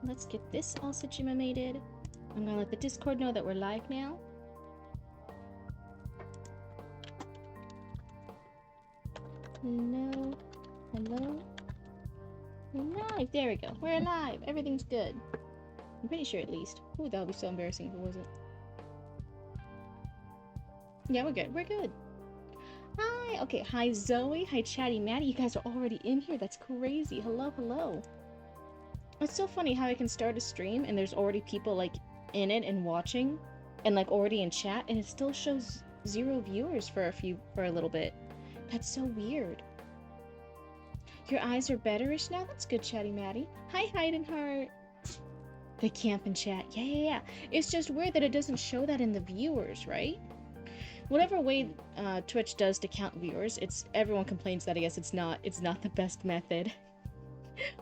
Let's get this all situated. I'm gonna let the Discord know that we're live now. Hello. Hello. We're live. There we go. We're live. Everything's good. I'm pretty sure, at least. Ooh, that would be so embarrassing if it wasn't. Yeah, we're good. We're good. Hi. Okay. Hi, Zoe. Hi, Chatty Maddie. You guys are already in here. That's crazy. Hello, hello. It's so funny how I can start a stream and there's already people like in it and watching and like already in chat, and it still shows 0 viewers for a little bit. That's so weird. Your eyes are betterish now? That's good, Chatty Maddie. Hi, Heidenheart. The camp and chat. Yeah. It's just weird that it doesn't show that in the viewers, right? Whatever way Twitch does to count viewers, everyone complains that I guess it's not the best method.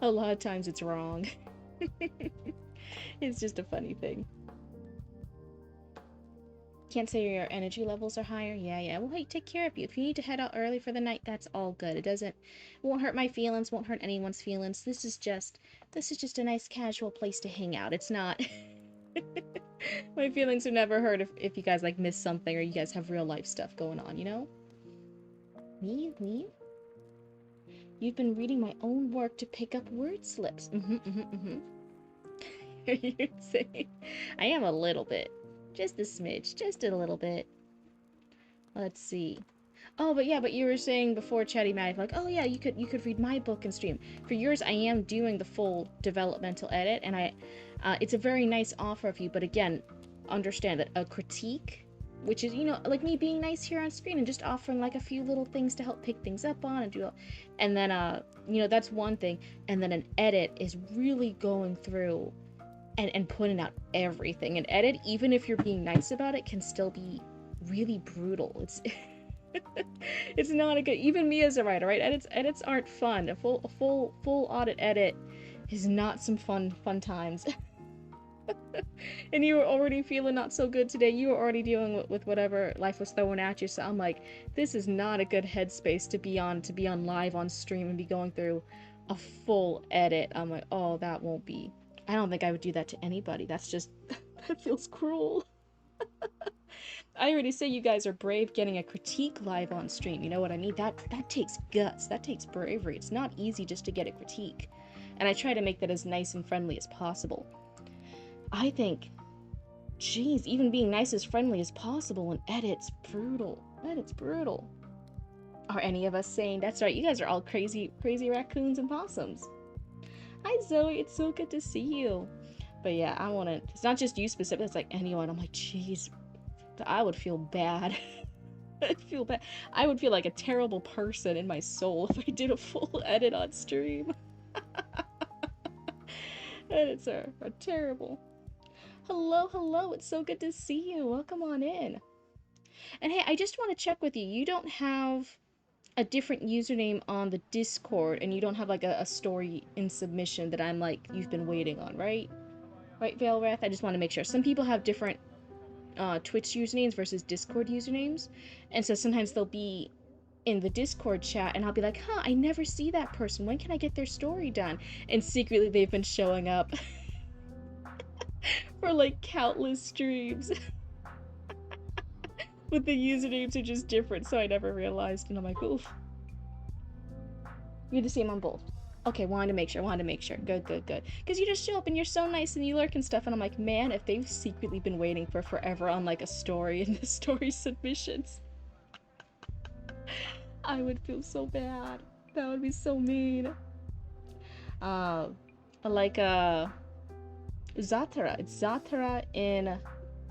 A lot of times it's wrong. It's just a funny thing. Can't say your energy levels are higher. Yeah. Well, hey, take care of you. If you need to head out early for the night, that's all good. It won't hurt my feelings, won't hurt anyone's feelings. This is just a nice casual place to hang out. It's not my feelings are never hurt if you guys like miss something or you guys have real life stuff going on, you know? Leave. You've been reading my own work to pick up word slips. You'd say I am a little bit. Just a smidge, just a little bit. Let's see. Oh, but you were saying before, Chatty Maddie, like, oh yeah, you could read my book and stream. For yours, I am doing the full developmental edit, and it's a very nice offer of you, but again, understand that a critique, which is, like me being nice here on screen and just offering like a few little things to help pick things up on and do, and then, that's one thing, and then an edit is really going through and putting out everything. An edit, even if you're being nice about it, can still be really brutal. It's not a good, even me as a writer, right? Edits aren't fun. A full audit edit is not some fun times. And you were already feeling not so good today. You were already dealing with whatever life was throwing at you. So I'm like, this is not a good headspace to be on live on stream and be going through a full edit. I'm like, oh, that won't be. I don't think I would do that to anybody. That's just, that feels cruel. I already say you guys are brave getting a critique live on stream. You know what I mean? That takes guts. That takes bravery. It's not easy just to get a critique. And I try to make that as nice and friendly as possible. I think, geez, even being nice as friendly as possible in edit's brutal. Edit's brutal. Are any of us sane? That's right, you guys are all crazy raccoons and possums. Hi Zoe, it's so good to see you. But yeah, it's not just you specifically, it's like anyone. I'm like, jeez, I would feel bad. I'd feel bad. I would feel like a terrible person in my soul if I did a full edit on stream. Edits are terrible. Hello, it's so good to see you. Welcome on in. And hey, I just want to check with you. You don't have a different username on the Discord, and you don't have like a story in submission that I'm like, you've been waiting on, right? Right, Veilwrath? I just want to make sure. Some people have different Twitch usernames versus Discord usernames, and so sometimes they'll be in the Discord chat, and I'll be like, I never see that person. When can I get their story done? And secretly they've been showing up for like countless streams. But the usernames are just different, so I never realized, and I'm like, oof. You're the same on both. Okay, wanted to make sure. Good. Because you just show up and you're so nice and you lurk and stuff, and I'm like, man, if they've secretly been waiting for forever on like a story in the story submissions, I would feel so bad. That would be so mean. Like Zatara. It's Zatara in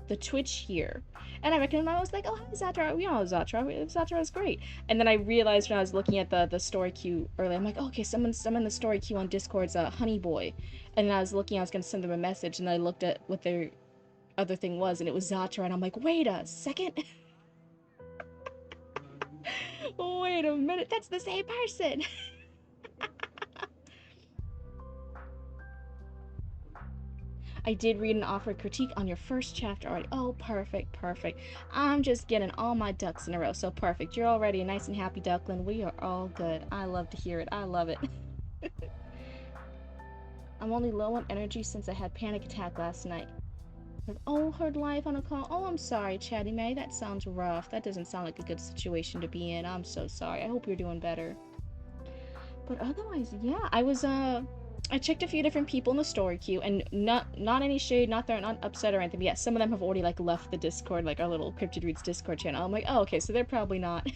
the Twitch here. And I recognized him. I was like, oh, hi, Zatara. We all know Zatara. Zatara's great. And then I realized when I was looking at the story queue earlier, I'm like, oh, okay, someone in the story queue on Discord's Honey Boy. And then I was going to send them a message, and I looked at what their other thing was, and it was Zatara, and I'm like, wait a second. Wait a minute, that's the same person. I did read an offered critique on your first chapter already. Oh, perfect. I'm just getting all my ducks in a row. So perfect. You're already a nice and happy duckling. We are all good. I love to hear it. I love it. I'm only low on energy since I had panic attack last night. Oh, heard live on a call. Oh, I'm sorry, Chatty May. That sounds rough. That doesn't sound like a good situation to be in. I'm so sorry. I hope you're doing better. But otherwise, yeah, I checked a few different people in the story queue, and not any shade, they're not upset or anything. But yeah, some of them have already like left the Discord, like our little Cryptid Reads Discord channel. I'm like, oh, okay, so they're probably not.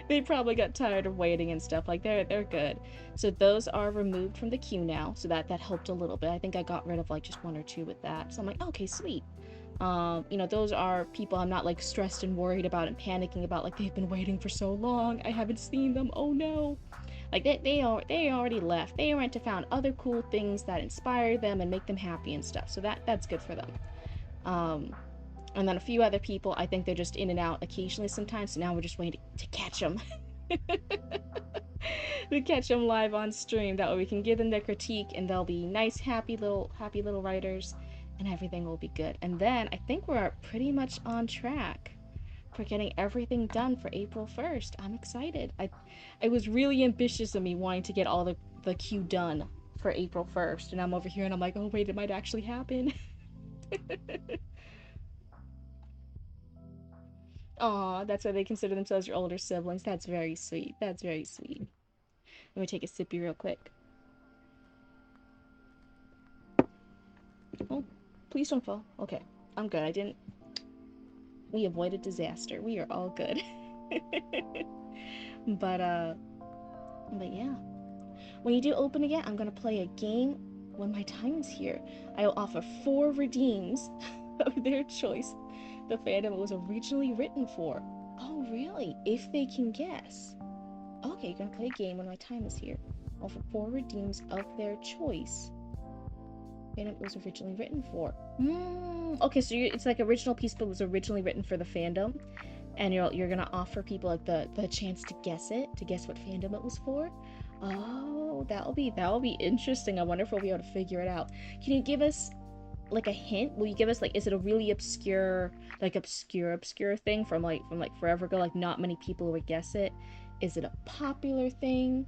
They probably got tired of waiting and stuff. Like they're good. So those are removed from the queue now. So that helped a little bit. I think I got rid of like just one or two with that. So I'm like, okay, sweet. You know, those are people I'm not like stressed and worried about and panicking about, like they've been waiting for so long. I haven't seen them. Oh no. Like they already left. They went to found other cool things that inspire them and make them happy and stuff. So that's good for them. And then a few other people, I think they're just in and out occasionally sometimes. So now we're just waiting to catch them. We catch them live on stream. That way we can give them their critique, and they'll be nice, happy little writers, and everything will be good. And then I think we're pretty much on track for getting everything done for April 1st. I'm excited. It was really ambitious of me wanting to get all the queue done for April 1st, and I'm over here and I'm like, oh wait, it might actually happen. Aw, that's why they consider themselves your older siblings. That's very sweet. That's very sweet. Let me take a sippy real quick. Oh, please don't fall. Okay, I'm good. We avoided disaster. We are all good. But yeah. When you do open again, I'm gonna play a game when my time is here. I will offer 4 redeems of their choice the fandom it was originally written for. Oh, really? If they can guess. Okay, you're gonna play a game when my time is here. Offer 4 redeems of their choice. Fandom it was originally written for. Okay, so it's like original piece but was originally written for the fandom, and you're gonna offer people like the chance to guess what fandom it was for. Oh, that'll be interesting. I wonder if we'll be able to figure it out. Can you give us like a hint? Will you give us like, is it a really obscure thing from forever ago, like not many people would guess it? Is it a popular thing?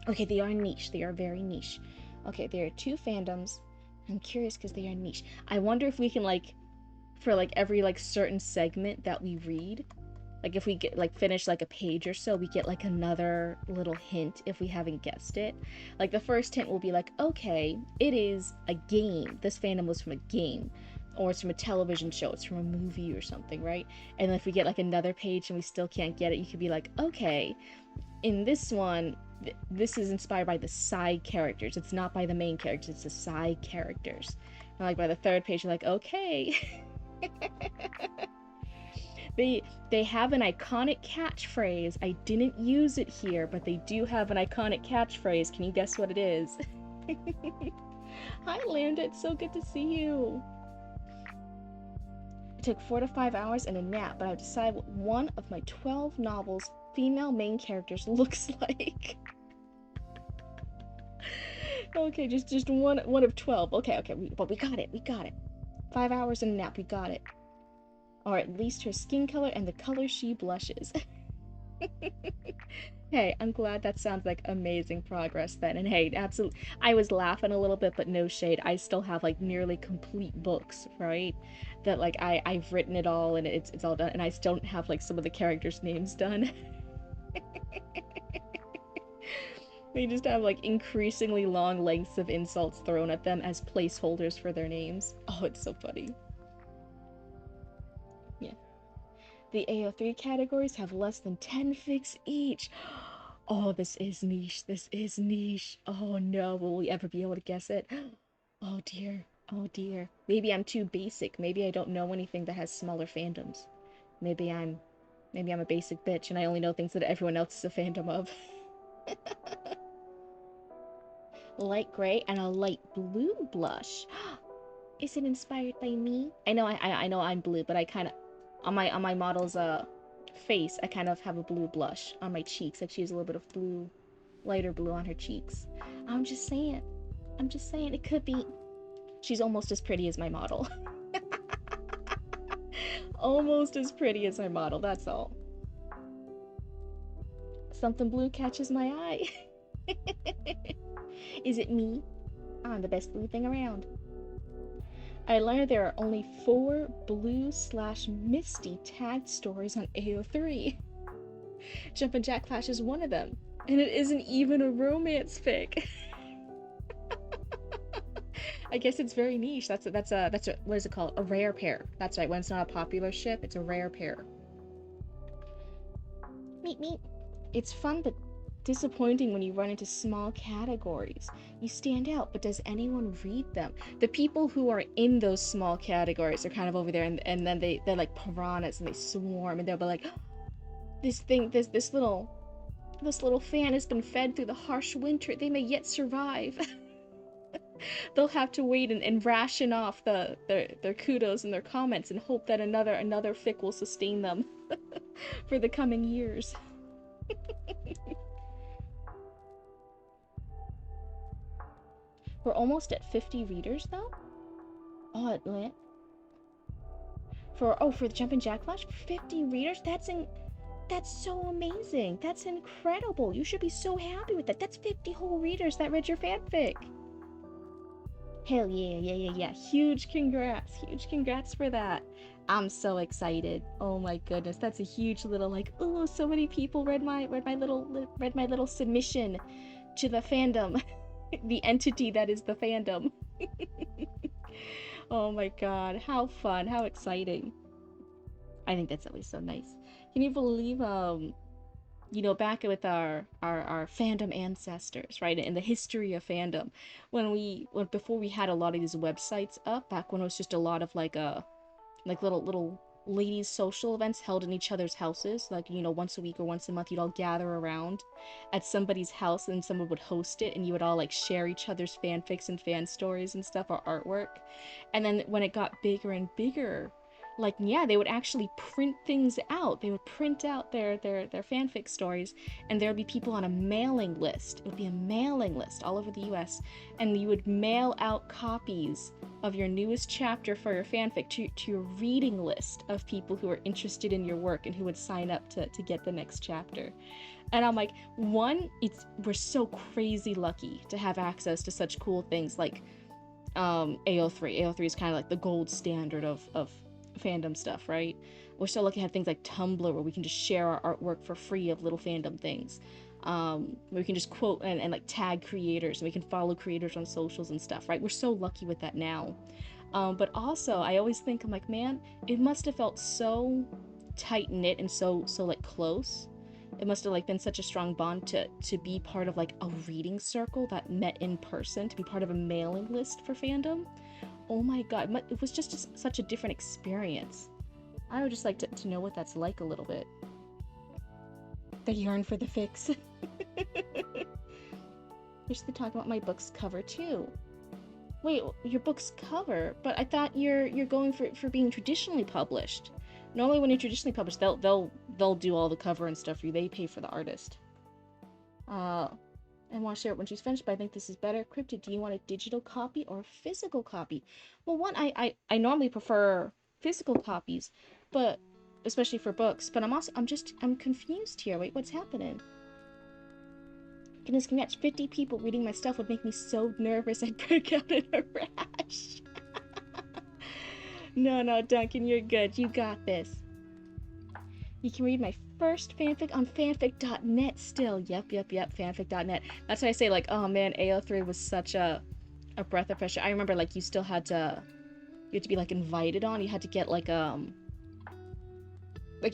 Okay, they are niche. They are very niche. Okay, there are 2 fandoms. I'm curious because they are niche. I wonder if we can like, for like every like certain segment that we read, like if we get like finish like a page or so, we get like another little hint if we haven't guessed it. Like the first hint will be like, okay, it is a game. This fandom was from a game, or it's from a television show, it's from a movie or something, right? And then if we get like another page and we still can't get it, you could be like, okay, in this one, this is inspired by the side characters. It's not by the main characters, it's the side characters. And like by the 3rd page, you're like, okay. They have an iconic catchphrase. I didn't use it here, but they do have an iconic catchphrase. Can you guess what it is? Hi, Lambda. It's so good to see you. It took 4 to 5 hours and a nap, but I've decided what one of my 12 novels' female main characters looks like. Okay, just one of 12. Okay, but we got it. 5 hours and a nap, we got it. Or at least her skin color and the color she blushes. Hey, I'm glad that sounds like amazing progress then. And hey, absolutely, I was laughing a little bit, but no shade. I still have like nearly complete books, right? That like I've written it all and it's all done, and I still don't have like some of the characters' names done. They just have like increasingly long lengths of insults thrown at them as placeholders for their names. Oh, it's so funny. Yeah. The AO3 categories have less than 10 fics each. Oh, this is niche. This is niche. Oh no, will we ever be able to guess it? Oh dear. Oh dear. Maybe I'm too basic. Maybe I don't know anything that has smaller fandoms. Maybe I'm a basic bitch and I only know things that everyone else is a fandom of. Light gray and a light blue blush. Is it inspired by me? I know I'm blue, but I kind of on my model's face, I kind of have a blue blush on my cheeks. Like she has a little bit of blue, lighter blue on her cheeks. I'm just saying it could be. She's almost as pretty as my model. Almost as pretty as my model, that's all. Something blue catches my eye. Is it me? I'm the best blue thing around. I learned there are only 4 blue/misty tagged stories on AO3. Jumpin' Jack Flash is one of them. And it isn't even a romance fic. I guess it's very niche. That's a what is it called? A rare pair. That's right. When it's not a popular ship, it's a rare pair. Meet meet. It's fun but disappointing when you run into small categories. You stand out, but does anyone read them? The people who are in those small categories are kind of over there, and then they're like piranhas and they swarm, and they'll be like, this little fan has been fed through the harsh winter. They may yet survive. They'll have to wait and ration off their kudos and their comments and hope that another fic will sustain them for the coming years. We're almost at 50 readers though. Oh, Atlanta. For the Jumpin' Jack Flash, 50 readers. That's so amazing. That's incredible. You should be so happy with that. That's 50 whole readers that read your fanfic. Hell yeah. Huge congrats for that. I'm so excited. Oh my goodness, that's a huge little like, oh, so many people read my little submission to the fandom, the entity that is the fandom. Oh my god, how fun, how exciting. I think that's always so nice. Can you believe back with our fandom ancestors, right, in the history of fandom, before we had a lot of these websites up, back when it was just a lot of like little ladies social events held in each other's houses, like, once a week or once a month, you'd all gather around at somebody's house and someone would host it, and you would all like share each other's fanfics and fan stories and stuff, or artwork. And then when it got bigger and bigger, like, yeah, they would actually print things out. They would print out their fanfic stories, and there would be people on a mailing list. It would be a mailing list all over the US, and you would mail out copies of your newest chapter for your fanfic to your reading list of people who are interested in your work and who would sign up to get the next chapter. And I'm like, we're so crazy lucky to have access to such cool things like AO3. AO3 is kind of like the gold standard of fandom stuff, right? We're so lucky to have things like Tumblr, where we can just share our artwork for free of little fandom things. We can just quote and like tag creators, and we can follow creators on socials and stuff, right? We're so lucky with that now. But also, I always think, I'm like, man, it must have felt so tight-knit and so like close. It must have like been such a strong bond to be part of like a reading circle that met in person, to be part of a mailing list for fandom. Oh my god, it was just such a different experience. I would just like to know what that's like a little bit. The yearn for the fix. We should be talking about my book's cover too. Wait, your book's cover? But I thought you're going for being traditionally published. Normally when you're traditionally published, they'll do all the cover and stuff for you. They pay for the artist. I want to share it when she's finished, but I think this is better. Cryptid, do you want a digital copy or a physical copy? Well, I normally prefer physical copies, but especially for books. But I'm confused here. Wait, what's happening? Goodness, congrats! 50 people reading my stuff would make me so nervous I'd break out in a rash. No, Duncan, you're good. You got this. You can read my first fanfic on fanfic.net still. Yep, fanfic.net. That's why I say, like, oh man, AO3 was such a breath of fresh air. I remember, like, you had to be, like, invited on. You had to get, like, you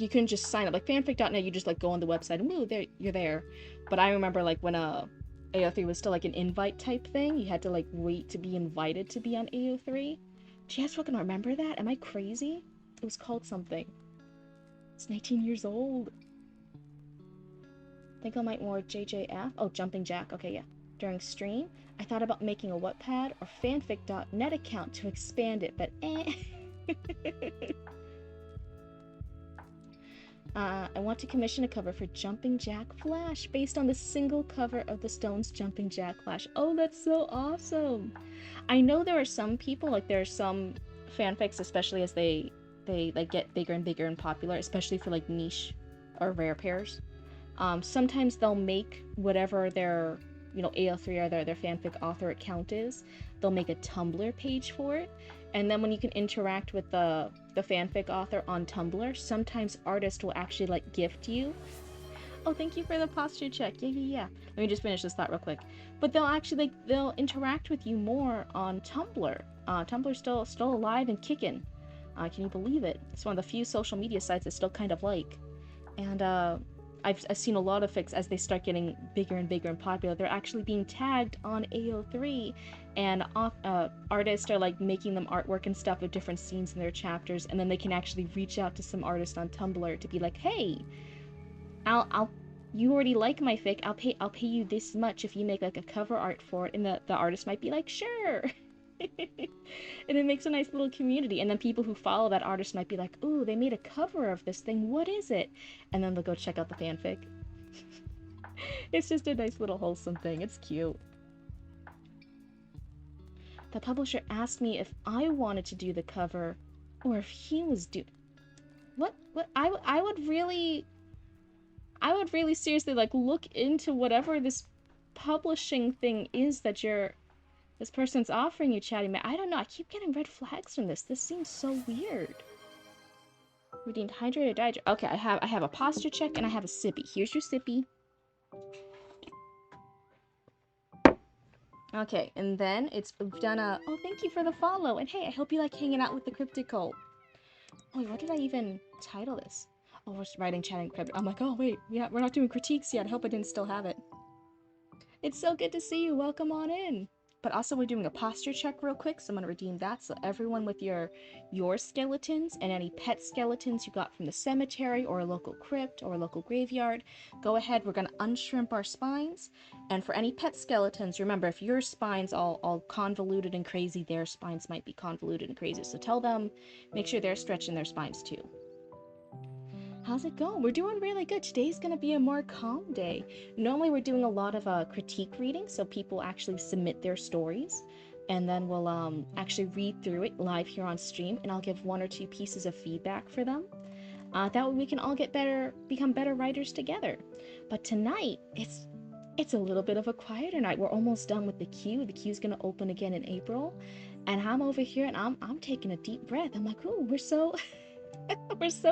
couldn't just sign up. Like, fanfic.net, you just, like, go on the website and, woo, there, you're there. But I remember, like, when, AO3 was still, like, an invite type thing, you had to, like, wait to be invited to be on AO3. Do you guys fucking remember that? Am I crazy? It was called something. It's 19 years old. Think I might more JJF. Oh, Jumping Jack. Okay, yeah. During stream, I thought about making a Wattpad or fanfic.net account to expand it, but I want to commission a cover for Jumping Jack Flash based on the single cover of the Stones' Jumping Jack Flash. Oh, that's so awesome. I know there are some people, like there are some fanfics, especially as they like get bigger and bigger and popular, especially for like niche or rare pairs. Sometimes they'll make whatever their AO3 or their fanfic author account is, they'll make a Tumblr page for it. And then when you can interact with the fanfic author on Tumblr, sometimes artists will actually like gift you. Oh, thank you for the posture check. Yeah. Let me just finish this thought real quick. But they'll actually they'll interact with you more on Tumblr. Tumblr's still alive and kicking. Can you believe it? It's one of the few social media sites I still kind of like. And I've seen a lot of fics as they start getting bigger and bigger and popular. They're actually being tagged on AO3, and artists are like making them artwork and stuff of different scenes in their chapters, and then they can actually reach out to some artist on Tumblr to be like, hey, you already like my fic. I'll pay you this much if you make like a cover art for it, and the artist might be like, sure. And it makes a nice little community, and then people who follow that artist might be like, ooh, they made a cover of this thing, what is it? And then they'll go check out the fanfic. It's just a nice little wholesome thing. It's cute. The publisher asked me if I wanted to do the cover or if he was what I would really seriously like look into whatever this publishing thing is that this person's offering you, Chatty Man. I don't know. I keep getting red flags from this. This seems so weird. Redeemed hydrated, dihydrated. Okay, I have a posture check and I have a sippy. Here's your sippy. Okay, and then we've done oh, thank you for the follow. And hey, I hope you like hanging out with the Cryptid cult. Oh, wait, what did I even title this? Oh, we're just writing chatting Cryptid. I'm like, oh wait, yeah, we're not doing critiques yet. I hope I didn't still have it. It's so good to see you. Welcome on in. But also we're doing a posture check real quick, so I'm going to redeem that. So everyone with your skeletons and any pet skeletons you got from the cemetery or a local crypt or a local graveyard, go ahead, we're going to unshrimp our spines. And for any pet skeletons, remember, if your spine's all convoluted and crazy, their spines might be convoluted and crazy. So tell them, make sure they're stretching their spines too. How's it going? We're doing really good. Today's gonna be a more calm day. Normally we're doing a lot of critique reading, so people actually submit their stories, and then we'll actually read through it live here on stream, and I'll give 1 or 2 pieces of feedback for them. That way we can all become better writers together. But tonight, it's a little bit of a quieter night. We're almost done with the queue. The queue's gonna open again in April, and I'm over here and I'm taking a deep breath. I'm like, ooh, we're so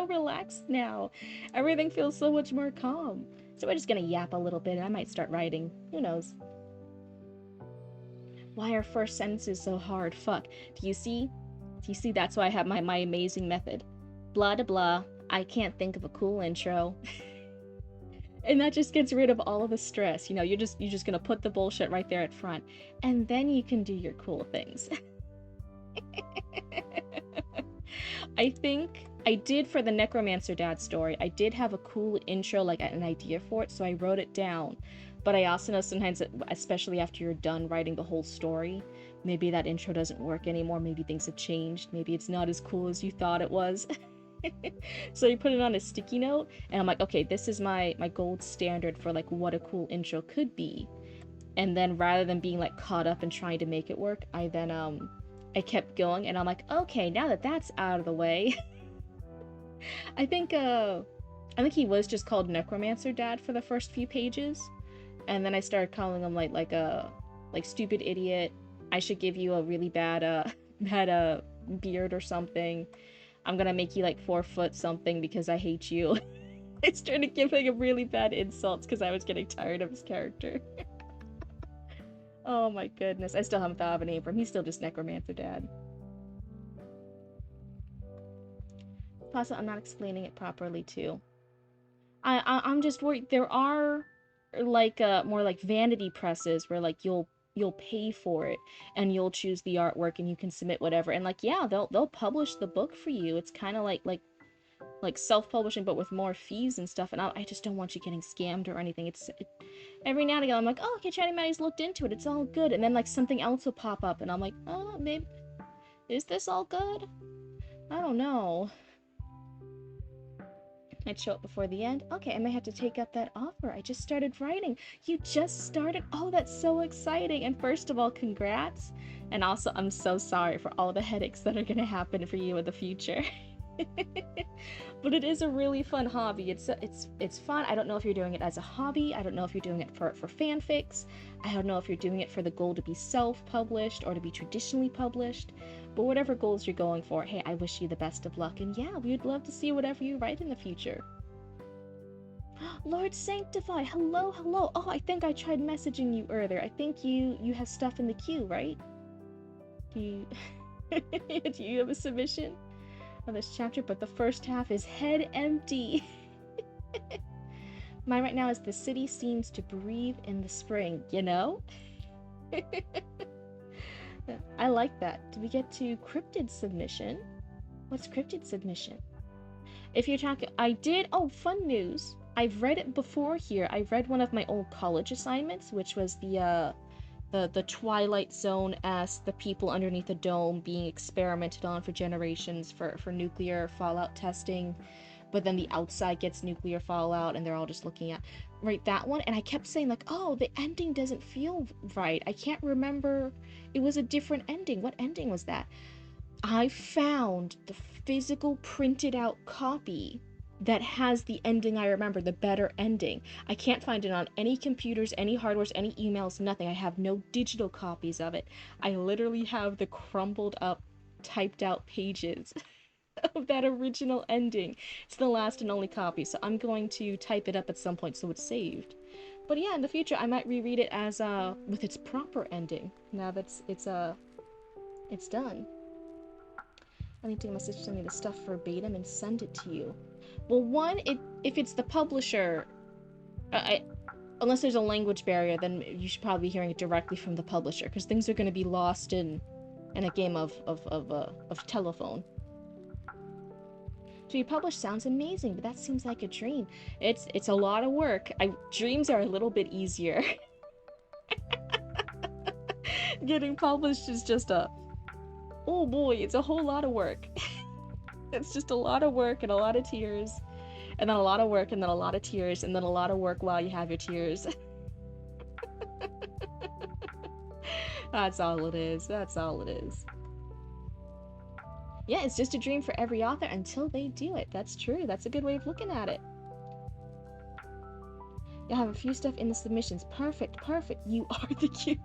relaxed now. Everything feels so much more calm. So we're just gonna yap a little bit and I might start writing. Who knows? Why are first sentences so hard? Fuck. Do you see? That's why I have my amazing method. Blah de blah. I can't think of a cool intro. And that just gets rid of all of the stress. You're just gonna put the bullshit right there at front. And then you can do your cool things. I think I did for the Necromancer Dad story. I did have a cool intro, like an idea for it, so I wrote it down. But I also know sometimes, especially after you're done writing the whole story, maybe that intro doesn't work anymore. Maybe things have changed. Maybe it's not as cool as you thought it was. So you put it on a sticky note, and I'm like, okay, this is my gold standard for like what a cool intro could be. And then rather than being like caught up and trying to make it work, I kept going, and I'm like, okay, now that that's out of the way. I think he was just called Necromancer Dad for the first few pages, and then I started calling him like stupid idiot. I should give you a really bad beard or something. I'm gonna make you like 4 foot something because I hate you. I started giving him really bad insults because I was getting tired of his character. Oh my goodness, I still haven't thought of a name for him. He's still just Necromancer Dad. Plus, I'm not explaining it properly too. I'm just worried. There are like more like vanity presses where like you'll pay for it and you'll choose the artwork and you can submit whatever, and like yeah, they'll publish the book for you. It's kind of like self-publishing but with more fees and stuff, and I just don't want you getting scammed or anything. Every now and again I'm like, oh, okay, Chatty Matty's looked into it, it's all good, and then like something else will pop up and I'm like, oh, maybe is this all good? I don't know. I'd show up before the end. Okay, I may have to take up that offer. I just started writing. You just started? Oh, that's so exciting. And first of all, congrats. And also, I'm so sorry for all the headaches that are going to happen for you in the future. But it is a really fun hobby. It's fun. I don't know if you're doing it as a hobby. I don't know if you're doing it for fanfics. I don't know if you're doing it for the goal to be self-published or to be traditionally published. But whatever goals you're going for, hey, I wish you the best of luck. And yeah, we'd love to see whatever you write in the future. Lord Sanctify, hello, hello. Oh, I think I tried messaging you earlier. I think you have stuff in the queue, right? Do you do you have a submission of this chapter? But the first half is head empty. Mine right now is the city seems to breathe in the spring, you know? I like that. Did we get to Cryptid submission? What's Cryptid submission? If you're talking, I did, oh, fun news. I've read it before here. I read one of my old college assignments, which was the Twilight Zone as the people underneath the dome being experimented on for generations for nuclear fallout testing. But then the outside gets nuclear fallout and they're all just looking at, right, that one. And I kept saying like, oh, the ending doesn't feel right. I can't remember. It was a different ending. What ending was that? I found the physical printed out copy that has the ending I remember, the better ending. I can't find it on any computers, any hardwares, any emails, nothing. I have no digital copies of it. I literally have the crumbled up, typed out pages of that original ending. It's the last and only copy, so I'm going to type it up at some point so it's saved. But yeah, in the future I might reread it as with its proper ending. Now that's it's done. I need to get my sister to send me the stuff verbatim and send it to you. Well, one, if it's the publisher, unless there's a language barrier, then you should probably be hearing it directly from the publisher, because things are going to be lost in a game of telephone. To be published sounds amazing, but that seems like a dream. It's a lot of work. Dreams are a little bit easier. Getting published is just oh boy, it's a whole lot of work. It's just a lot of work and a lot of tears, and then a lot of work and then a lot of tears, and then a lot of work while you have your tears. That's all it is. That's all it is. Yeah, it's just a dream for every author until they do it. That's true. That's a good way of looking at it. You have a few stuff in the submissions. Perfect, perfect. You are the queue.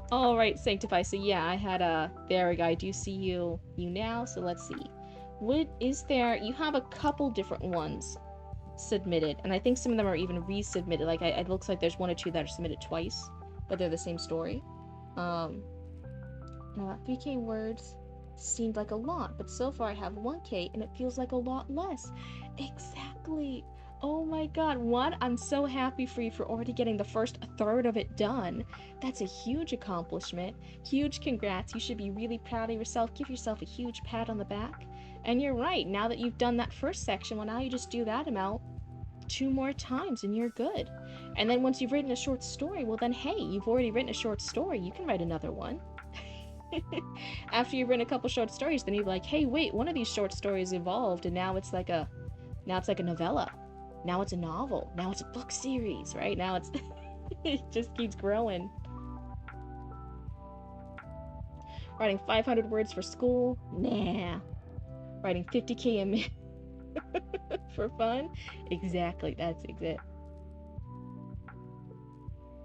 All right, Sanctify. So yeah, I had there we go. I do see you now. So let's see. What is there? You have a couple different ones submitted, and I think some of them are even resubmitted. Like it looks like there's one or two that are submitted twice, but they're the same story. Now 3K words seemed like a lot, but so far I have 1K and it feels like a lot less. Exactly. Oh my god, one, I'm so happy for you for already getting the first third of it done. That's a huge accomplishment. Huge congrats. You should be really proud of yourself. Give yourself a huge pat on the back. And you're right, now that you've done that first section, well, now you just do that amount 2 more times and you're good. And then once you've written a short story, well then hey, you've already written a short story. You can write another one. After you've written a couple short stories, then you're like, hey, wait, one of these short stories evolved and now it's like a novella. Now it's a novel. Now it's a book series, right? Now it's it just keeps growing. Writing 500 words for school? Nah. Writing 50K a minute for fun? Exactly, that's it.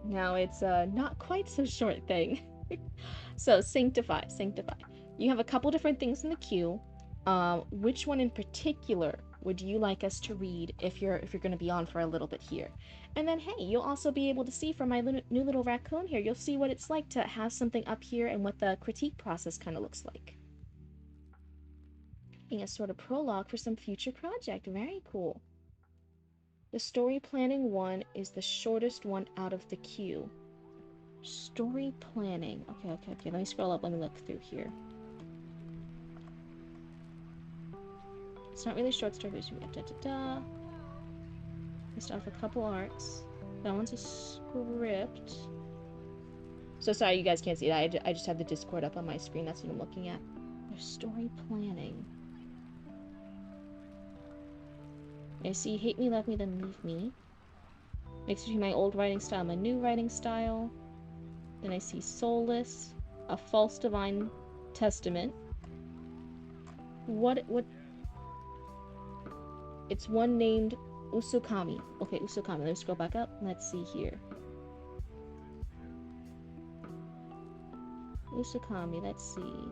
Now it's a not quite so short thing. So, Sanctify. You have a couple different things in the queue. Which one in particular would you like us to read if you're going to be on for a little bit here? And then hey, you'll also be able to see from my new little raccoon here, you'll see what it's like to have something up here and what the critique process kind of looks like. Being a sort of prologue for some future project. Very cool. The story planning one is the shortest one out of the queue. Story planning. Okay. Let me scroll up. Let me look through here. It's not really short stories. We start with a couple arcs. That one's a script. So sorry you guys can't see that. I just have the Discord up on my screen. That's what I'm looking at. There's story planning. I see hate me, love me, then leave me. Mix between my old writing style and my new writing style. Then I see soulless, a false divine testament. What? It's one named Usukami. Okay, Usukami. Let me scroll back up. Let's see here. Usukami, let's see.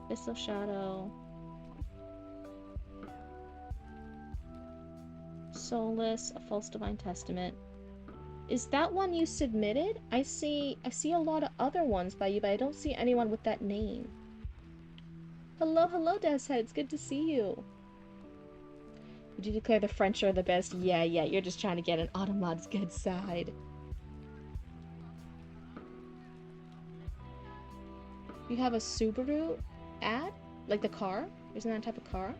Crystal Shadow. Soulless, A False Divine Testament. Is that one you submitted? I see a lot of other ones by you, but I don't see anyone with that name. Hello, hello, Deathshead. It's good to see you. Would you declare the French are the best? Yeah, you're just trying to get an Automod's good side. You have a Subaru ad? Like the car? Isn't that a type of car?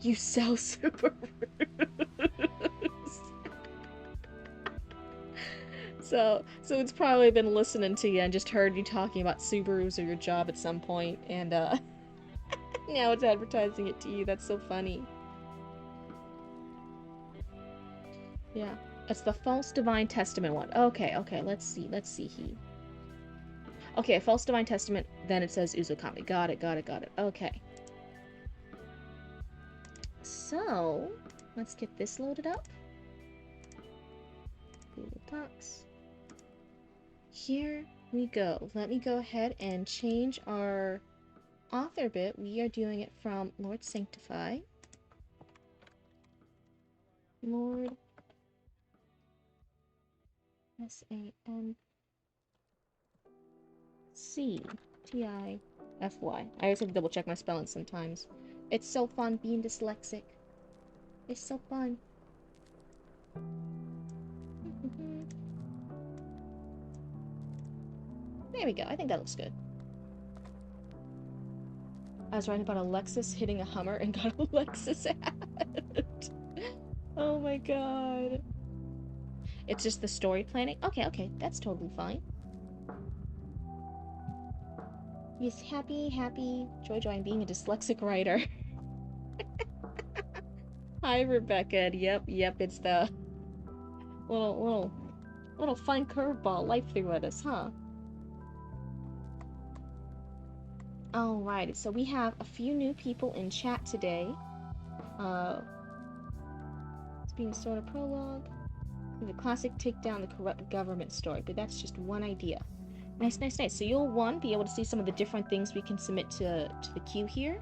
You sell Subarus. So it's probably been listening to you and just heard you talking about Subarus or your job at some point, and now it's advertising it to you. That's so funny. Yeah, it's the False Divine Testament one. Okay, let's see he. Okay, False Divine Testament, then it says Uzukami. Got it. Okay. So, let's get this loaded up. Google Docs. Here we go. Let me go ahead and change our author bit. We are doing it from Lord Sanctify. Lord Sanctify. I always have to double check my spelling sometimes. It's so fun being dyslexic. It's so fun. There we go. I think that looks good. I was writing about a Lexus hitting a Hummer and got a Lexus ad. Oh my god. It's just the story planning? Okay. That's totally fine. Yes, happy. Joy, I'm being a dyslexic writer. Hi, Rebecca. Yep. It's the little fun curveball life threw at us, huh? Alright, so we have a few new people in chat today. It's being sort of prologue. The classic take down the corrupt government story, but that's just one idea. Nice. So you'll, be able to see some of the different things we can submit to the queue here,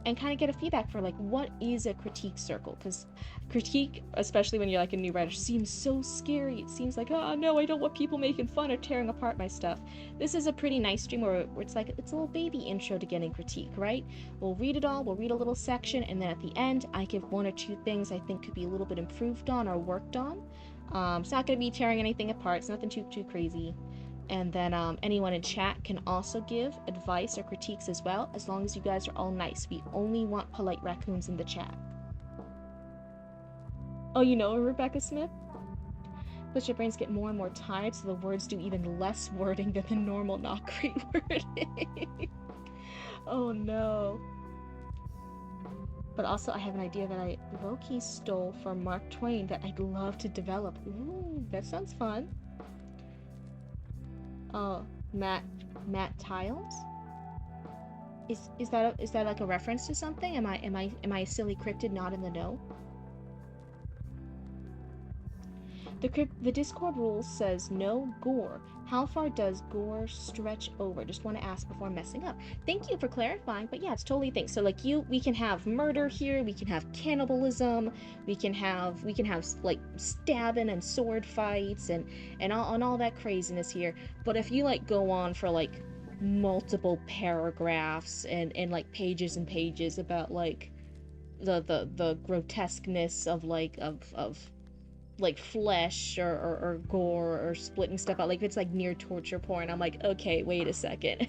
and kind of get a feedback for, like, what is a critique circle? Because critique, especially when you're, like, a new writer, seems so scary. It seems like, oh, no, I don't want people making fun or tearing apart my stuff. This is a pretty nice stream where it's like, it's a little baby intro to getting critique, right? We'll read it all, we'll read a little section, and then at the end, I give one or two things I think could be a little bit improved on or worked on. It's not going to be tearing anything apart. It's nothing too crazy. And then anyone in chat can also give advice or critiques as well, as long as you guys are all nice. We only want polite raccoons in the chat. Oh, you know Rebecca Smith? But your brains get more and more tired, so the words do even less wording than the normal not great wording. Oh no. But also I have an idea that I low-key stole from Mark Twain that I'd love to develop. Ooh, that sounds fun. Oh, Matt Tiles? Is that like a reference to something? Am I a silly cryptid not in the know? The Discord rules says no gore. How far does gore stretch over? Just want to ask before messing up. Thank you for clarifying, but yeah, it's totally things. So like we can have murder here, we can have cannibalism, we can have like stabbing and sword fights and all that craziness here. But if you like go on for like multiple paragraphs and like pages and pages about like the grotesqueness of like flesh or gore or splitting stuff out, like it's like near torture porn, I'm like, okay, wait a second.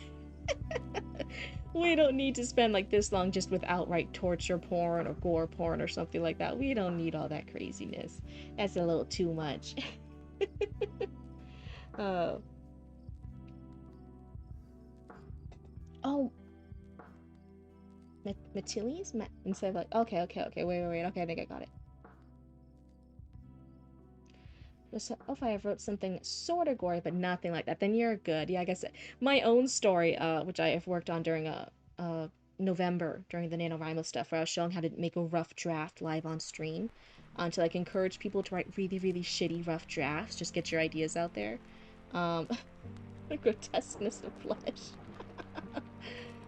We don't need to spend like this long just with outright torture porn or gore porn or something like that. We don't need all that craziness. That's a little too much. Oh, Matilius? Instead of like, okay, wait, okay, I think I got it. If I wrote something sort of gory, but nothing like that, then you're good. Yeah, I guess my own story, which I have worked on during November during the NaNoWriMo stuff, where I was showing how to make a rough draft live on stream, to like encourage people to write really, really shitty rough drafts. Just get your ideas out there. Um, the grotesqueness of flesh.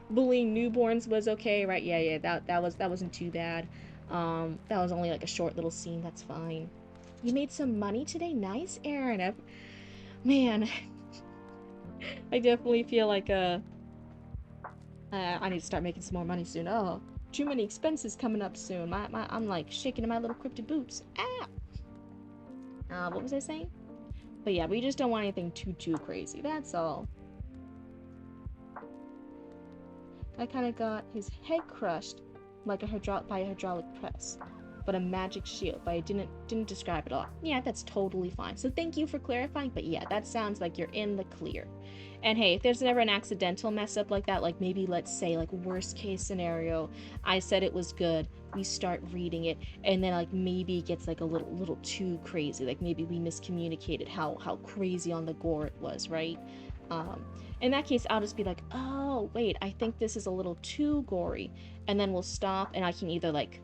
Bullying newborns was okay, right? Yeah, that wasn't too bad. That was only like a short little scene. That's fine. You made some money today? Nice, Aaron. Man, I definitely feel like I need to start making some more money soon. Oh, too many expenses coming up soon. I'm like shaking in my little cryptid boots. Ah. What was I saying? But yeah, we just don't want anything too crazy. That's all. I kind of got his head crushed, like by a hydraulic press, but a magic shield. But I didn't describe it all. Yeah, that's totally fine. So thank you for clarifying. But yeah, that sounds like you're in the clear. And hey, if there's ever an accidental mess up like that, like maybe let's say like worst case scenario, I said it was good, we start reading it, and then like maybe it gets like a little too crazy. Like maybe we miscommunicated how crazy on the gore it was, right? Um, in that case, I'll just be like, oh wait, I think this is a little too gory, and then we'll stop, and I can either like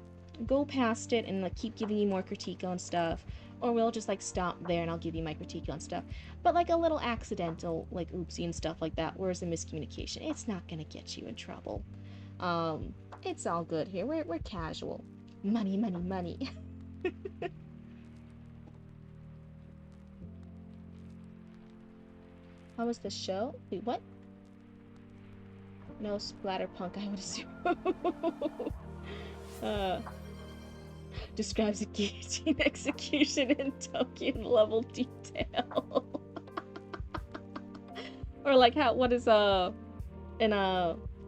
go past it and like keep giving you more critique on stuff, or we'll just like stop there and I'll give you my critique on stuff. But like a little accidental, like oopsie and stuff like that, where's the miscommunication? It's not gonna get you in trouble. It's all good here. We're casual. Money, money, money. How was the show? Wait, what? No splatterpunk, I would assume. uh, describes a guillotine execution in Tolkien level detail. Or like what is in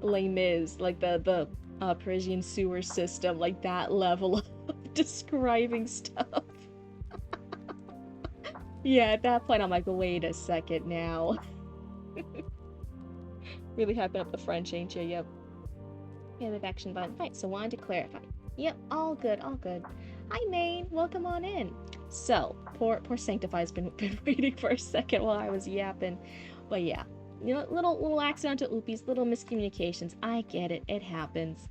Les Mis, like the Parisian sewer system, like that level of describing stuff. Yeah, at that point I'm like, wait a second now. Really hyping up the French, ain't you? Yep. Yeah, the action button. Right, so wanted to clarify. Yep, all good, all good. Hi, Maine. Welcome on in. So, poor Sanctify's been waiting for a second while I was yapping. But yeah, you know, little accidental oopies, little miscommunications. I get it. It happens.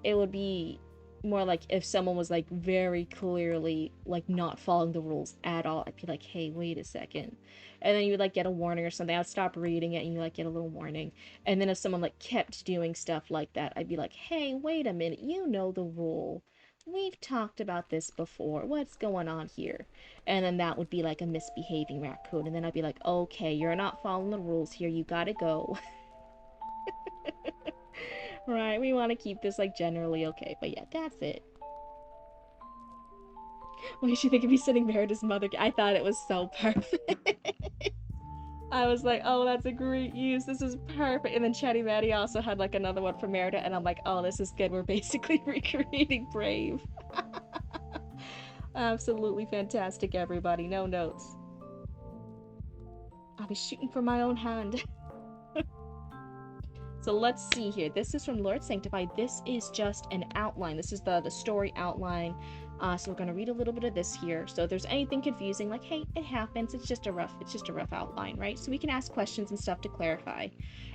It would be more like if someone was like very clearly like not following the rules at all. I'd be like, hey, wait a second. And then you would like get a warning or something. I'd stop reading it and you like get a little warning. And then if someone like kept doing stuff like that, I'd be like, hey, wait a minute, you know the rule. We've talked about this before. What's going on here? And then that would be like a misbehaving raccoon. And then I'd be like, okay, you're not following the rules here. You gotta go. Right, we want to keep this like generally okay. But yeah, that's it. What did you think of me sending Merida's mother? I thought it was so perfect. I was like, oh, that's a great use. This is perfect. And then Chatty Matty also had like another one for Merida, and I'm like, oh, this is good. We're basically recreating Brave. Absolutely fantastic, everybody. No notes. I'll be shooting from my own hand. So let's see here. This is from Lord Sanctified. This is just an outline. This is the story outline. So we're gonna read a little bit of this here. So if there's anything confusing, like, hey, it happens. It's just a rough outline, right? So we can ask questions and stuff to clarify.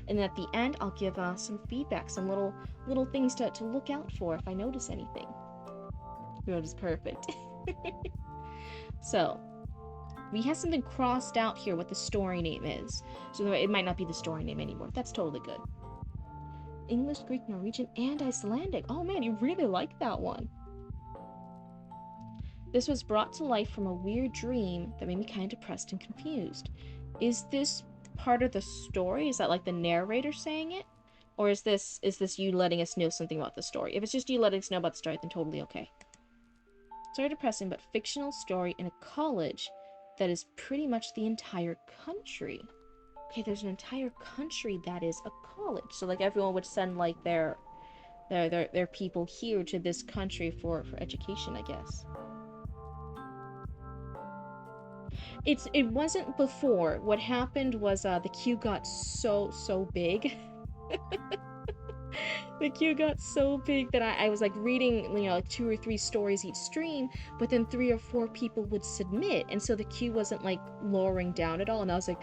And then at the end, I'll give some feedback, some little things to look out for if I notice anything. That is perfect. So we have something crossed out here what the story name is. So it might not be the story name anymore. That's totally good. English, Greek, Norwegian, and Icelandic. Oh man, you really like that one. This was brought to life from a weird dream that made me kind of depressed and confused. Is this part of the story? Is that like the narrator saying it? Or is this you letting us know something about the story? If it's just you letting us know about the story, then totally okay. Sorry, depressing, but fictional story in a college that is pretty much the entire country. Okay, there's an entire country that is a college. So like everyone would send like their people here to this country for education, I guess. It wasn't before. What happened was the queue got so big. The queue got so big that I was like reading, you know, like 2 or 3 stories each stream, but then 3 or 4 people would submit, and so the queue wasn't like lowering down at all. And I was like,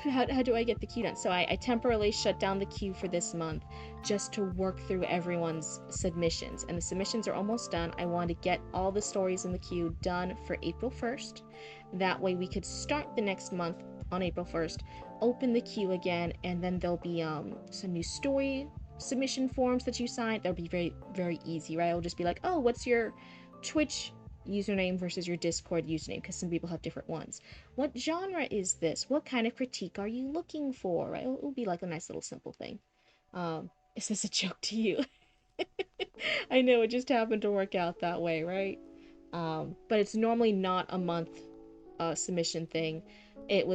how do I get the queue done? So I temporarily shut down the queue for this month just to work through everyone's submissions. And the submissions are almost done. I want to get all the stories in the queue done for April 1st. That way we could start the next month on April 1st, open the queue again, and then there'll be some new story submission forms that you sign. That'll be very, very easy, right? It'll just be like, oh, what's your Twitch username versus your Discord username, because some people have different ones. What genre is this? What kind of critique are you looking for? Right? It'll be like a nice little simple thing. Is this a joke to you? I know it just happened to work out that way, right? But it's normally not a month submission thing. It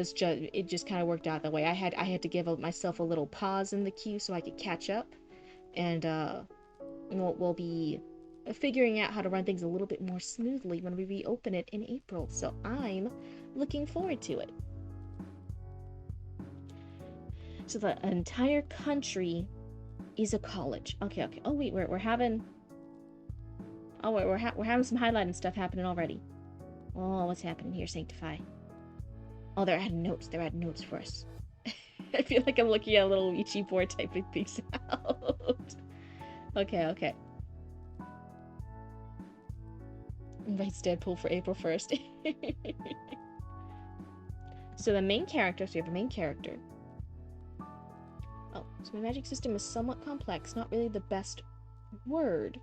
just kind of worked out that way. I had to give myself a little pause in the queue so I could catch up, and we'll be figuring out how to run things a little bit more smoothly when we reopen it in April. So I'm looking forward to it. So the entire country is a college. Okay. Oh wait, we're having. Oh wait, we're having some highlighting stuff happening already. Oh, what's happening here, Sanctify? Oh, they're adding notes. They're adding notes for us. I feel like I'm looking at a little Ouija board typing things out. Okay. Invites Deadpool for April 1st. So the main character, so you have a main character. Oh, so my magic system is somewhat complex. Not really the best word.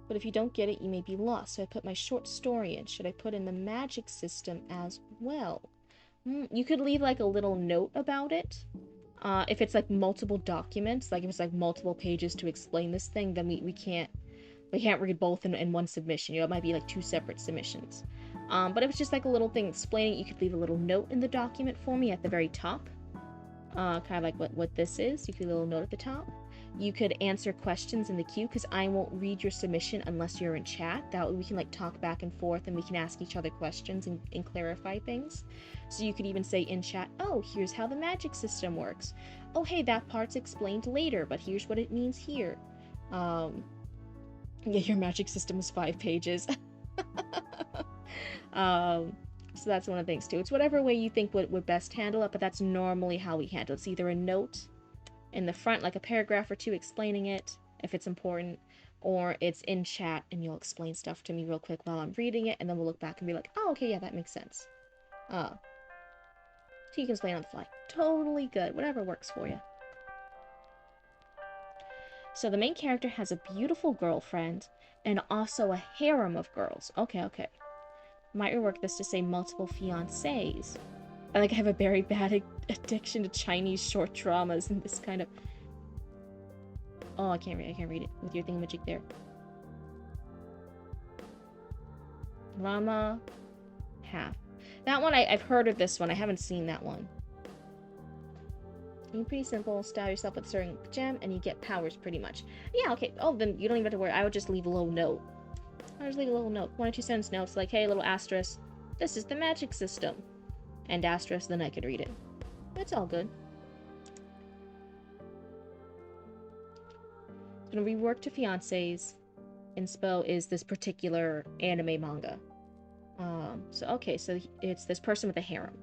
But if you don't get it, you may be lost. So I put my short story in. Should I put in the magic system as well? You could leave like a little note about it. If it's like multiple documents, like if it's like multiple pages to explain this thing, then we can't read both in one submission. You know, it might be like 2 separate submissions. But if it's just like a little thing explaining, you could leave a little note in the document for me at the very top. Kind of like what this is. You could leave a little note at the top. You could answer questions in the queue, because I won't read your submission unless you're in chat. That way we can like talk back and forth, and we can ask each other questions and clarify things. So you could even say in chat, oh, here's how the magic system works. Oh, hey, that part's explained later, but here's what it means here. Yeah, your magic system is 5 pages. So that's one of the things too. It's whatever way you think would best handle it, but that's normally how we handle it. It's either a note in the front, like a paragraph or 2 explaining it, if it's important, or it's in chat and you'll explain stuff to me real quick while I'm reading it, and then we'll look back and be like, oh, okay, yeah, that makes sense. So you can explain on the fly. Totally good. Whatever works for you. So the main character has a beautiful girlfriend and also a harem of girls. Okay. Might rework this to say multiple fiancés. I have a very bad addiction to Chinese short dramas and this kind of... Oh, I can't read it with your thingamajig there. Llama half. That one, I've heard of this one. I haven't seen that one. Pretty simple. Style yourself with a certain gem and you get powers pretty much. Yeah, okay. Oh, then you don't even have to worry. I would just leave a little note. 1 or 2 sentence notes like, hey, little asterisk, this is the magic system. And asterisk, then I could read it. It's all good. It's gonna rework to fiancés. Inspo is this particular anime manga. So it's this person with a harem.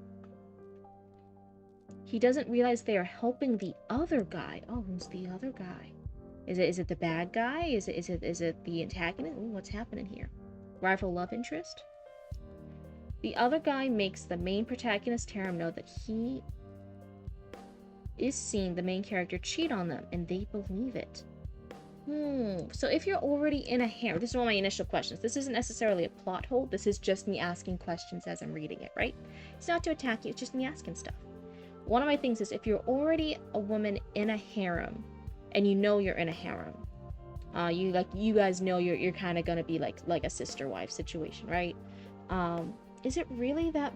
He doesn't realize they are helping the other guy. Oh, who's the other guy? Is it the bad guy? Is it the antagonist? Ooh, what's happening here? Rival love interest? The other guy makes the main protagonist harem know that he is seeing the main character cheat on them, and they believe it. So if you're already in a harem, this is one of my initial questions. This isn't necessarily a plot hole. This is just me asking questions as I'm reading it, right? It's not to attack you. It's just me asking stuff. One of my things is, if you're already a woman in a harem, and you know you're in a harem, you guys know you're kind of gonna be like a sister wife situation, right? Is it really that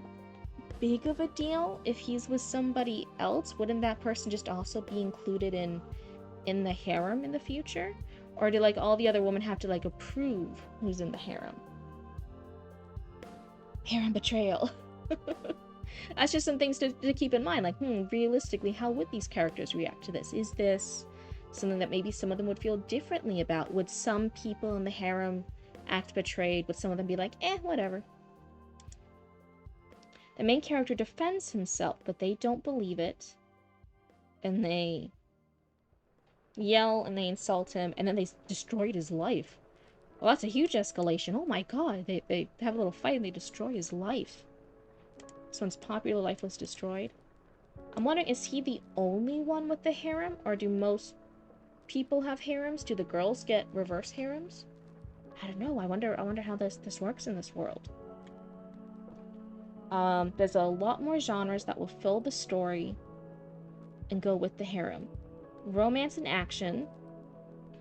big of a deal if he's with somebody else? Wouldn't that person just also be included in the harem in the future? Or do all the other women have to approve who's in the harem? Harem betrayal. That's just some things to keep in mind. Realistically, how would these characters react to this? Is this Something that maybe some of them would feel differently about. Would some people in the harem act betrayed? Would some of them be like, whatever? The main character defends himself, but they don't believe it. And they yell and they insult him, and then they destroyed his life. Well, that's a huge escalation. Oh my god. They have a little fight and they destroy his life. This one's popular life was destroyed. I'm wondering, is he the only one with the harem? Or do most people have harems? Do the girls get reverse harems? I don't know. I wonder how this works in this world. There's a lot more genres that will fill the story and go with the harem. Romance and action,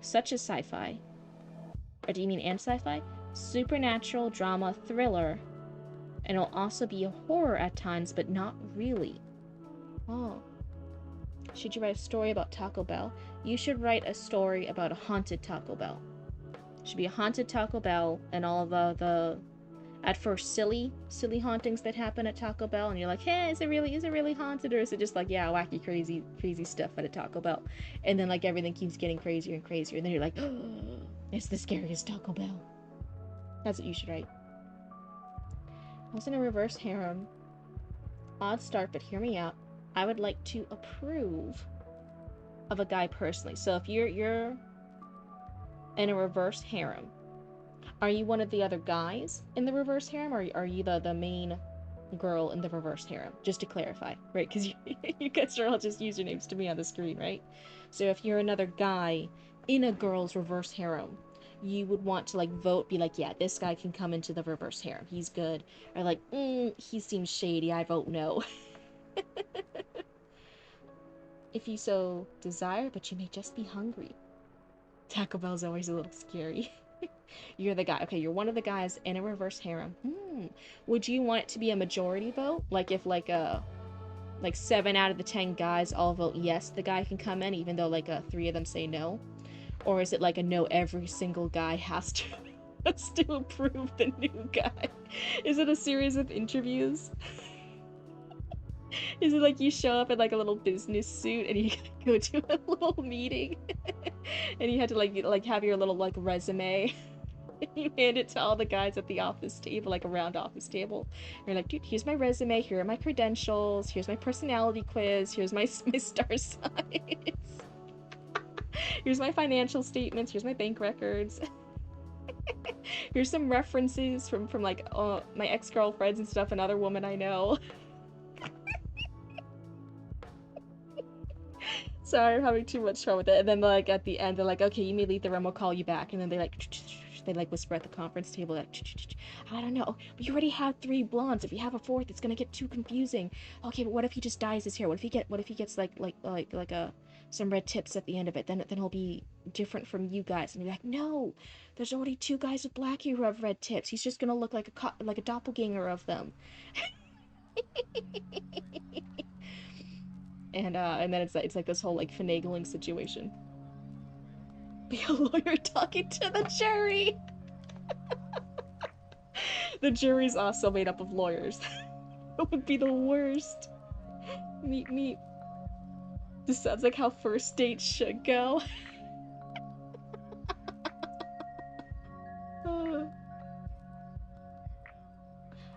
such as sci-fi. Or do you mean and sci-fi? Supernatural, drama, thriller. And it'll also be a horror at times, but not really. Oh. Should you write a story about Taco Bell? You should write a story about a haunted Taco Bell. It should be a haunted Taco Bell and all of the at first silly hauntings that happen at Taco Bell, and you're like, hey, is it really haunted, or is it just like, yeah, wacky, crazy stuff at a Taco Bell? And then like everything keeps getting crazier and crazier, and then you're like, oh, it's the scariest Taco Bell. That's what you should write. I was in a reverse harem. Odd start, but hear me out. I would like to approve of a guy personally. So if you're in a reverse harem, are you one of the other guys in the reverse harem, or are you the main girl in the reverse harem? Just to clarify, right? Because you guys are all just usernames to me on the screen, right? So if you're another guy in a girl's reverse harem, you would want to like vote, be like, yeah, this guy can come into the reverse harem, he's good. Or like, he seems shady, I vote no. If you so desire, but you may just be hungry. Taco Bell's always a little scary. You're the guy. Okay, you're one of the guys in a reverse harem. Would you want it to be a majority vote? Like if like 7 out of the 10 guys all vote yes, the guy can come in, even though like 3 of them say no? Or is it like a no, every single guy has to approve the new guy? Is it a series of interviews? Is it like you show up in like a little business suit and you go to a little meeting and you had to like have your little like resume and you hand it to all the guys at the office table, like a round office table. You're like, dude, here's my resume, here are my credentials, here's my personality quiz, here's my star signs, here's my financial statements, here's my bank records. Here's some references from like my ex-girlfriends and stuff, another woman I know. Sorry, I'm having too much fun with it. And then like at the end, they're like, okay, you may leave the room, we'll call you back. And then they like whisper at the conference table, like, I don't know, but you already have 3 blondes. If you have a 4th, it's gonna get too confusing. Okay, but what if he just dyes his hair? What if he gets like some red tips at the end of it? Then he'll be different from you guys. And you're like, no, there's already 2 guys with black hair who have red tips. He's just gonna look like a doppelganger of them. And then it's like this whole like finagling situation. Be a lawyer talking to the jury. The jury's also made up of lawyers. It would be the worst. Meet. This sounds like how first dates should go.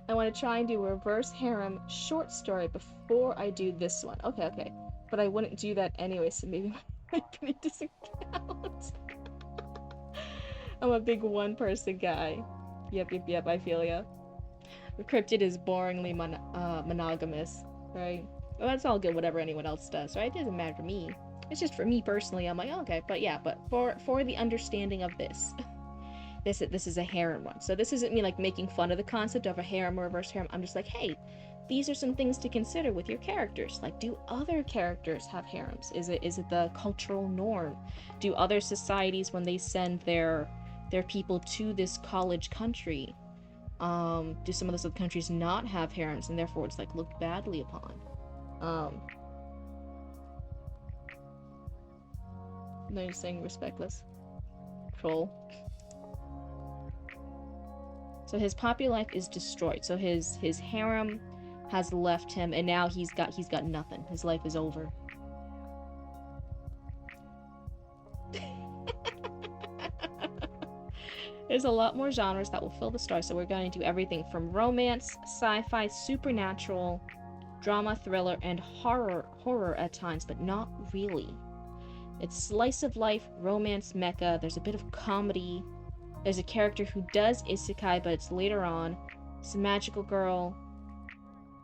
I want to try and do a reverse harem short story before I do this one. Okay. But I wouldn't do that anyway, so maybe my opinion doesn't count. I'm a big one-person guy. Yep, I feel ya. Cryptid is boringly monogamous, right? Well, that's all good, whatever anyone else does, right? It doesn't matter to me. It's just for me personally, I'm like, okay, but for the understanding of this. This is a harem one. So this isn't me like making fun of the concept of a harem or reverse harem. I'm just like, hey, these are some things to consider with your characters. Like, do other characters have harems? Is it the cultural norm? Do other societies, when they send their people to this college country, do some of those other countries not have harems and therefore it's like looked badly upon? No, you're saying respectless. Troll. So his popular life is destroyed. So his harem has left him, and now he's got nothing. His life is over. There's a lot more genres that will fill the story, so we're going to do everything from romance, sci-fi, supernatural, drama, thriller, and horror at times, but not really. It's slice of life, romance, mecha. There's a bit of comedy. There's a character who does isekai, but it's later on. It's a magical girl.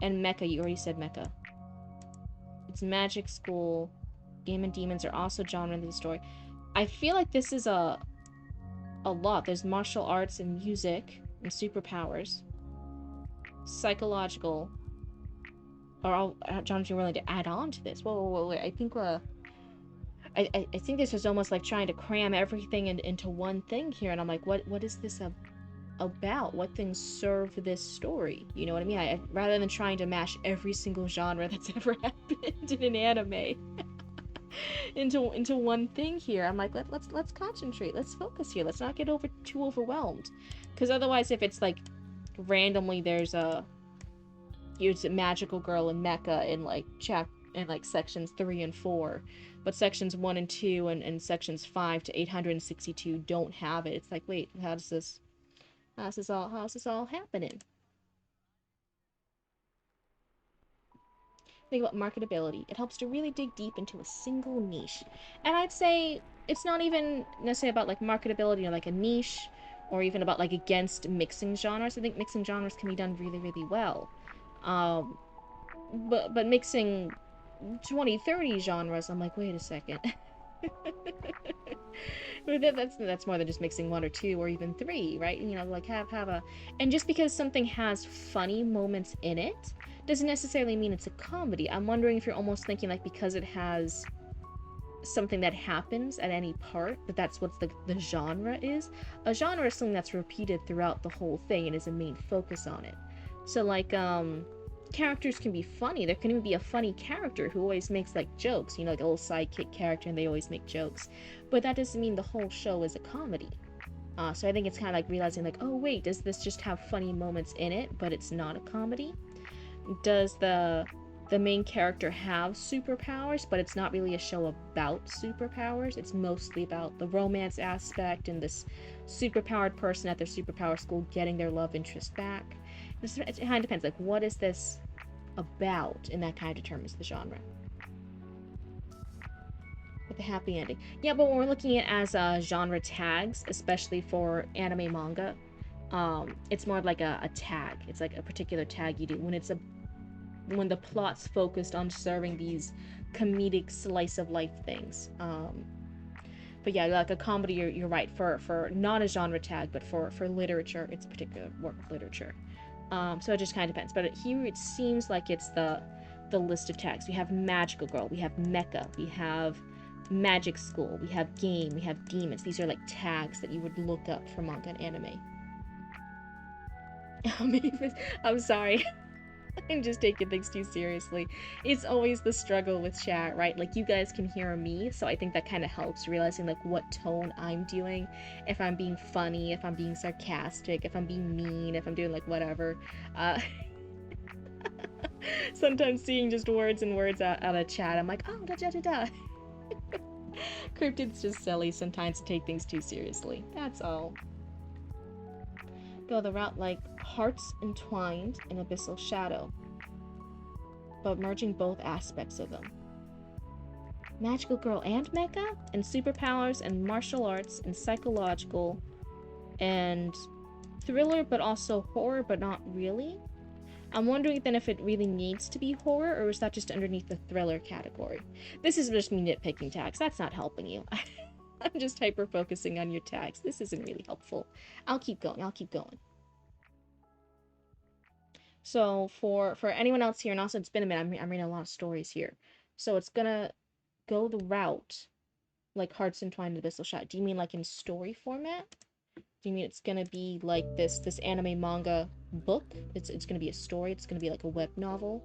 And mecha. You already said mecha. It's magic school. Game and demons are also genre in the story. I feel like this is a lot. There's martial arts and music and superpowers. Psychological. Are all genres you're willing to add on to this? Whoa, wait. I think I think this is almost like trying to cram everything into one thing here, and I'm like, what is this about? What things serve this story? You know what I mean? Rather than trying to mash every single genre that's ever happened in an anime into one thing here, I'm like, let's concentrate, let's focus here, let's not get too overwhelmed, because otherwise, if it's like randomly there's a magical girl and mecha in like sections 3 and 4, but sections 1 and 2 and sections 5 to 862 don't have it. It's like, wait, how's this all happening? Think about marketability. It helps to really dig deep into a single niche. And I'd say it's not even necessarily about like marketability or like a niche, or even about like against mixing genres. I think mixing genres can be done really, really well. But mixing 20-30 genres, I'm like, wait a second. That's more than just mixing 1 or 2 or even 3, right? You know, like have a, and just because something has funny moments in it doesn't necessarily mean it's a comedy. I'm wondering if you're almost thinking like because it has something that happens at any part, that's what the genre is. A genre is something that's repeated throughout the whole thing and is a main focus on it. So like characters can be funny. There can even be a funny character who always makes like jokes, you know, like a little sidekick character, and they always make jokes. But that doesn't mean the whole show is a comedy. So I think it's kind of like realizing like, oh wait, does this just have funny moments in it, but it's not a comedy? Does the main character have superpowers, but it's not really a show about superpowers? It's mostly about the romance aspect and this superpowered person at their superpower school getting their love interest back. It kind of depends, like, what is this about? And that kind of determines the genre. With a happy ending. Yeah, but when we're looking at it as genre tags, especially for anime manga, it's more like a tag. It's like a particular tag you do when the plot's focused on serving these comedic slice of life things. But yeah, like a comedy, you're right, for not a genre tag, but for literature, it's a particular work of literature. So it just kind of depends. But here it seems like it's the list of tags. We have magical girl, we have mecha, we have magic school, we have game, we have demons. These are like tags that you would look up for manga and anime. I'm sorry. I'm just taking things too seriously. It's always the struggle with chat, right? Like, you guys can hear me, so I think that kind of helps, realizing like what tone I'm doing, if I'm being funny, if I'm being sarcastic, if I'm being mean, if I'm doing like whatever. Sometimes seeing just words and words out of chat, I'm like, oh, da. Cryptid's just silly sometimes to take things too seriously. That's all. Go the route like hearts entwined in abyssal shadow, but merging both aspects of them. Magical girl and mecha, and superpowers and martial arts and psychological and thriller, but also horror, but not really. I'm wondering then if it really needs to be horror, or is that just underneath the thriller category? This is just me nitpicking tags. That's not helping you. I'm just hyper-focusing on your tags. This isn't really helpful. I'll keep going. So for anyone else here, and also it's been a minute, I'm reading a lot of stories here. So it's gonna go the route like Hearts Entwined in Abyssal Shot. Do you mean like in story format? Do you mean it's gonna be like this anime manga book? It's gonna be a story. It's gonna be like a web novel,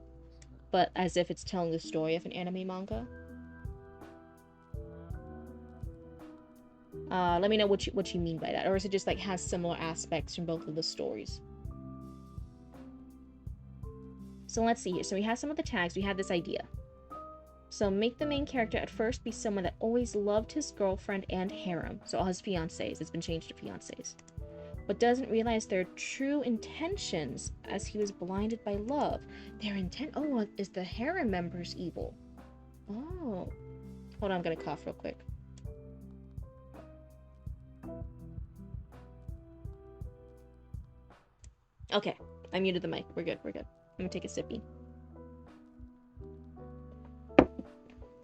but as if it's telling the story of an anime manga. Let me know what you mean by that, or is it just like has similar aspects from both of the stories? So let's see here. So we have some of the tags. We have this idea. So make the main character at first be someone that always loved his girlfriend and harem. So all his fiancés. It's been changed to fiancés. but doesn't realize their true intentions as he was blinded by love. Their intent. Oh, is the harem members evil? Oh. Hold on, I'm gonna cough real quick. Okay, I muted the mic. We're good, we're good. I'm gonna take a sippy.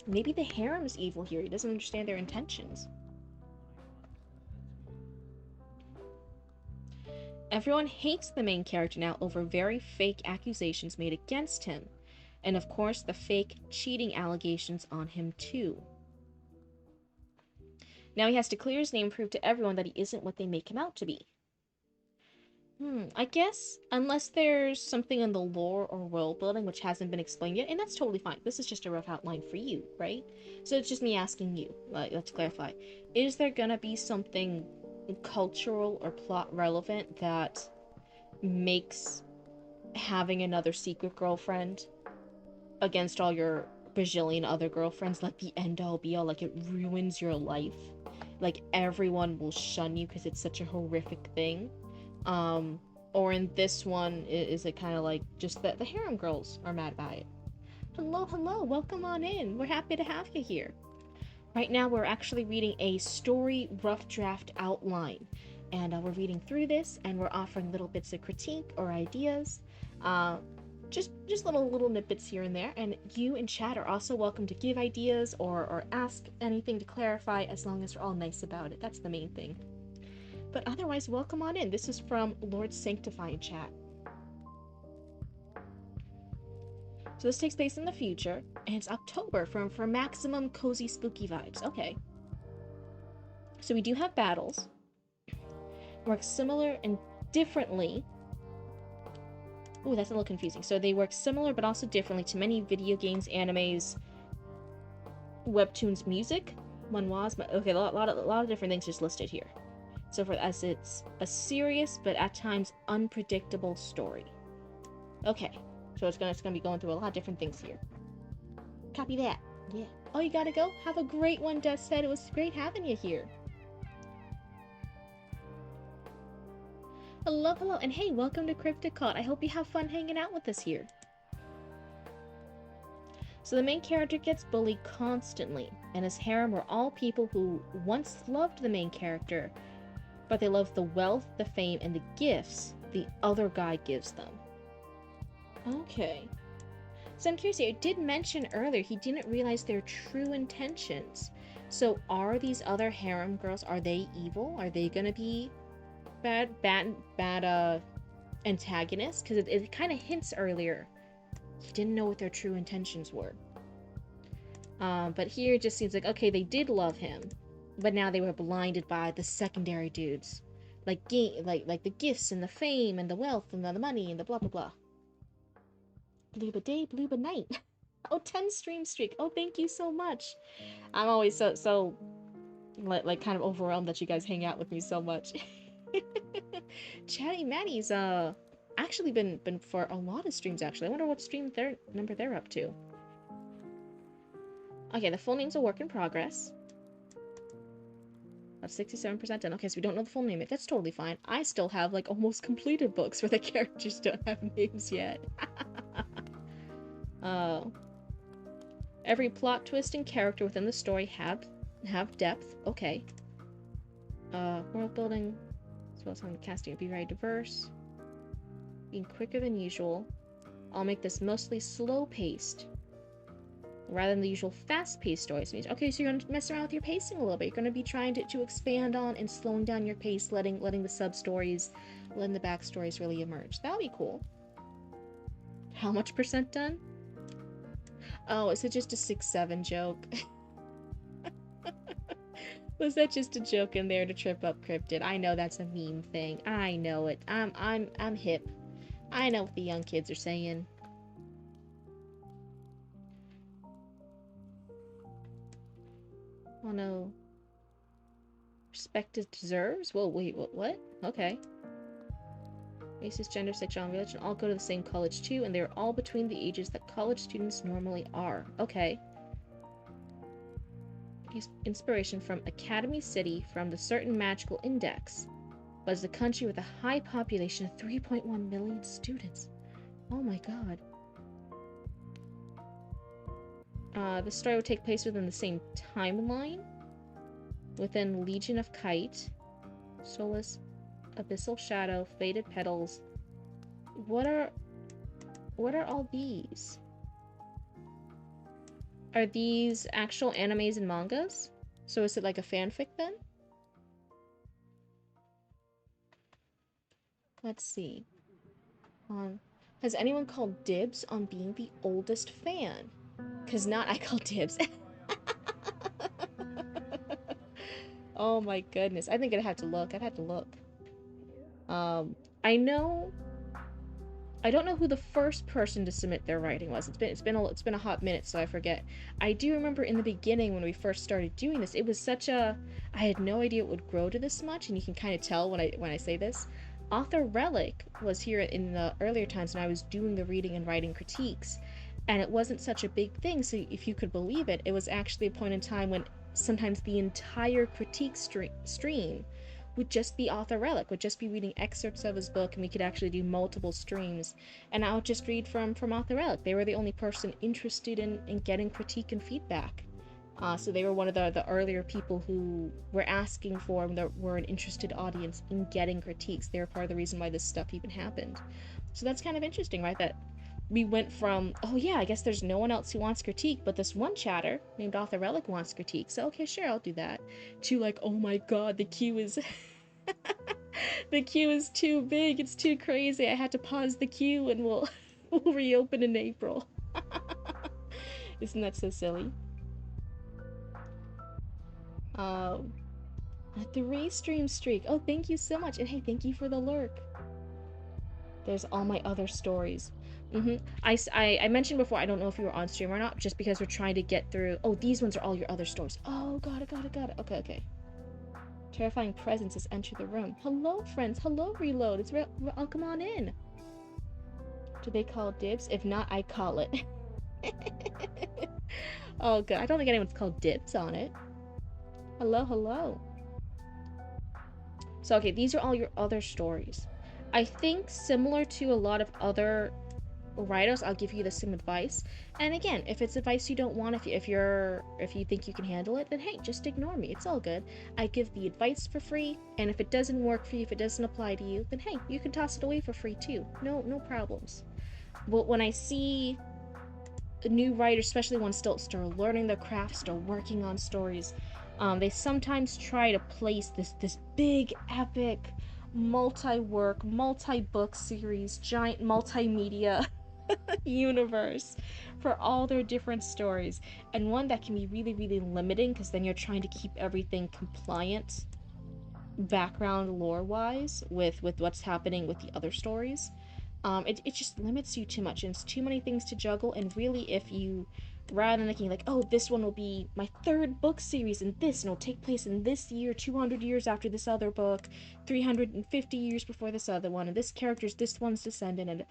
Maybe the harem's evil here. He doesn't understand their intentions. Everyone hates the main character now over very fake accusations made against him. And of course, the fake cheating allegations on him too. Now he has to clear his name and prove to everyone that he isn't what they make him out to be. I guess, unless there's something in the lore or world building which hasn't been explained yet, and that's totally fine. This is just a rough outline for you, right? So it's just me asking you, let's clarify. Is there gonna be something cultural or plot relevant that makes having another secret girlfriend against all your bajillion other girlfriends like the end-all be-all, like it ruins your life? Like everyone will shun you because it's such a horrific thing? Or in this one, is it kind of like just that the harem girls are mad about it? Hello, hello, welcome on in. We're happy to have you here. Right now, we're actually reading a story rough draft outline, and we're reading through this, and we're offering little bits of critique or ideas, just little snippets here and there. And you in chat are also welcome to give ideas or ask anything to clarify, as long as we're all nice about it. That's the main thing. But otherwise, welcome on in. This is from Lord Sanctify in chat. So this takes place in the future, and it's October for maximum cozy spooky vibes. Okay. So we do have battles. Work similar and differently. Ooh, that's a little confusing. So they work similar but also differently to many video games, animes, webtoons, music, manhwas. Okay, a lot of different things just listed here. So for us, it's a serious but at times unpredictable story. Okay, so it's gonna be going through a lot of different things here. Copy that. Yeah. Oh, you gotta go? Have a great one, Death said. It was great having you here. Hello, hello, and hey, welcome to Cryptid. I hope you have fun hanging out with us here. So the main character gets bullied constantly, and his harem are all people who once loved the main character, but they love the wealth, the fame, and the gifts the other guy gives them. Okay. So I'm curious here, it did mention earlier he didn't realize their true intentions. So are these other harem girls, are they evil? Are they gonna be bad antagonists? Because it kind of hints earlier he didn't know what their true intentions were. But here it just seems like, okay, they did love him, but now they were blinded by the secondary dudes. Like the gifts and the fame and the wealth and the money and the blah blah blah. Blooba day, blooba night. Oh, 10 stream streak. Oh, thank you so much. I'm always so like kind of overwhelmed that you guys hang out with me so much. Chatty Matty's actually been for a lot of streams actually. I wonder what stream number they're up to. Okay, the full name's a work in progress. That's 67% done. Okay, so we don't know the full name yet. That's totally fine. I still have like almost completed books where the characters don't have names yet. Every plot twist and character within the story have depth. Okay. World building, as well as on the casting, be very diverse. Being quicker than usual. I'll make this mostly slow-paced, rather than the usual fast-paced stories. Okay, so you're gonna mess around with your pacing a little bit. You're gonna be trying to expand on and slowing down your pace, letting the sub-stories, letting the backstories really emerge. That'll be cool. How much percent done? Oh, is it just a 6-7 joke? Was that just a joke in there to trip up Cryptid? I know that's a meme thing. I know it. I'm hip. I know what the young kids are saying. Oh no. Respect it deserves? Whoa, wait, what? Okay. Races, gender, sexuality, religion all go to the same college too, and they're all between the ages that college students normally are. Okay. Inspiration from Academy City from the certain magical index. was the country with a high population of 3.1 million students. Oh my god. The story would take place within the same timeline, within Legion of Kite, Solace, Abyssal Shadow, Faded Petals. What are all these? Are these actual animes and mangas? So is it like a fanfic then? Let's see. Has anyone called dibs on being the oldest fan? Cause not I call dibs. Oh my goodness. I think I'd have to look. I'd have to look. I know. I don't know who the first person to submit their writing was. It's been a hot minute, so I forget. I do remember in the beginning when we first started doing this, it was such a I had no idea it would grow to this much, and you can kind of tell when I say this. Author Relic was here in the earlier times when I was doing the reading and writing critiques, and it wasn't such a big thing. So if you could believe it, it was actually a point in time when sometimes the entire critique stream would just be Author Relic, would just be reading excerpts of his book, and we could actually do multiple streams. And I would just read from Author Relic. They were the only person interested in getting critique and feedback. So they were one of the earlier people who were asking for, and were an interested audience in getting critiques. They were part of the reason why this stuff even happened. So that's kind of interesting, right? That we went from, oh yeah, I guess there's no one else who wants critique, but this one chatter named Author Relic wants critique, so okay, sure, I'll do that. To like, oh my god, the queue is the queue is too big, it's too crazy, I had to pause the queue and we'll reopen in April. Isn't that so silly? A 3-stream streak. Oh, thank you so much, and hey, thank you for the lurk. There's all my other stories. I mentioned before, I don't know if you were on stream or not, just because we're trying to get through. Oh, these ones are all your other stories. Oh, got it. Okay. Terrifying presence has entered the room. Hello, friends. Hello, Reload. It's I'll come on in. Do they call dibs? If not, I call it. Oh, good. I don't think anyone's called dibs on it. Hello. So, okay, these are all your other stories. I think similar to a lot of other writers, I'll give you the same advice. And again, if it's advice you don't want, if you think you can handle it, then hey, just ignore me. It's all good. I give the advice for free, and if it doesn't work for you, if it doesn't apply to you, then hey, you can toss it away for free too. No problems. But when I see new writers, especially ones still learning their craft, still working on stories, they sometimes try to place this big epic multi-work, multi-book series, giant multimedia universe for all their different stories, and one that can be really, really limiting, because then you're trying to keep everything compliant background lore wise with what's happening with the other stories. It just limits you too much, and it's too many things to juggle. And really, if you, rather than thinking like, oh, this one will be my 3rd book series and it'll take place in this year, 200 years after this other book, 350 years before this other one, and this character's this one's descendant, and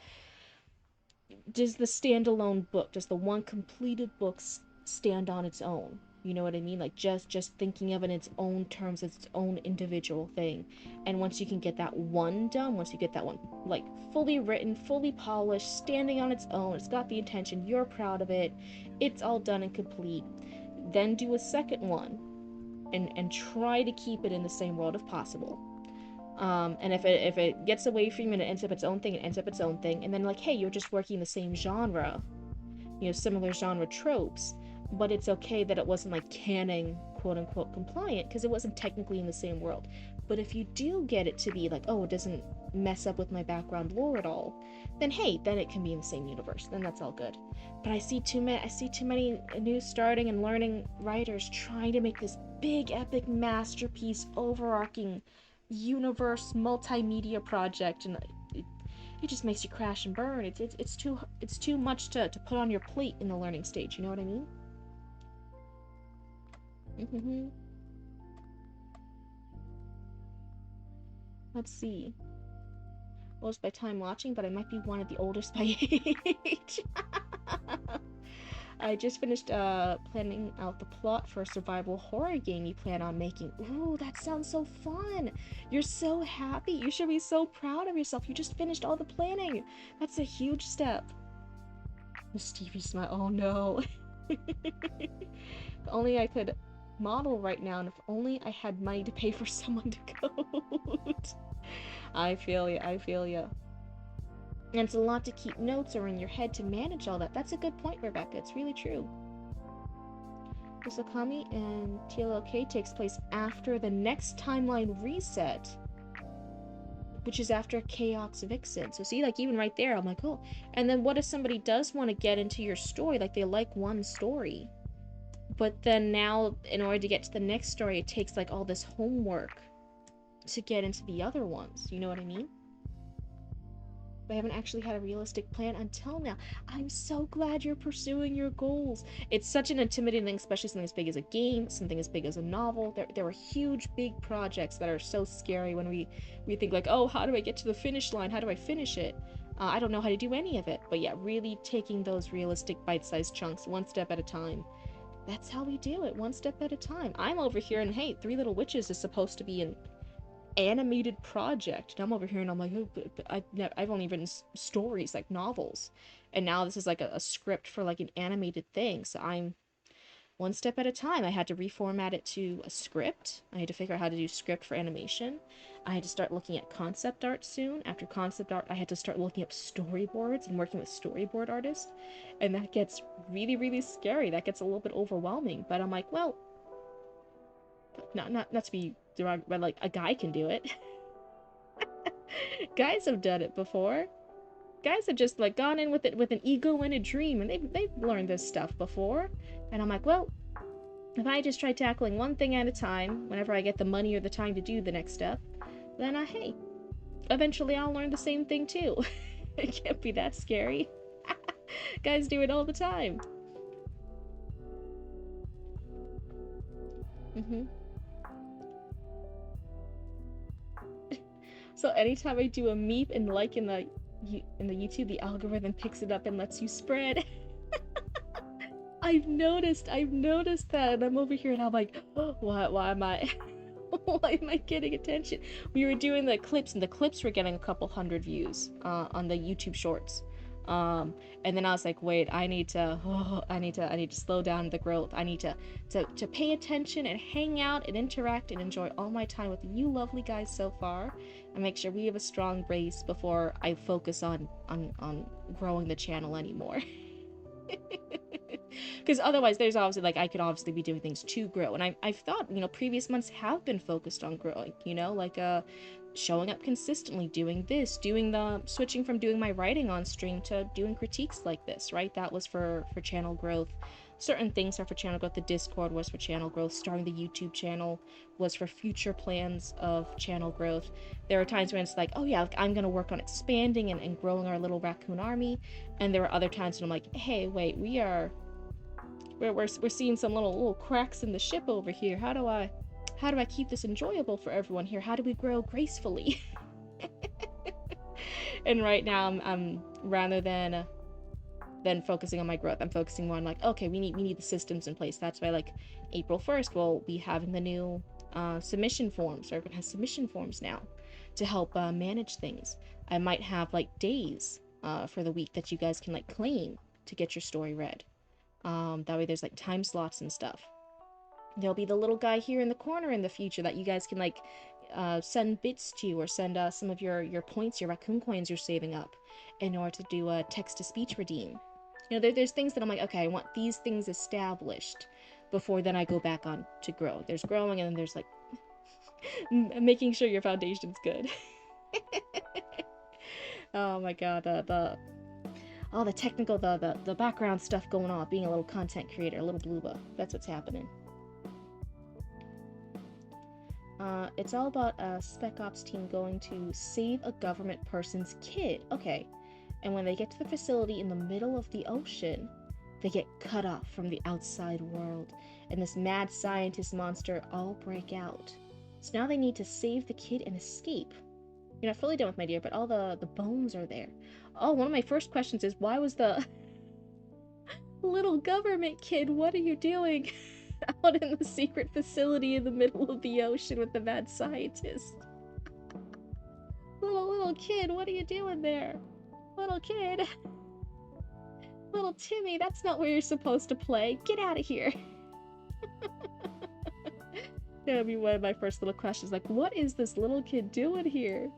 does the standalone book, does the one completed book stand on its own? You know what I mean? Like just thinking of it in its own terms, as its own individual thing. And once you can get that one done, once you get that one like fully written, fully polished, standing on its own, it's got the intention, you're proud of it, it's all done and complete, then do a second one and try to keep it in the same world if possible. And if it gets away from you and it ends up its own thing, it ends up its own thing. And then like, hey, you're just working the same genre, similar genre tropes, but it's okay that it wasn't like canon, quote unquote, compliant, because it wasn't technically in the same world. But if you do get it to be like, oh, it doesn't mess up with my background lore at all, then hey, then it can be in the same universe. Then that's all good. But I see too many new starting and learning writers trying to make this big epic masterpiece, overarching universe multimedia project, and it just makes you crash and burn. It's too much to put on your plate in the learning stage. You know what I mean? Let's see. Oldest by time watching, but I might be one of the oldest by age. I just finished planning out the plot for a survival horror game you plan on making. Ooh, that sounds so fun. You're so happy. You should be so proud of yourself. You just finished all the planning. That's a huge step. Stevie smile. Oh no. If only I could model right now, and if only I had money to pay for someone to code. I feel ya, I feel ya. And it's a lot to keep notes or in your head to manage all that. That's a good point, Rebecca. It's really true. Kusakami and TLOK takes place after the next timeline reset, which is after Chaos Vixen. So see, like, even right there, I'm like, oh. And then what if somebody does want to get into your story? Like, they like one story, but then now, in order to get to the next story, it takes, like, all this homework to get into the other ones. You know what I mean? I haven't actually had a realistic plan until now. I'm so glad you're pursuing your goals. It's such an intimidating thing, especially something as big as a game, something as big as a novel. There are huge, big projects that are so scary when we think like, oh, how do I get to the finish line? How do I finish it? I don't know how to do any of it. But yeah, really taking those realistic bite-sized chunks one step at a time. That's how we do it, one step at a time. I'm over here and hey, Three Little Witches is supposed to be an animated project, and I'm over here and I'm like, oh, I've only written stories, like novels, and now this is like a script for like an animated thing. So I'm one step at a time. I had to reformat it to a script. I had to figure out how to do script for animation. I had to start looking at concept art soon. After concept art, I had to start looking up storyboards and working with storyboard artists, and that gets really, really scary. That gets a little bit overwhelming, but I'm like, well, not to be derogatory, but like a guy can do it. Guys have done it before. Guys have just like gone in with it with an ego and a dream, and they've learned this stuff before. And I'm like, well, if I just try tackling one thing at a time, whenever I get the money or the time to do the next step, then hey, eventually I'll learn the same thing too. It can't be that scary. Guys do it all the time. So anytime I do a meep and like in the YouTube, the algorithm picks it up and lets you spread. I've noticed that, and I'm over here and I'm like, oh, why am I why am I getting attention? We were doing the clips, and the clips were getting a couple hundred views on the YouTube shorts. And then I was like, wait, I need to slow down the growth. I need to pay attention and hang out and interact and enjoy all my time with you lovely guys so far, and make sure we have a strong base before I focus on growing the channel anymore. Because otherwise, there's obviously, like, I could obviously be doing things to grow, and I've thought, you know, previous months have been focused on growing, you know, like showing up consistently, doing this, switching from doing my writing on stream to doing critiques like this, right? That was for channel growth. Certain things are for channel growth. The Discord was for channel growth. Starting the YouTube channel was for future plans of channel growth. There are times when it's like, oh yeah, like, I'm gonna work on expanding and growing our little raccoon army. And there are other times when I'm like, hey, wait, we're seeing some little cracks in the ship over here. How do I keep this enjoyable for everyone here? How do we grow gracefully? And right now, I'm rather than focusing on my growth, I'm focusing more on like, okay, we need the systems in place. That's why, like, April 1st, we'll be having the new submission forms. Everyone has submission forms now to help manage things. I might have like days for the week that you guys can like claim to get your story read. That way there's like time slots and stuff. There'll be the little guy here in the corner in the future that you guys can like send bits to, or send some of your points, your raccoon coins you're saving up, in order to do a text-to-speech redeem. You know, there's things that I'm like, okay, I want these things established before then I go back on to grow. There's growing, and then there's like making sure your foundation's good. Oh my god, all the technical, the background stuff going on, being a little content creator, a little blooba. That's what's happening. It's all about a Spec Ops team going to save a government person's kid. Okay. And when they get to the facility in the middle of the ocean, they get cut off from the outside world, and this mad scientist monster all break out. So now they need to save the kid and escape. You're not fully done with my dear, but all the bones are there. Oh, one of my first questions is, why was the Little government kid, what are you doing out in the secret facility in the middle of the ocean with the mad scientist? Little kid, what are you doing there? Little kid. Little Timmy, that's not where you're supposed to play. Get out of here. That would be one of my first little questions. Like, what is this little kid doing here?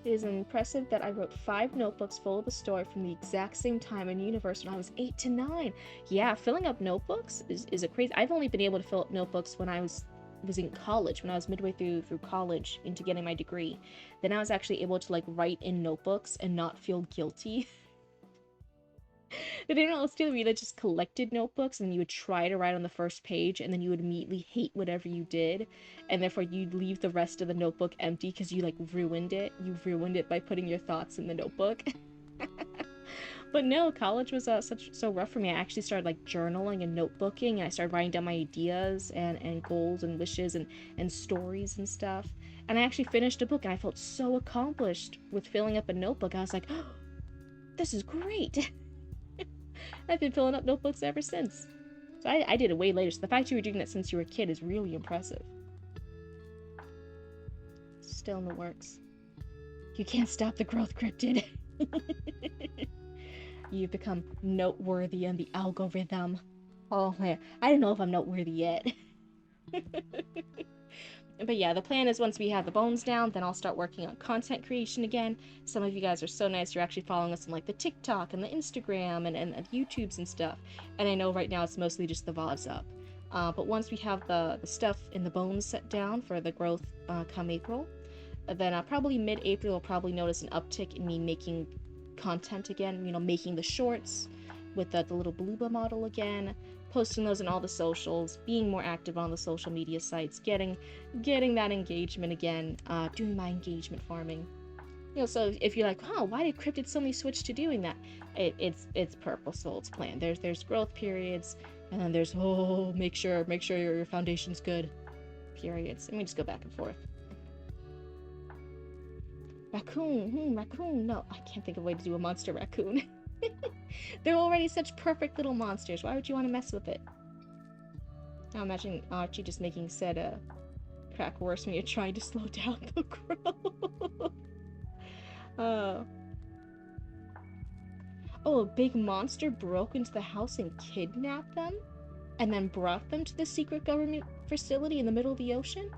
It is impressive that I wrote 5 notebooks full of the story from the exact same time and universe when I was 8 to 9. Yeah, filling up notebooks is a crazy... I've only been able to fill up notebooks when I was in college, when I was midway through college into getting my degree. Then I was actually able to, like, write in notebooks and not feel guilty. Did anyone else do that? You just collected notebooks and you would try to write on the first page and then you would immediately hate whatever you did, and therefore you'd leave the rest of the notebook empty because you, like, ruined it. You ruined it by putting your thoughts in the notebook. But no, college was so rough for me. I actually started, like, journaling and notebooking, and I started writing down my ideas and goals and wishes and stories and stuff. And I actually finished a book, and I felt so accomplished with filling up a notebook. I was like, oh, this is great. I've been filling up notebooks ever since. So I did it way later. So the fact you were doing that since you were a kid is really impressive. Still in the works. You can't stop the growth, Cryptid. You've become noteworthy on the algorithm. Oh man, I don't know if I'm noteworthy yet. But yeah, the plan is once we have the bones down, then I'll start working on content creation again. Some of you guys are so nice, you're actually following us on, like, the TikTok and the Instagram and the YouTubes and stuff. And I know right now it's mostly just the VODs up. But once we have the stuff in the bones set down for the growth come April, then probably mid-April you'll probably notice an uptick in me making content again, you know, making the shorts with the little Bluba model again, posting those in all the socials, being more active on the social media sites, getting that engagement again, doing my engagement farming. You know, so if you're like, oh, why did Cryptid suddenly switch to doing that? It's purposeful, it's planned. There's growth periods, and then there's, oh, make sure your foundation's good periods. Let me just go back and forth. Raccoon, no, I can't think of a way to do a monster raccoon. They're already such perfect little monsters. Why would you want to mess with it? Now imagine Archie just making said crack worse when you're trying to slow down the growth. Oh, a big monster broke into the house and kidnapped them? And then brought them to the secret government facility in the middle of the ocean?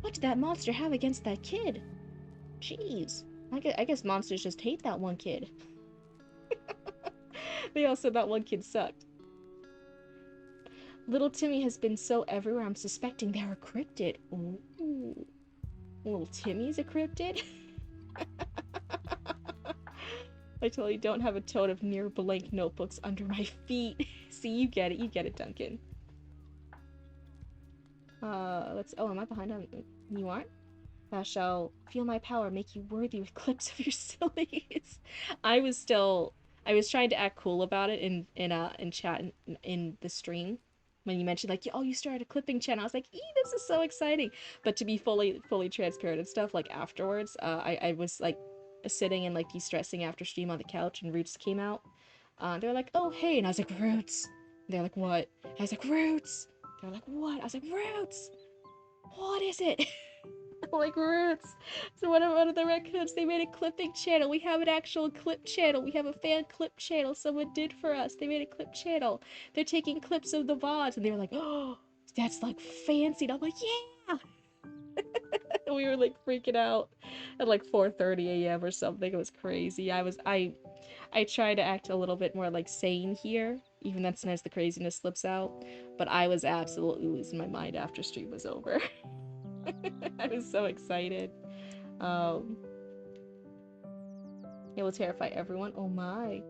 What did that monster have against that kid? Jeez. I guess monsters just hate that one kid. They all said that one kid sucked. Little Timmy has been so everywhere, I'm suspecting they're a cryptid. Ooh. Little Timmy's a cryptid? I totally don't have a tote of near blank notebooks under my feet. See, you get it, Duncan. Oh, am I behind on... You aren't? Thou shalt feel my power, make you worthy with clips of your sillies. I was trying to act cool about it in chat in the stream when you mentioned, like, oh, you started a clipping channel. I was like, this is so exciting. But to be fully transparent and stuff, like, afterwards, I was like sitting and, like, de-stressing after stream on the couch, and Roots came out. They were like, oh, hey, and I was like, Roots. They're like, what? And I was like, Roots. They're like, what? I was like, Roots. What is it? Like, Roots. So one of the raccoons, they made a clipping channel. We have an actual clip channel. We have a fan clip channel someone did for us. They made a clip channel. They're taking clips of the VODs, and they were like, oh, that's, like, fancy. And I'm like, yeah! And we were, like, freaking out at, like, 4:30 a.m. or something. It was crazy. I try to act a little bit more, like, sane here, even then sometimes the craziness slips out. But I was absolutely losing my mind after stream was over. I was so excited. It will terrify everyone. Oh my.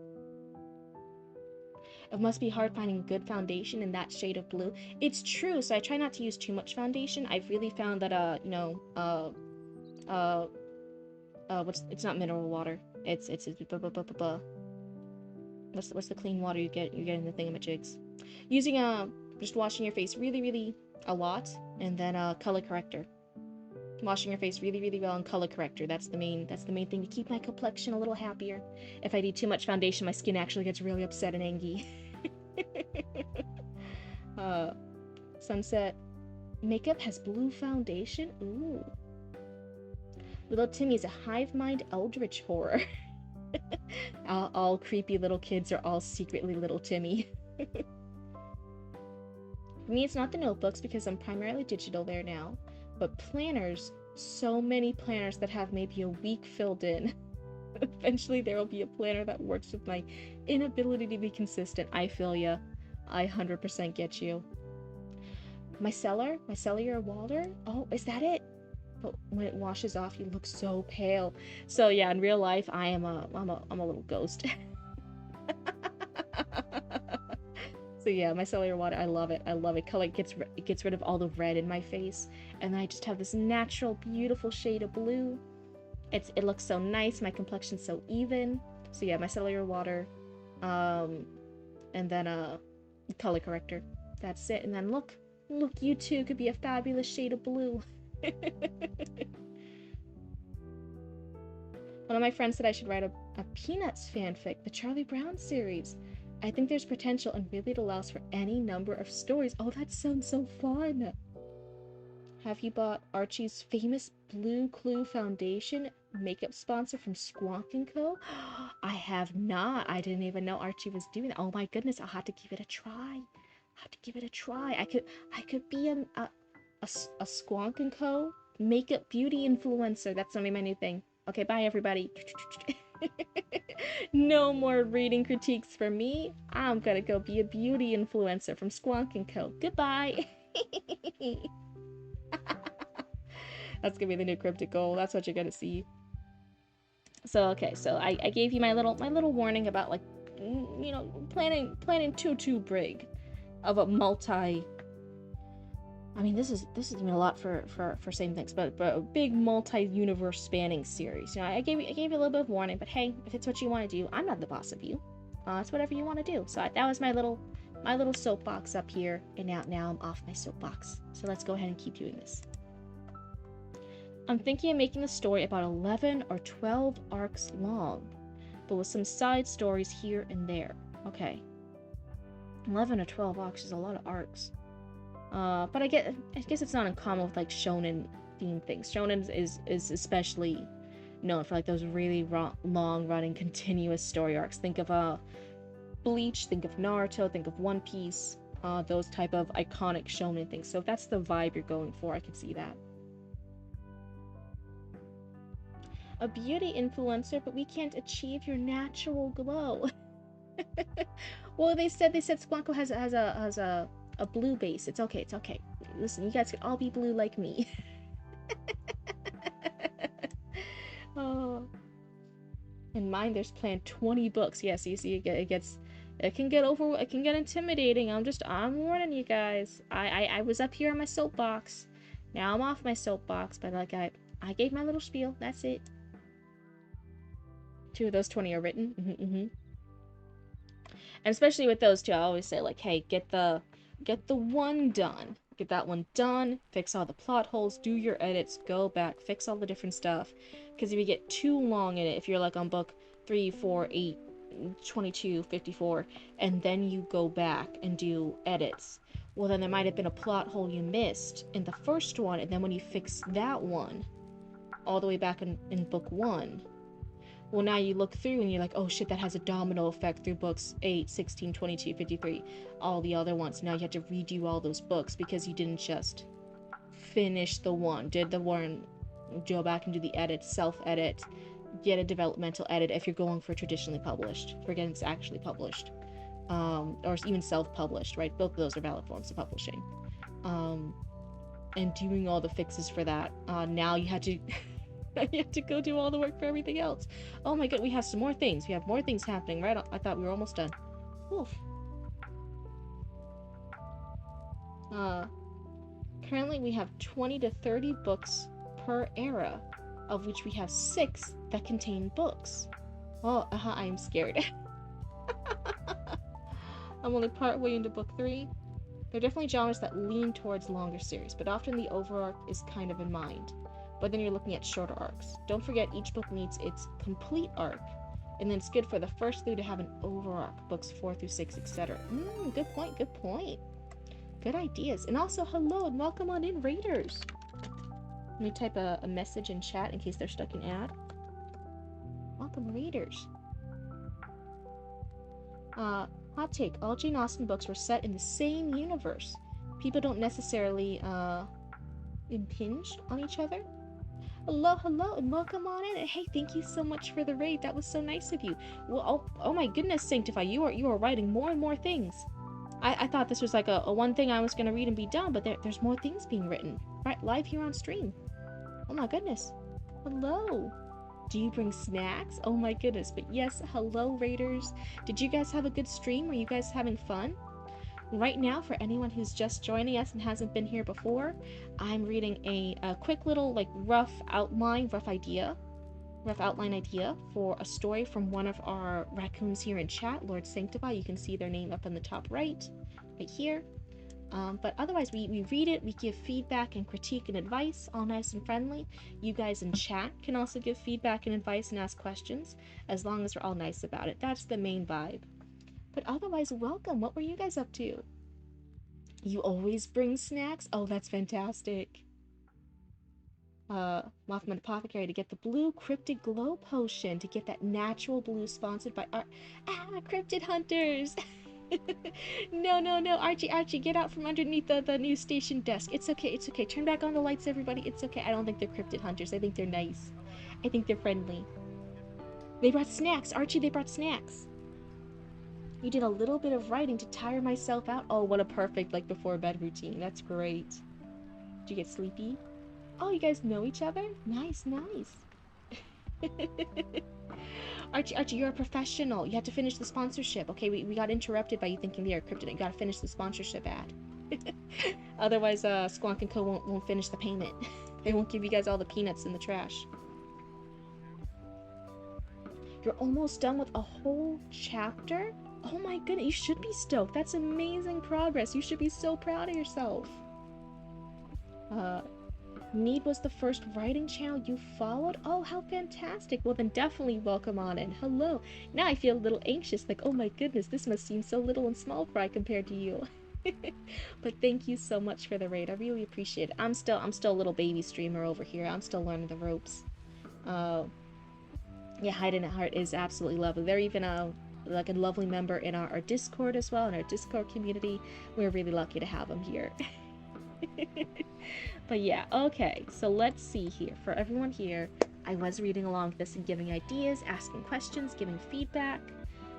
It must be hard finding a good foundation in that shade of blue. It's true, so I try not to use too much foundation. I've really found that, it's not mineral water. It's what's the clean water you get in the thingamajigs? Using just washing your face really, really a lot, and then color corrector. Washing your face really, really well and color corrector. That's the main thing to keep my complexion a little happier. If I do too much foundation, my skin actually gets really upset and angry. Sunset. Makeup has blue foundation? Ooh. Little Timmy is a hive mind eldritch horror. all creepy little kids are all secretly little Timmy. For me, it's not the notebooks because I'm primarily digital there now, but planners, so many planners that have maybe a week filled in. Eventually there will be a planner that works with my inability to be consistent. I feel ya. I 100% get you. Micellar water? Oh, is that it? But when it washes off, you look so pale. So yeah, in real life, I'm a little ghost. So yeah, micellar water, I love it. I love it. Color it gets rid of all the red in my face, and then I just have this natural, beautiful shade of blue. It looks so nice. My complexion's so even. So yeah, micellar water, and then color corrector. That's it. And then look, you too could be a fabulous shade of blue. One of my friends said I should write a Peanuts fanfic, the Charlie Brown series. I think there's potential and really it allows for any number of stories. Oh, that sounds so fun. Have you bought Archie's famous Blue Clue Foundation makeup sponsor from Squonk & Co? I have not. I didn't even know Archie was doing that. Oh my goodness, I'll have to give it a try. I could be a Squonk & Co makeup beauty influencer. That's gonna be my new thing. Okay, bye everybody. No more reading critiques for me. I'm gonna go be a beauty influencer from Squonk & Co. Goodbye. That's gonna be the new Cryptid goal. That's what you're gonna see. So okay, so I gave you my little warning about, like, you know, planning too big of a multi. I mean, this is even a lot for same things, but a big multi-universe spanning series. You know, I gave you a little bit of warning, but hey, if it's what you want to do, I'm not the boss of you. It's whatever you want to do. So that was my little soapbox up here, and now I'm off my soapbox. So let's go ahead and keep doing this. I'm thinking of making the story about 11 or 12 arcs long, but with some side stories here and there. Okay. 11 or 12 arcs is a lot of arcs. But I guess it's not uncommon with, like, shonen themed things. Shonen is especially known for, like, those really long running continuous story arcs. Think of Bleach, think of Naruto, think of One Piece, those type of iconic shonen things. So if that's the vibe you're going for, I could see that. A beauty influencer, but we can't achieve your natural glow. Well, they said Squonko has a blue base. It's okay. Listen, you guys could all be blue like me. Oh. In mine, there's planned 20 books. Yes, you see, it can get intimidating. I'm warning you guys. I was up here on my soapbox. Now I'm off my soapbox, but like I gave my little spiel. That's it. 2 of those 20 are written. And especially with those two, I always say, like, hey, get the one done. Get that one done, fix all the plot holes, do your edits, go back, fix all the different stuff. Because if you get too long in it, if you're like on book 3, 4, 8, 22, 54, and then you go back and do edits, well, then there might have been a plot hole you missed in the first one, and then when you fix that one, all the way back in book 1, well, now you look through and you're like, oh shit, that has a domino effect through books 8, 16, 22, 53, all the other ones. Now you have to redo all those books because you didn't just finish the one, did the one, go back and do the edit, self-edit, get a developmental edit if you're going for traditionally published, forgetting it's actually published, or even self-published, right? Both of those are valid forms of publishing. And doing all the fixes for that, now you have to... You have to go do all the work for everything else. Oh my god, we have some more things. We have more things happening, right? I thought we were almost done. Oof. Currently we have 20 to 30 books per era, of which we have 6 that contain books. Oh, I am scared. I'm only partway into book 3. There are definitely genres that lean towards longer series, but often the overarch is kind of in mind. but then you're looking at shorter arcs. Don't forget, each book needs its complete arc, and then it's good for the first 3 to have an over arc, books 4 through 6, etc. Good point, good point. Good ideas. And also, hello and welcome on in, Raiders. Let me type a message in chat in case they're stuck in ad. Welcome, Raiders. Hot take. All Jane Austen books were set in the same universe. People don't necessarily, impinge on each other. Hello, hello, and welcome on in. And hey, thank you so much for the raid. That was so nice of you. Well, oh my goodness, Sanctify, you are writing more and more things. I thought this was like a one thing I was going to read and be done, but there's more things being written. Right, live here on stream. Oh my goodness. Hello. Do you bring snacks? Oh my goodness. But yes, hello, Raiders. Did you guys have a good stream? Were you guys having fun? Right now, for anyone who's just joining us and hasn't been here before, I'm reading a quick little like rough outline idea for a story from one of our raccoons here in chat, Lord Sanctify. You can see their name up in the top right here. But otherwise, we read it, we give feedback and critique and advice, all nice and friendly. You guys in chat can also give feedback and advice and ask questions, as long as we're all nice about it. That's the main vibe. But otherwise, welcome. What were you guys up to? You always bring snacks? Oh, that's fantastic. Mothman Apothecary to get the blue Cryptid Glow Potion, to get that natural blue sponsored by our Cryptid Hunters. No, Archie, get out from underneath the news station desk. It's okay. Turn back on the lights, everybody. It's okay. I don't think they're Cryptid Hunters. I think they're nice. I think they're friendly. They brought snacks. Archie, they brought snacks. You did a little bit of writing to tire myself out. Oh, what a perfect, like, before bed routine. That's great. Did you get sleepy? Oh, you guys know each other? Nice. Archie, you're a professional. You have to finish the sponsorship. Okay, we got interrupted by you thinking they are Cryptid. You gotta finish the sponsorship ad. Otherwise, Squonk & Co. won't finish the payment. They won't give you guys all the peanuts in the trash. You're almost done with a whole chapter? Oh my goodness, you should be stoked. That's amazing progress. You should be so proud of yourself. Need was the first writing channel you followed? Oh, how fantastic. Well, then definitely welcome on in. Hello. Now I feel a little anxious, like, oh my goodness, this must seem so little and small fry compared to you. But thank you so much for the raid. I really appreciate it. I'm still a little baby streamer over here. I'm still learning the ropes. Yeah, Hiding at Heart is absolutely lovely. They're even like a lovely member in our Discord as well, in our Discord community. We're really lucky to have them here. But yeah, okay, so let's see here. For everyone here, I was reading along with this and giving ideas, asking questions, giving feedback.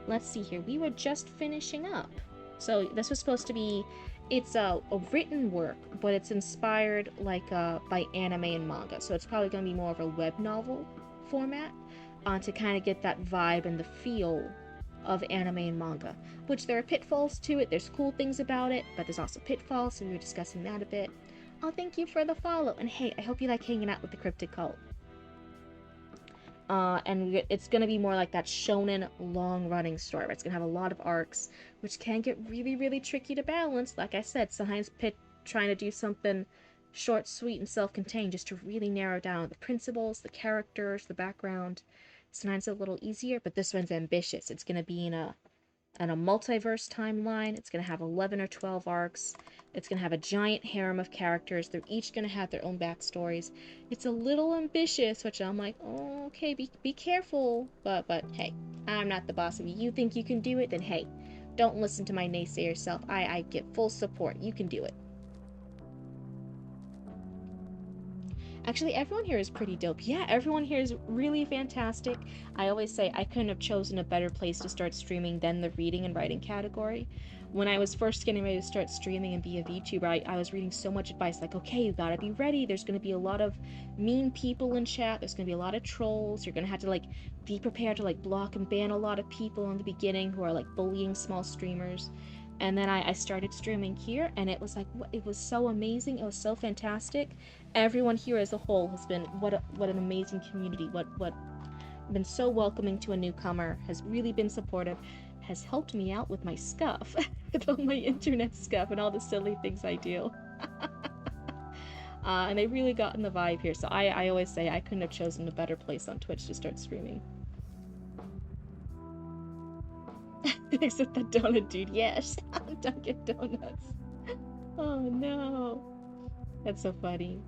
Let's see here. We were just finishing up. So this was supposed to be, it's a written work, but it's inspired like by anime and manga. So it's probably going to be more of a web novel format to kind of get that vibe and the feel of anime and manga, which there are pitfalls to it. There's cool things about it, but there's also pitfalls, so we were discussing that a bit. Oh, thank you for the follow, and hey, I hope you like hanging out with the Cryptid Cult. And it's gonna be more like that shonen long-running story, right? It's gonna have a lot of arcs, which can get really, really tricky to balance. Like I said, sometimes trying to do something short, sweet, and self-contained just to really narrow down the principles, the characters, the background. Sometimes a little easier, but this one's ambitious. It's gonna be in a multiverse timeline. It's going to have 11 or 12 arcs. It's going to have a giant harem of characters. They're each going to have their own backstories. It's a little ambitious, which I'm like, oh, okay, be careful. But hey, I'm not the boss of you. You think you can do it? Then hey, don't listen to my naysayer self. I get full support. You can do it. Actually, everyone here is pretty dope. Yeah, everyone here is really fantastic. I always say I couldn't have chosen a better place to start streaming than the reading and writing category. When I was first getting ready to start streaming and be a VTuber, I was reading so much advice like, okay, you gotta be ready. There's gonna be a lot of mean people in chat. There's gonna be a lot of trolls. You're gonna have to, like, be prepared to, like, block and ban a lot of people in the beginning who are, like, bullying small streamers. And then I started streaming here, and it was like, it was so amazing. It was so fantastic. Everyone here as a whole has been, what an amazing community. What been so welcoming to a newcomer, has really been supportive, has helped me out with my scuff, with all my internet scuff and all the silly things I do. And they really got in the vibe here. So I always say I couldn't have chosen a better place on Twitch to start streaming. Except that donut dude, yes. Dunkin' Donuts. Oh no. That's so funny.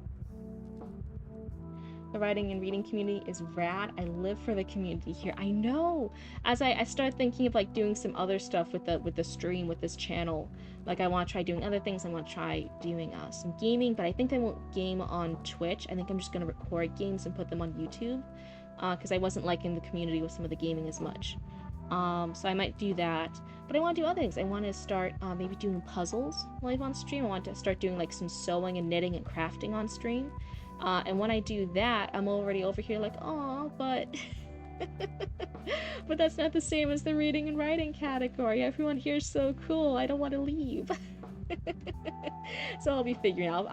The writing and reading community is rad. I live for the community here. I know. As I start thinking of like doing some other stuff with the stream, with this channel. Like I want to try doing other things. I want to try doing some gaming, but I think I won't game on Twitch. I think I'm just gonna record games and put them on YouTube. Because I wasn't liking the community with some of the gaming as much. So I might do that. But I want to do other things. I want to start maybe doing puzzles live on stream. I want to start doing like some sewing and knitting and crafting on stream. And when I do that, I'm already over here like, oh, but... but that's not the same as the reading and writing category. Everyone here is so cool. I don't want to leave. So I'll be figuring out.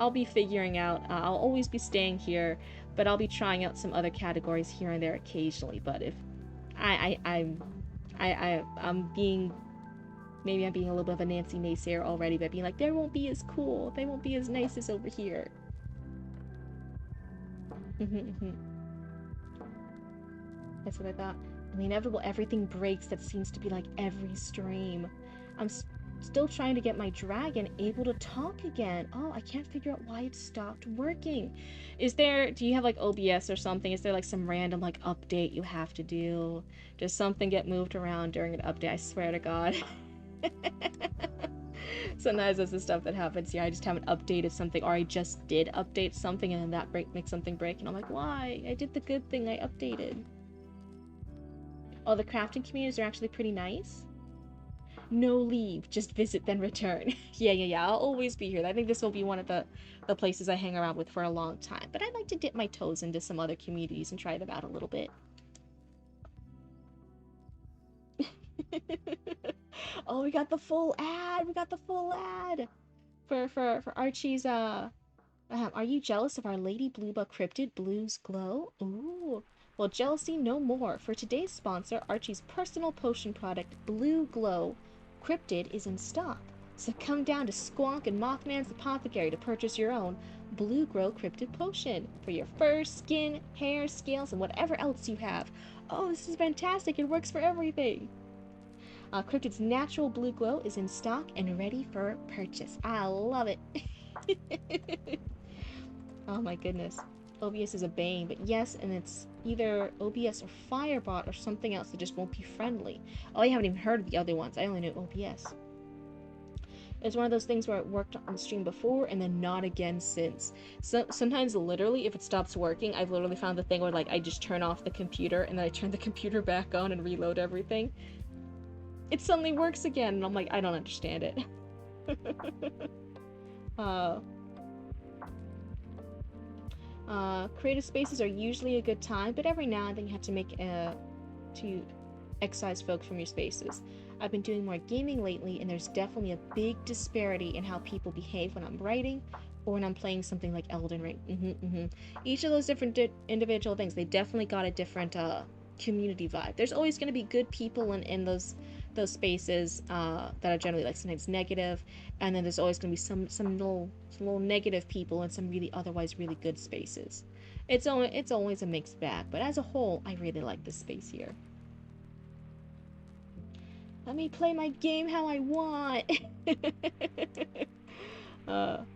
I'll always be staying here, but I'll be trying out some other categories here and there occasionally. But if I'm being... Maybe I'm being a little bit of a Nancy naysayer already, but being like, they won't be as cool. They won't be as nice as over here. That's what I thought. And the inevitable everything breaks that seems to be like every stream. I'm still trying to get my dragon able to talk again. Oh, I can't figure out why it stopped working. Do you have like OBS or something? Is there like some random like update you have to do? Does something get moved around during an update? I swear to God. Sometimes that's the stuff that happens here. I just haven't updated something, or I just did update something and then that makes something break, and I'm like, why? I did the good thing, I updated. Oh, the crafting communities are actually pretty nice. No leave, just visit then return. Yeah, I'll always be here. I think this will be one of the places I hang around with for a long time, but I'd like to dip my toes into some other communities and try them out a little bit. Oh, we got the full ad. For Archie's are you jealous of our Lady Blueba Cryptid Blues Glow? Ooh. Well, jealousy no more. For today's sponsor, Archie's personal potion product, Blue Glow Cryptid, is in stock. So come down to Squonk and Mothman's Apothecary to purchase your own Blue Glow Cryptid potion for your fur, skin, hair, scales, and whatever else you have. Oh, this is fantastic. It works for everything. Cryptid's natural blue glow is in stock and ready for purchase. I love it. Oh my goodness. OBS is a bane, but yes, and it's either OBS or Firebot or something else that just won't be friendly. Oh, I haven't even heard of the other ones. I only knew OBS. It's one of those things where it worked on the stream before and then not again since. So sometimes literally if it stops working, I've literally found the thing where like I just turn off the computer and then I turn the computer back on and reload everything. It suddenly works again, and I'm like, I don't understand it. Creative spaces are usually a good time, but every now and then you have to excise folk from your spaces. I've been doing more gaming lately, and there's definitely a big disparity in how people behave when I'm writing or when I'm playing something like Elden Ring. Each of those different individual things, they definitely got a different community vibe. There's always going to be good people in those spaces that are generally like sometimes negative, and then there's always going to be some little negative people in some otherwise really good spaces. It's always a mixed bag, but as a whole, I really like this space here. Let me play my game how I want. The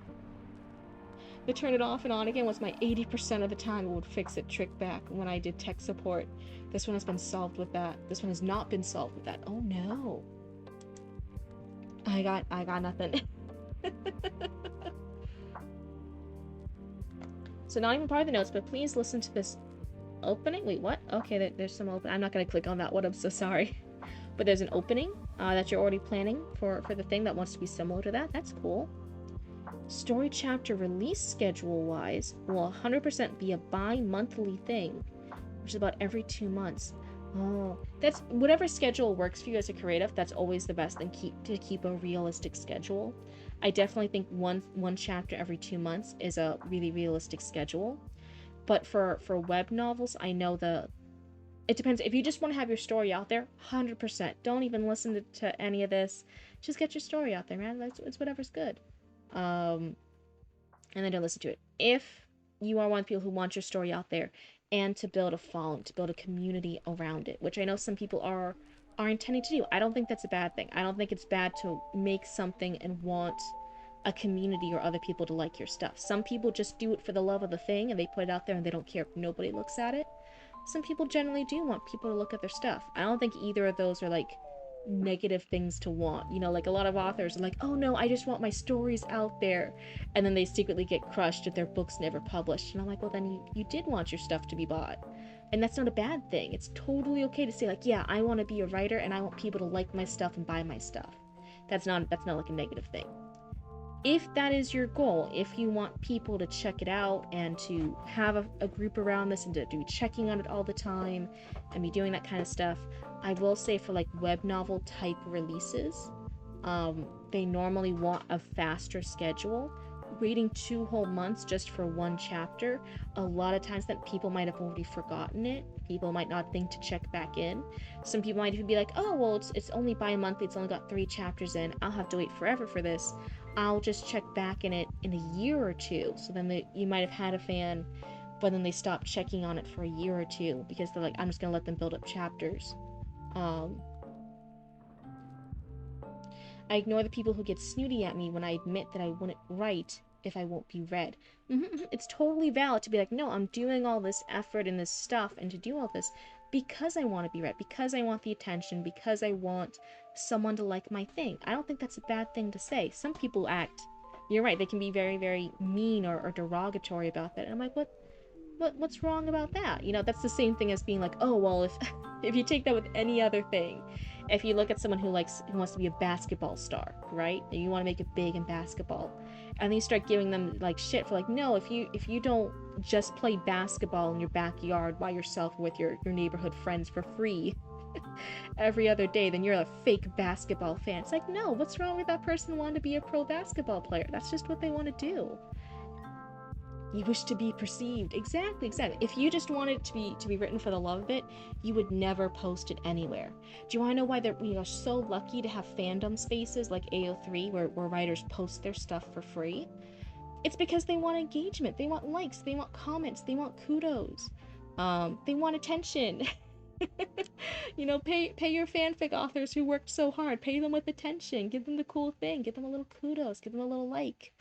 turn it off and on again was my 80% of the time it would fix it trick back when I did tech support. This one has been solved with that. This one has not been solved with that. Oh no. I got nothing. So not even part of the notes, but please listen to this opening. Wait, what? Okay, there's some open. I'm not gonna click on that one. I'm so sorry. But there's an opening that you're already planning for the thing that wants to be similar to that. That's cool. Story chapter release schedule wise will 100% be a bi-monthly thing, which is about every 2 months. Oh, that's whatever schedule works for you as a creative. That's always the best thing to keep a realistic schedule. I definitely think one chapter every 2 months is a really realistic schedule. But for web novels, I know it depends. If you just want to have your story out there, 100%. Don't even listen to any of this. Just get your story out there, man. It's whatever's good. and then don't listen to it. If you are one of the people who want your story out there and to build a following, to build a community around it, which I know some people are intending to do. I don't think that's a bad thing. I don't think it's bad to make something and want a community or other people to like your stuff. Some people just do it for the love of the thing and they put it out there and they don't care if nobody looks at it. Some people generally do want people to look at their stuff. I don't think either of those are like negative things to want. You know, like a lot of authors are like, oh no, I just want my stories out there. And then they secretly get crushed if their book's never published. And I'm like, well, then you did want your stuff to be bought. And that's not a bad thing. It's totally okay to say, like, yeah, I want to be a writer and I want people to like my stuff and buy my stuff. That's not like a negative thing. If that is your goal, if you want people to check it out and to have a group around this and to be checking on it all the time and be doing that kind of stuff, I will say for like web novel type releases, they normally want a faster schedule. Waiting 2 whole months just for one chapter, a lot of times that people might have already forgotten it. People might not think to check back in. Some people might even be like, oh, well, it's only bi-monthly, it's only got 3 chapters in, I'll have to wait forever for this. I'll just check back in it in a year or two. So then you might have had a fan, but then they stop checking on it for a year or two because they're like, I'm just gonna let them build up chapters. I ignore the people who get snooty at me when I admit that I wouldn't write if I won't be read. It's totally valid to be like, no, I'm doing all this effort and this stuff and to do all this because I want to be read, because I want the attention, because I want someone to like my thing. I don't think that's a bad thing to say. Some people act, you're right, they can be very, very mean or derogatory about that. And I'm like, what's wrong about that? You know, that's the same thing as being like, oh, well, if you take that with any other thing, if you look at someone who wants to be a basketball star, right? And you want to make it big in basketball, and then you start giving them like shit for like, no, if you don't just play basketball in your backyard by yourself with your neighborhood friends for free every other day, then you're a fake basketball fan. It's like, no, what's wrong with that person wanting to be a pro basketball player? That's just what they want to do. You wish to be perceived. Exactly. If you just wanted it to be written for the love of it, you would never post it anywhere. Do you want to know why we are so lucky to have fandom spaces like AO3 where writers post their stuff for free? It's because they want engagement, they want likes, they want comments, they want kudos, they want attention. You know, pay your fanfic authors who worked so hard, pay them with attention, give them the cool thing, give them a little kudos, give them a little like.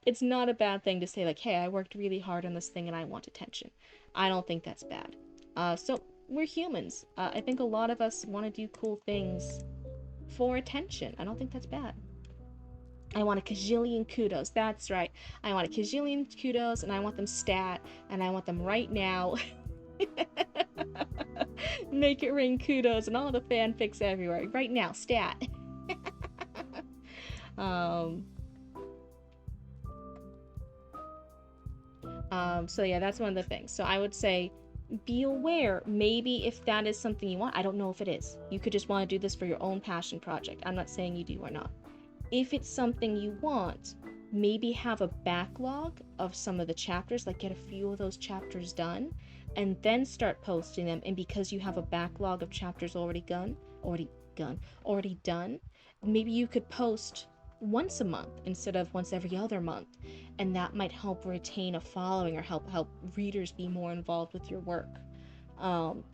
It's not a bad thing to say like, hey, I worked really hard on this thing and I want attention. I don't think that's bad. So we're humans. I think a lot of us want to do cool things for attention. I don't think that's bad. I want a kajillion kudos. That's right. I want a kajillion kudos and I want them stat and I want them right now. Make it ring kudos and all the fanfics everywhere. Right now, stat. So yeah, that's one of the things. So I would say be aware, maybe if that is something you want. I don't know if it is. You could just want to do this for your own passion project. I'm not saying you do or not. If it's something you want, maybe have a backlog of some of the chapters, like get a few of those chapters done, and then start posting them. And because you have a backlog of chapters already done, maybe you could post once a month instead of once every other month, and that might help retain a following or help readers be more involved with your work.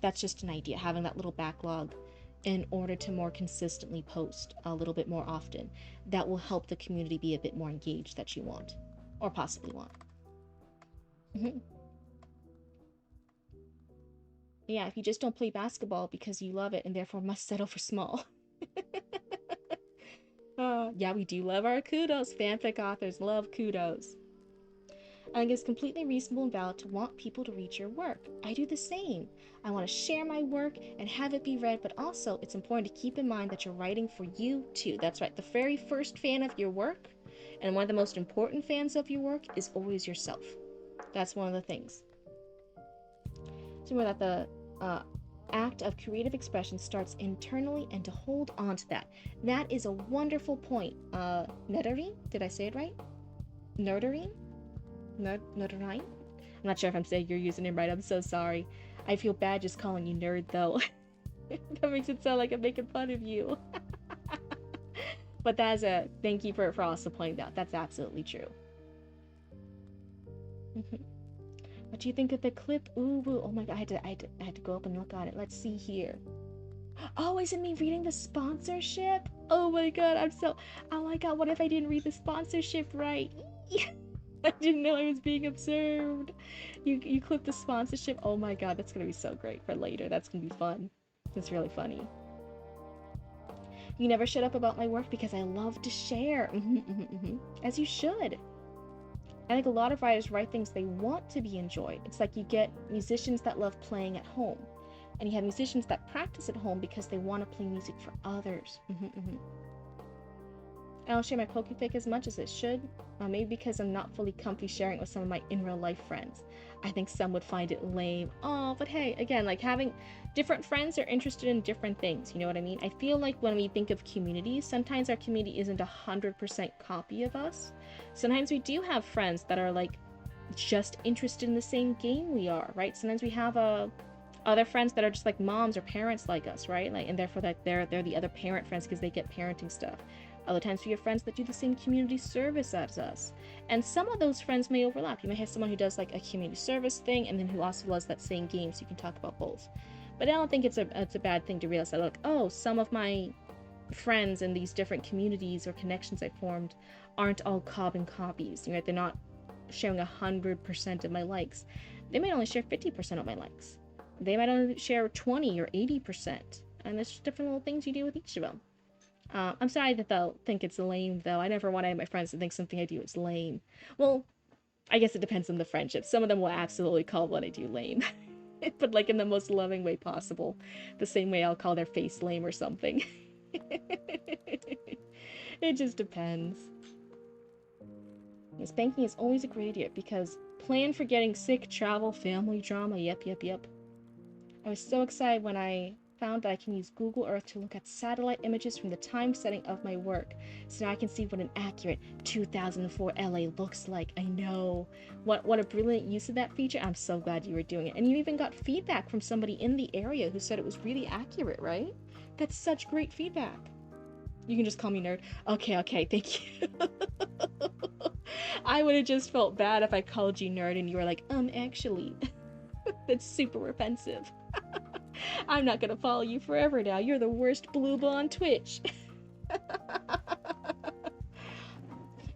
That's just an idea, having that little backlog in order to more consistently post a little bit more often. That will help the community be a bit more engaged that you want, or possibly want. Yeah, if you just don't play basketball because you love it and therefore must settle for small. Yeah, we do love our kudos. Fanfic authors love kudos. I think it's completely reasonable and valid to want people to read your work. I do the same. I want to share my work and have it be read, but also it's important to keep in mind that you're writing for you too. That's right, the very first fan of your work, and one of the most important fans of your work, is always yourself. That's one of the things. So remember that the act of creative expression starts internally, and to hold on to that. That is a wonderful point. Netterine? Did I say it right? Nerderine? Nerderine? I'm not sure if I'm saying your username right. I'm so sorry. I feel bad just calling you nerd, though. That makes it sound like I'm making fun of you. But that's thank you for also pointing that out. That's absolutely true. Mhm. What do you think of the clip? Ooh, ooh. Oh my god, I had to go up and look on it. Let's see here. Oh, is it me reading the sponsorship? Oh my god, oh my god, what if I didn't read the sponsorship right? I didn't know I was being observed. You clipped the sponsorship. Oh my god, that's gonna be so great for later. That's gonna be fun. It's really funny. You never shut up about my work because I love to share. As you should. I think a lot of writers write things they want to be enjoyed. It's like you get musicians that love playing at home, and you have musicians that practice at home because they want to play music for others. I don't share my Pokepic as much as it should, maybe because I'm not fully comfy sharing it with some of my in real life friends. I think some would find it lame. Oh, but hey, again, like having different friends are interested in different things, you know what I mean? I feel like when we think of communities, sometimes our community isn't 100% copy of us. Sometimes we do have friends that are like just interested in the same game we are, right? Sometimes we have other friends that are just like moms or parents like us, right? Like, and therefore that they're the other parent friends because they get parenting stuff. Other times we have friends that do the same community service as us. And some of those friends may overlap. You may have someone who does like a community service thing and then who also loves that same game, so you can talk about both. But I don't think it's a bad thing to realize that, like, oh, some of my friends in these different communities or connections I formed aren't all carbon copies. You know, they're not sharing 100% of my likes. They might only share 50% of my likes. They might only share 20 or 80%. And there's just different little things you do with each of them. I'm sorry that they'll think it's lame, though. I never want any of my friends to think something I do is lame. Well, I guess it depends on the friendship. Some of them will absolutely call what I do lame. But like in the most loving way possible. The same way I'll call their face lame or something. It just depends. Spanking is always a great idea because plan for getting sick, travel, family drama, yep. I was so excited when I found that I can use Google Earth to look at satellite images from the time setting of my work. So now I can see what an accurate 2004 LA looks like. I know. What a brilliant use of that feature. I'm so glad you were doing it. And you even got feedback from somebody in the area who said it was really accurate, right? That's such great feedback. You can just call me nerd. Okay, thank you. I would have just felt bad if I called you nerd and you were like, actually. That's super offensive. I'm not gonna follow you forever now. You're the worst blueba on Twitch.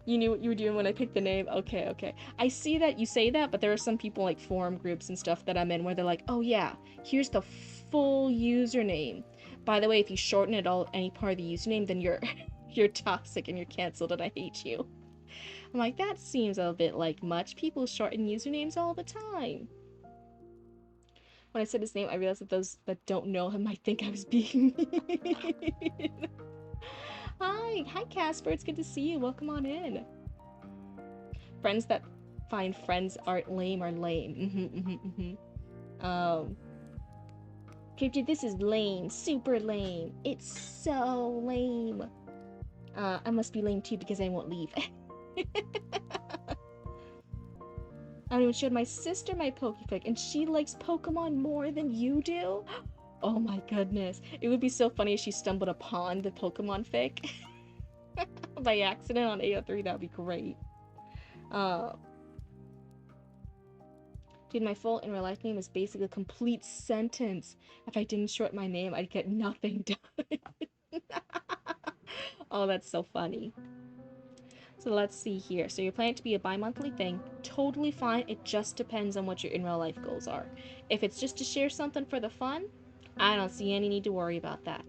You knew what you were doing when I picked the name? Okay. I see that you say that, but there are some people like forum groups and stuff that I'm in where they're like, oh yeah, here's the full username. By the way, if you shorten it all any part of the username, then you're toxic and you're canceled and I hate you. I'm like, that seems a bit like much. People shorten usernames all the time. When I said his name, I realized that those that don't know him might think I was being mean. Hi Casper, it's good to see you. Welcome on in. Friends that find friends aren't lame are lame. Cryptid, this is lame, super lame. It's so lame. I must be lame too because I won't leave. I even showed my sister my Pokepic, and she likes Pokemon more than you do? Oh my goodness. It would be so funny if she stumbled upon the Pokemon fic by accident on AO3. That would be great. Dude, my full in real life name is basically a complete sentence. If I didn't shorten my name, I'd get nothing done. Oh, that's so funny. So let's see here. So you're planning to be a bi-monthly thing. Totally fine. It just depends on what your in real life goals are. If it's just to share something for the fun, I don't see any need to worry about that.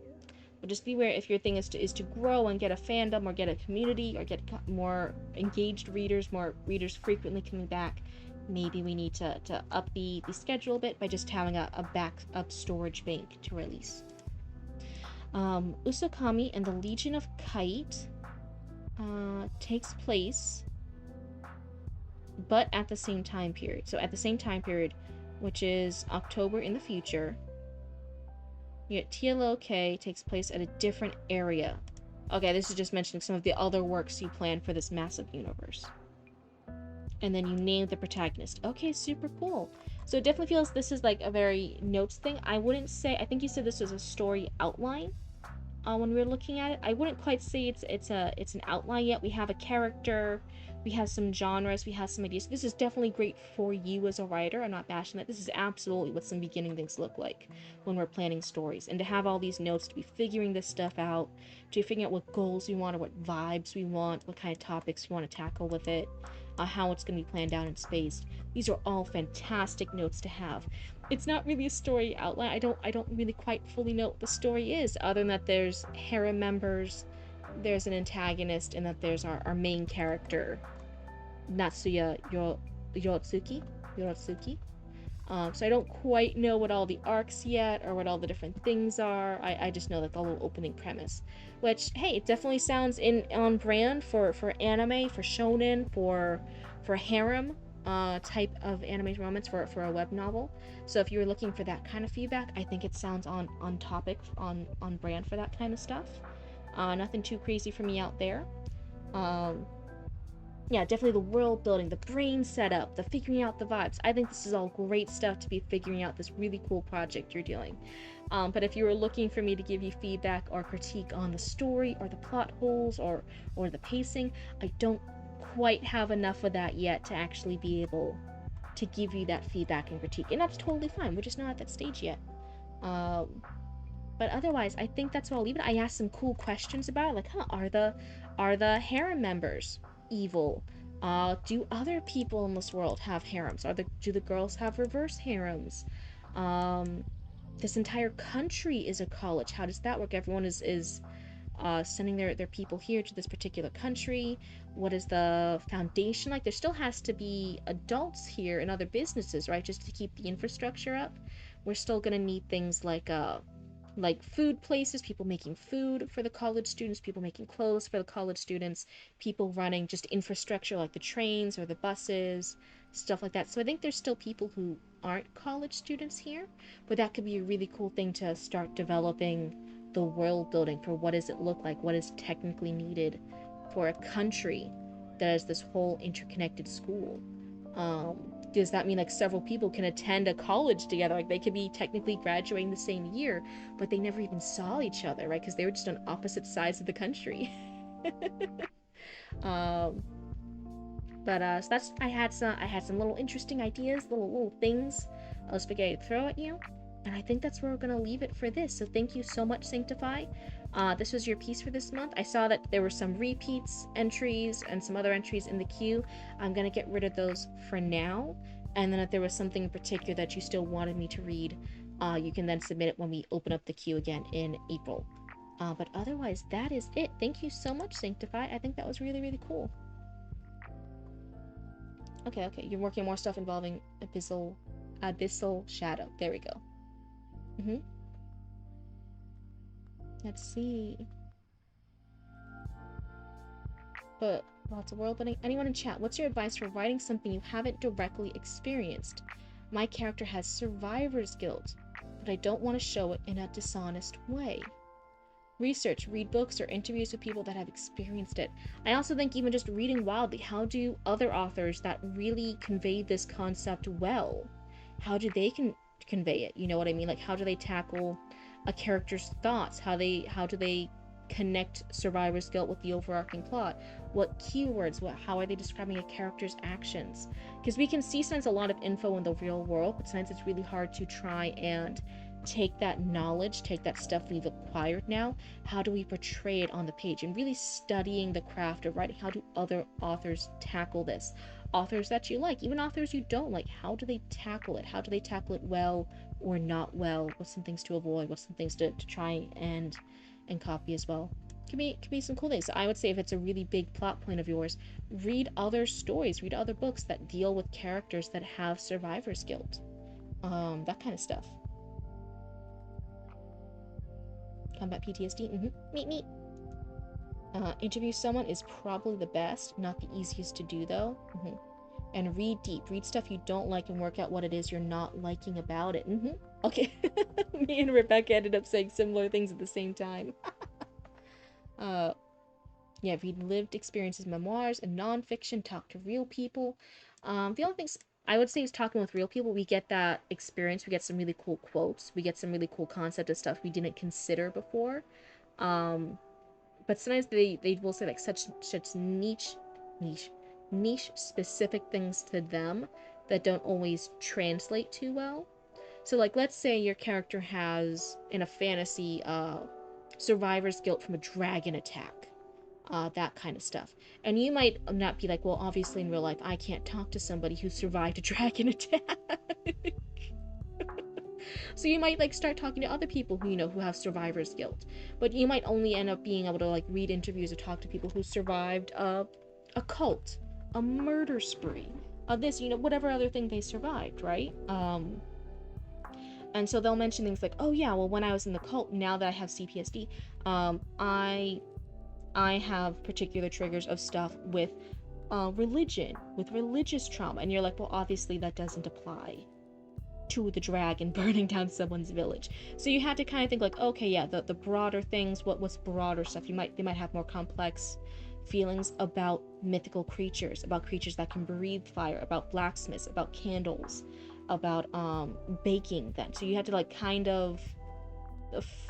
But just be aware if your thing is to grow and get a fandom or get a community or get more engaged readers, more readers frequently coming back, maybe we need to up the schedule a bit by just having a backup storage bank to release. Usokami and the Legion of Kite takes place, but at the same time period. So at the same time period, which is October in the future, yet TLOK takes place at a different area. Okay, this is just mentioning some of the other works you plan for this massive universe. And then you name the protagonist. Okay, super cool. So it definitely feels this is like a very notes thing. I wouldn't say, I think you said this was a story outline. when we're looking at it. I wouldn't quite say it's an outline yet. We have a character, we have some genres, we have some ideas. This is definitely great for you as a writer. I'm not bashing that. This is absolutely what some beginning things look like when we're planning stories. And to have all these notes, to be figuring this stuff out, to figuring out what goals we want or what vibes we want, what kind of topics we want to tackle with it, how it's going to be planned out and spaced. These are all fantastic notes to have. It's not really a story outline. I don't really quite fully know what the story is, other than that there's harem members, there's an antagonist, and that there's our main character, Natsuya Yorotsuki. Yorotsuki. So I don't quite know what all the arcs yet, or what all the different things are. I just know that the little opening premise, which, hey, it definitely sounds on brand for anime, for shonen, for harem type of anime romance for a web novel. So if you were looking for that kind of feedback, I think it sounds on topic, on brand for that kind of stuff. Nothing too crazy for me out there. Um, yeah, definitely the world building, the brain setup, the figuring out the vibes. I think this is all great stuff to be figuring out this really cool project you're doing. But if you were looking for me to give you feedback or critique on the story or the plot holes or the pacing, I don't quite have enough of that yet to actually be able to give you that feedback and critique. And that's totally fine. We're just not at that stage yet. Um, but otherwise, I think that's where I'll leave it. I asked some cool questions about it, like, are the harem members evil? Do other people in this world have harems? Do the girls have reverse harems? Um, this entire country is a college. How does that work? Everyone is sending their people here to this particular country. What is the foundation like? There still has to be adults here and other businesses, right? Just to keep the infrastructure up. We're still gonna need things like food places, people making food for the college students, people making clothes for the college students, people running just infrastructure like the trains or the buses, stuff like that. So I think there's still people who aren't college students here, but that could be a really cool thing to start developing the world building for what does it look like, what is technically needed for a country that has this whole interconnected school. Does that mean like several people can attend a college together? Like they could be technically graduating the same year, but they never even saw each other, right? Because they were just on opposite sides of the country. um, but so that's I had some little interesting ideas, little things I was figuring to throw at you, and I think that's where we're gonna leave it for this. So thank you so much, Sanctify. This was your piece for this month. I saw that there were some repeats entries and some other entries in the queue. I'm gonna get rid of those for now, and then if there was something in particular that you still wanted me to read, you can then submit it when we open up the queue again in April. But otherwise, that is it. Thank you so much, Sanctify. I think that was really, really cool. Okay. You're working on more stuff involving abyssal shadow. There we go. Mm-hmm. Let's see. But lots of world building. Anyone in chat, what's your advice for writing something you haven't directly experienced? My character has survivor's guilt, but I don't want to show it in a dishonest way. Research, read books or interviews with people that have experienced it. I also think even just reading wildly, how do other authors that really convey this concept well, how do they convey it? You know what I mean? Like how do they tackle a character's thoughts? How do they connect survivor's guilt with the overarching plot? What keywords? How are they describing a character's actions? Because we can see sometimes a lot of info in the real world, but sometimes it's really hard to try and take that knowledge, take that stuff we've acquired now, how do we portray it on the page? And really studying the craft of writing. How do other authors tackle this? Authors that you like, even authors you don't like, how do they tackle it? How do they tackle it well or not well? What's some things to avoid? What's some things to try and copy as well? Could be some cool things. So I would say if it's a really big plot point of yours, read other stories, read other books that deal with characters that have survivor's guilt. That kind of stuff. Combat PTSD. Meet. Interview someone is probably the best, not the easiest to do though. And read deep. Read stuff you don't like and work out what it is you're not liking about it. Okay. Me and Rebecca ended up saying similar things at the same time. Yeah, read lived experiences, memoirs, and nonfiction. Talk to real people. The only things I would say is talking with real people. We get that experience. We get some really cool quotes. We get some really cool concept of stuff we didn't consider before. Um, but sometimes they will say like such niche niche specific things to them that don't always translate too well. So like let's say your character has in a fantasy survivor's guilt from a dragon attack, that kind of stuff. And you might not be like, well, obviously in real life I can't talk to somebody who survived a dragon attack. So you might like start talking to other people who who have survivor's guilt, but you might only end up being able to like read interviews or talk to people who survived a cult, a murder spree, this whatever other thing they survived, right? And so they'll mention things like, oh yeah, well when I was in the cult, now that I have CPSD, I have particular triggers of stuff with religion, with religious trauma, and you're like, well obviously that doesn't apply to the dragon burning down someone's village. So you had to kind of think like, okay, yeah, the broader things, what's broader stuff. They might have more complex feelings about mythical creatures, about creatures that can breathe fire, about blacksmiths, about candles, about baking them. So you had to like kind of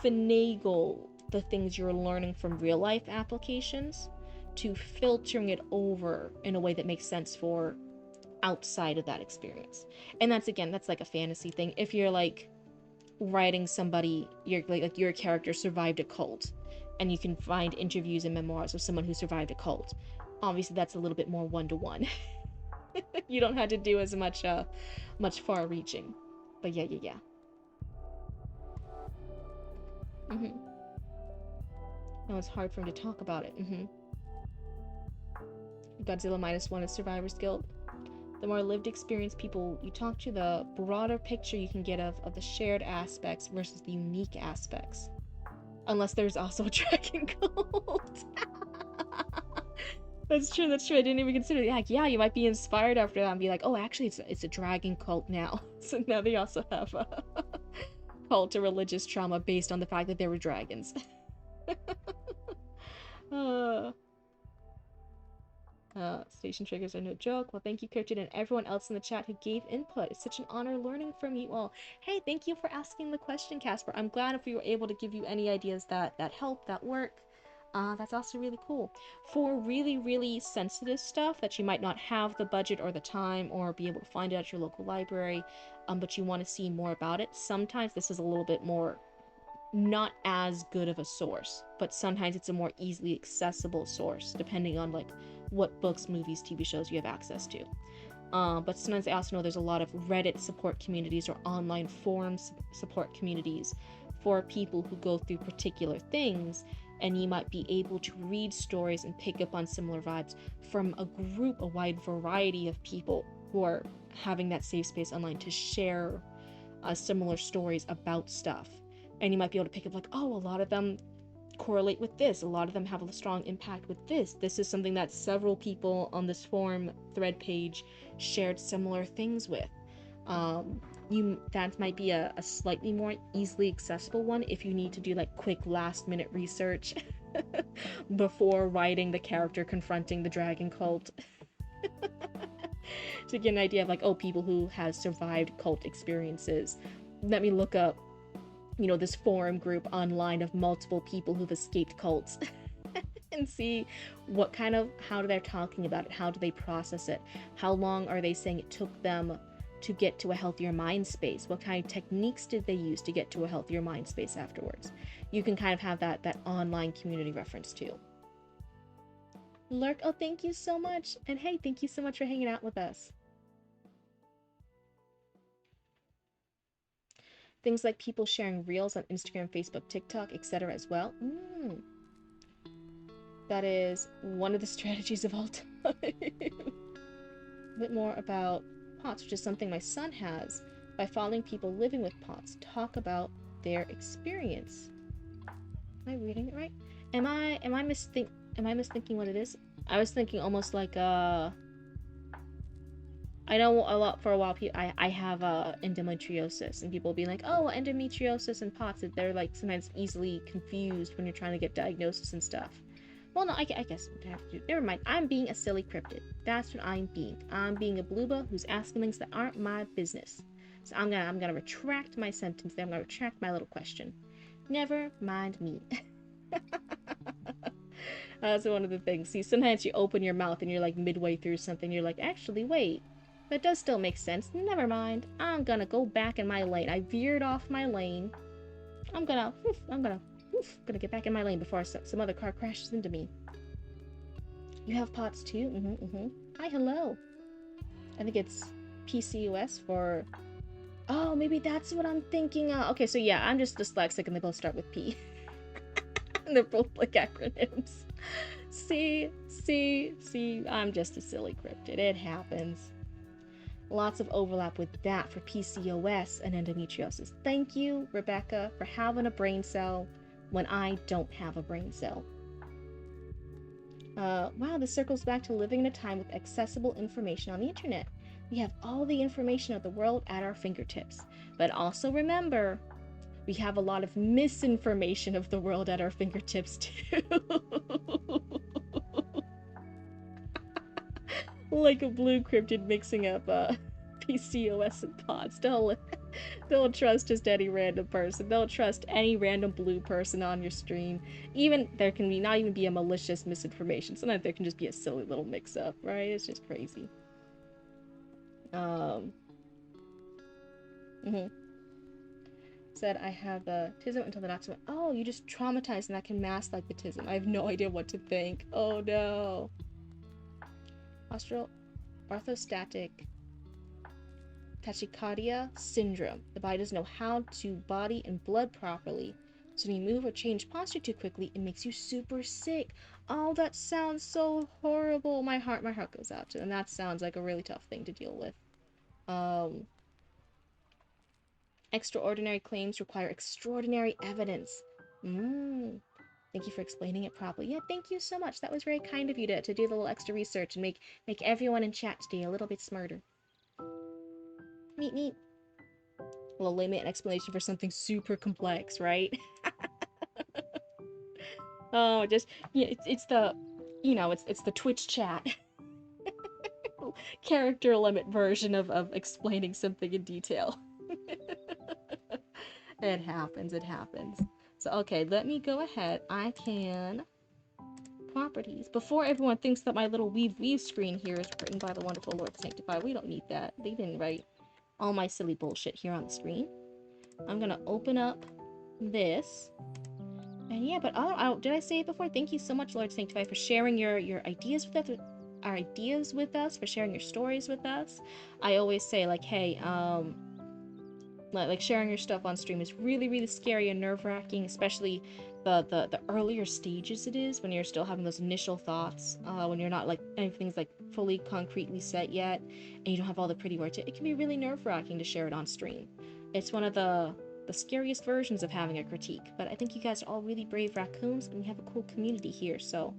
finagle the things you're learning from real life applications to filtering it over in a way that makes sense for outside of that experience. And that's like a fantasy thing. If you're like writing somebody, your character survived a cult and you can find interviews and memoirs of someone who survived a cult, obviously that's a little bit more one-to-one. You don't have to do as much far reaching. But yeah. No, it's hard for him to talk about it. Godzilla -1 is survivor's guilt. The more lived experience people you talk to, the broader picture you can get of the shared aspects versus the unique aspects. Unless there's also a dragon cult. That's true. I didn't even consider it. Like, yeah, you might be inspired after that and be like, oh, actually, it's a dragon cult now. So now they also have a cult to religious trauma based on the fact that there were dragons. uh, Station triggers are no joke. Well, thank you, Cryptid, and everyone else in the chat who gave input. It's such an honor learning from you all. Hey, thank you for asking the question, Casper. I'm glad if we were able to give you any ideas that help, that work. That's also really cool. For really, really sensitive stuff that you might not have the budget or the time or be able to find it at your local library, but you want to see more about it, sometimes this is a little bit more not as good of a source, but sometimes it's a more easily accessible source, depending on like what books, movies, TV shows you have access to. But sometimes I also know there's a lot of Reddit support communities or online forums support communities for people who go through particular things, and you might be able to read stories and pick up on similar vibes from a wide variety of people who are having that safe space online to share similar stories about stuff. And you might be able to pick up like, oh, a lot of them correlate with this, a lot of them have a strong impact with this is something that several people on this forum thread page shared similar things with. That might be a slightly more easily accessible one if you need to do like quick last minute research before writing the character confronting the dragon cult. To get an idea of like, oh, people who have survived cult experiences, let me look up this forum group online of multiple people who've escaped cults and see how they're talking about it, how do they process it, how long are they saying it took them to get to a healthier mind space, what kind of techniques did they use to get to a healthier mind space afterwards. You can kind of have that online community reference too. Lurk, oh, thank you so much, and hey, thank you so much for hanging out with us. Things like people sharing reels on Instagram, Facebook, TikTok, etc. as well. That is one of the strategies of all time. A bit more about POTS, which is something my son has, by following people living with POTS. Talk about their experience. Am I reading it right? Am I misthinking what it is? I was thinking almost like I know a lot for a while. I have endometriosis, and people will be like, "Oh, endometriosis and POTS." They're like sometimes easily confused when you're trying to get diagnosis and stuff. Well, no, I guess never mind. I'm being a silly cryptid. That's what I'm being. I'm being a blooba who's asking things that aren't my business. So I'm gonna retract my sentence there. I'm gonna retract my little question. Never mind me. That's one of the things. See, sometimes you open your mouth and you're like midway through something, you're like, actually, wait, that does still make sense. Never mind. I'm gonna go back in my lane. I veered off my lane. I'm gonna get back in my lane before some other car crashes into me. You have pots too? Hi, hello. I think it's PCUS for... Oh, maybe that's what I'm thinking of. Okay, so yeah, I'm just dyslexic and they both start with P. And they're both like acronyms. See, I'm just a silly cryptid. It happens. Lots of overlap with that for PCOS and endometriosis. Thank you, Rebecca, for having a brain cell when I don't have a brain cell. Wow, this circles back to living in a time with accessible information on the internet. We have all the information of the world at our fingertips. But also remember, we have a lot of misinformation of the world at our fingertips too. Like a blue cryptid mixing up PCOS and pods. Don't trust just any random person. Don't trust any random blue person on your stream. Even there can be not even be a malicious misinformation. Sometimes there can just be a silly little mix-up, right? It's just crazy. Said I have a tism until the doctor went, oh, you just traumatized and that can mask like the tism. I have no idea what to think. Oh no. Orthostatic tachycardia syndrome. The body doesn't know how to body and blood properly. So when you move or change posture too quickly, it makes you super sick. Oh, that sounds so horrible. My heart goes out to them. That sounds like a really tough thing to deal with. Extraordinary claims require extraordinary evidence. Thank you for explaining it properly. Yeah, thank you so much. That was very kind of you to do the little extra research and make everyone in chat today a little bit smarter. Neat. A little layman explanation for something super complex, right? Oh, just yeah, it's the, it's the Twitch chat character limit version of explaining something in detail. It happens. So okay, let me go ahead. I can properties. Before everyone thinks that my little weave screen here is written by the wonderful Lord Sanctified, we don't need that. They didn't write all my silly bullshit here on the screen. I'm gonna open up this. And yeah, but did I say it before? Thank you so much, Lord Sanctified, for sharing your ideas with us, for sharing your stories with us. I always say, like, hey, like sharing your stuff on stream is really, really scary and nerve-wracking, especially the earlier stages it is, when you're still having those initial thoughts, when you're not like anything's like fully concretely set yet, and you don't have all the pretty words. It can be really nerve-wracking to share it on stream. It's one of the scariest versions of having a critique, but I think you guys are all really brave raccoons, and we have a cool community here, so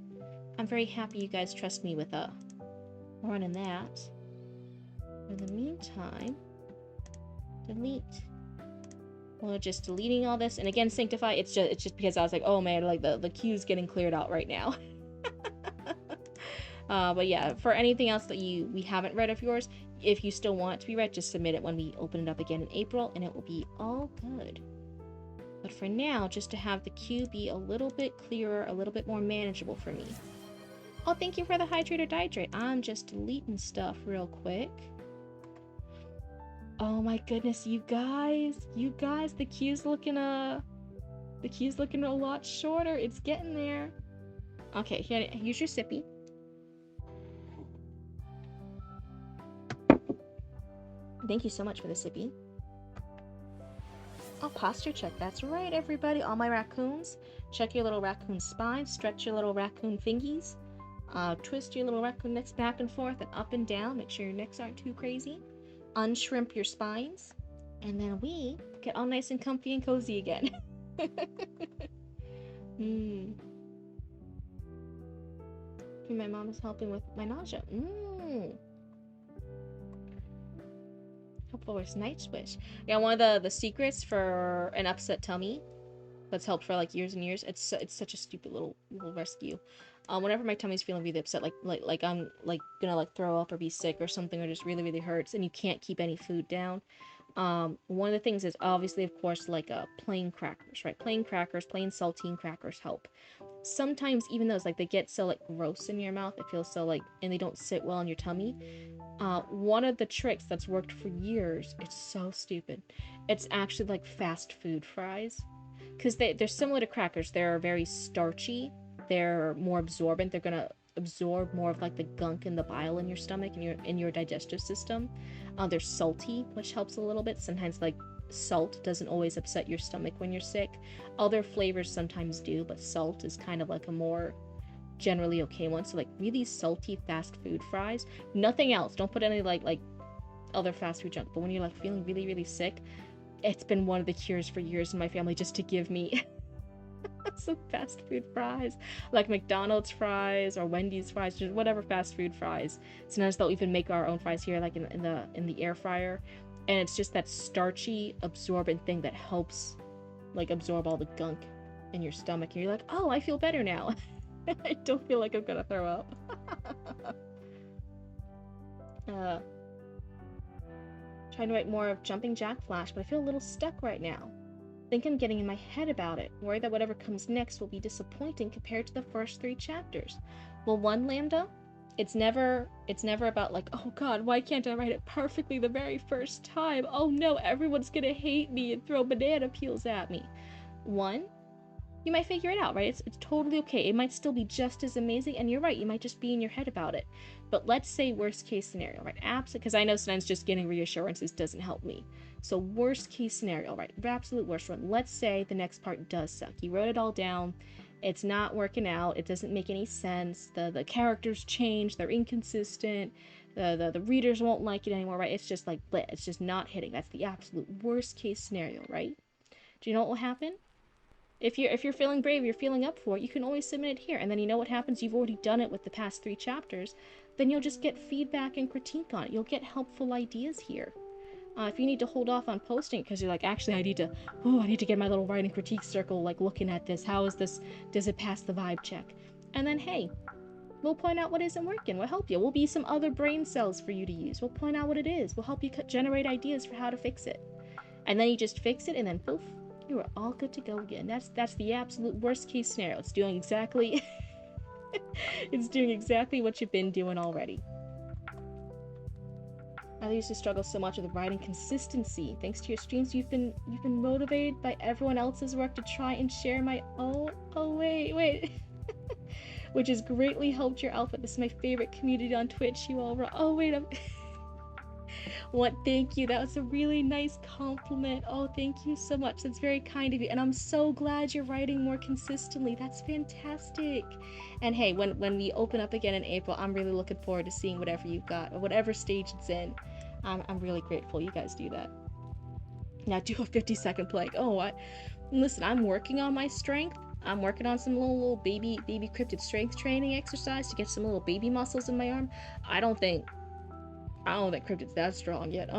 I'm very happy you guys trust me with running that. In the meantime, delete. Well, just deleting all this, and again, sanctify. It's just because I was like, oh man, like the queue's getting cleared out right now. But yeah, for anything else that we haven't read of yours, if you still want it to be read, just submit it when we open it up again in April, and it will be all good. But for now, just to have the queue be a little bit clearer, a little bit more manageable for me. Oh, thank you for the hydrate or dihydrate. I'm just deleting stuff real quick. Oh my goodness, you guys, the queue's looking a lot shorter. It's getting there. Okay, here's your sippy. Thank you so much for the sippy. Oh, posture check. That's right, everybody. All my raccoons. Check your little raccoon spine. Stretch your little raccoon fingies. Twist your little raccoon necks back and forth and up and down. Make sure your necks aren't too crazy. Unshrimp your spines. And then we get all nice and comfy and cozy again. My mom is helping with my nausea. Helpful is night swish. Yeah, one of the secrets for an upset tummy that's helped for like years and years. It's such a stupid little rescue. Whenever my tummy's feeling really upset, like I'm like gonna like throw up or be sick or something, or just really, really hurts, and you can't keep any food down, One of the things is obviously, of course, like plain crackers, right? Plain crackers, plain saltine crackers help. Sometimes even those, like, they get so like gross in your mouth, it feels so like, and they don't sit well in your tummy. One of the tricks that's worked for years, it's so stupid. It's actually like fast food fries, because they're similar to crackers. They're very starchy. They're more absorbent. They're gonna absorb more of like the gunk and the bile in your stomach and your digestive system. They're salty, which helps a little bit. Sometimes like salt doesn't always upset your stomach when you're sick. Other flavors sometimes do, but salt is kind of like a more generally okay one. So like really salty fast food fries. Nothing else. Don't put any like other fast food junk. But when you're like feeling really, really sick, it's been one of the cures for years in my family just to give me some fast food fries, like McDonald's fries or Wendy's fries, just whatever fast food fries. Sometimes they'll even make our own fries here, like in the air fryer, and it's just that starchy, absorbent thing that helps like absorb all the gunk in your stomach, and you're like, oh, I feel better now. I don't feel like I'm gonna throw up. Trying to write more of Jumping Jack Flash, but I feel a little stuck right now. Think I'm getting in my head about it, worried that whatever comes next will be disappointing compared to the first 3 chapters. Well, one, Lambda, it's never about like, oh god, why can't I write it perfectly the very first time? Oh no, everyone's gonna hate me and throw banana peels at me. One, you might figure it out, right? It's totally okay. It might still be just as amazing, and you're right, you might just be in your head about it. But let's say worst case scenario, right? Absolutely, because I know sometimes just getting reassurances doesn't help me. So worst case scenario, right? Absolute worst one. Let's say the next part does suck. You wrote it all down. It's not working out. It doesn't make any sense. The characters change. They're inconsistent. The readers won't like it anymore, right? It's just like, bleh. It's just not hitting. That's the absolute worst case scenario, right? Do you know what will happen? If you're feeling brave, you're feeling up for it, you can always submit it here. And then you know what happens? You've already done it with the past 3 chapters. Then you'll just get feedback and critique on it. You'll get helpful ideas here. If you need to hold off on posting because you're like, actually, I need to get my little writing critique circle, like, looking at this. How is this? Does it pass the vibe check? And then, hey, we'll point out what isn't working. We'll help you. We'll be some other brain cells for you to use. We'll point out what it is. We'll help you generate ideas for how to fix it. And then you just fix it, and then poof, you are all good to go again. That's the absolute worst case scenario. It's doing exactly it's doing exactly what you've been doing already. I used to struggle so much with writing consistency. Thanks to your streams, you've been motivated by everyone else's work to try and share my own. Oh wait. Which has greatly helped your output. This is my favorite community on Twitch. You all oh wait, What? Thank you. That was a really nice compliment. Oh, thank you so much. That's very kind of you. And I'm so glad you're writing more consistently. That's fantastic. And hey, when we open up again in April, I'm really looking forward to seeing whatever you've got or whatever stage it's in. I'm really grateful you guys do that. Now do a 50-second plank. Oh, listen, I'm working on my strength. I'm working on some little baby cryptid strength training exercise to get some little baby muscles in my arm. I don't think Cryptid's that strong yet.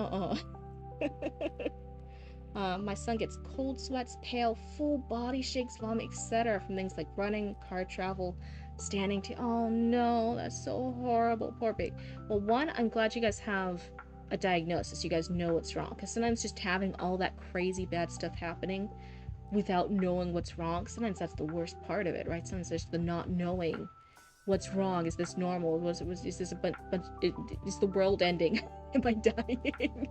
My son gets cold sweats, pale, full body shakes, vomit, etc. from things like running, car travel, standing to. Oh no, that's so horrible. Poor baby. Well, one, I'm glad you guys have a diagnosis. You guys know what's wrong. Because sometimes just having all that crazy bad stuff happening without knowing what's wrong, sometimes that's the worst part of it, right? Sometimes just the not knowing what's wrong. Is this normal? Is this is the world ending? Am I dying?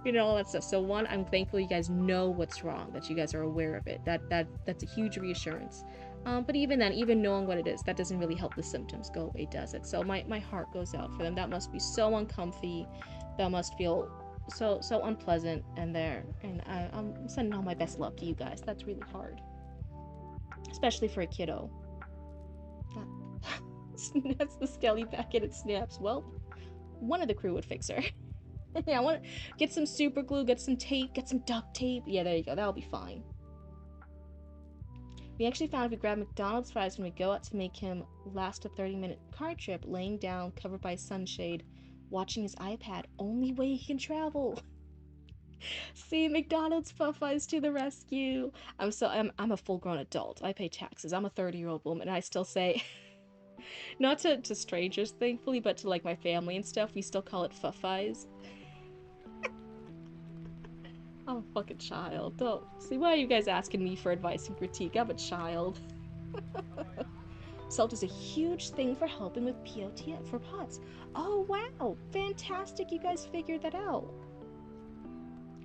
You know, all that stuff. So one, I'm thankful you guys know what's wrong, that you guys are aware of it. That's a huge reassurance. But even then, even knowing what it is, that doesn't really help the symptoms go away, does it? So my heart goes out for them. That must be so uncomfy. That must feel so unpleasant. And I'm sending all my best love to you guys. That's really hard, especially for a kiddo. That's the skelly back and it snaps. Well, one of the crew would fix her. Yeah, I want to get some super glue, get some tape, get some duct tape. Yeah, there you go. That'll be fine. We actually found if we grab McDonald's fries when we go out to make him last a 30-minute car trip, laying down, covered by sunshade, watching his iPad. Only way he can travel. See, McDonald's Popeyes to the rescue. I'm a full-grown adult. I pay taxes. I'm a 30-year-old woman, and I still say, not to strangers, thankfully, but to like my family and stuff, we still call it Popeyes. I'm a fucking child. Don't see why are you guys asking me for advice and critique? I'm a child. Salt is a huge thing for helping with POTS for POTS. Oh wow, fantastic! You guys figured that out.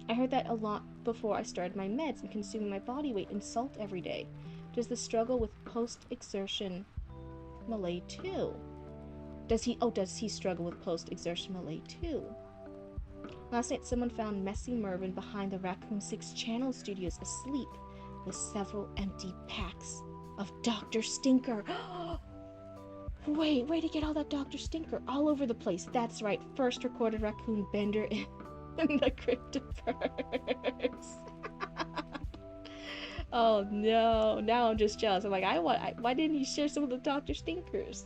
I heard that a lot before I started my meds and consuming my body weight in salt every day. Does the struggle with post-exertion Malay too? Does he struggle with post-exertion Malay too? Last night someone found Messy Mervyn behind the Raccoon 6 channel studios asleep with several empty packs of Dr. Stinker. Wait, where'd he get all that Dr. Stinker? All over the place. That's right, first recorded raccoon bender in the Cryptiverse. Oh no, now I'm just jealous. I'm like, why didn't he share some of the Dr. Stinkers?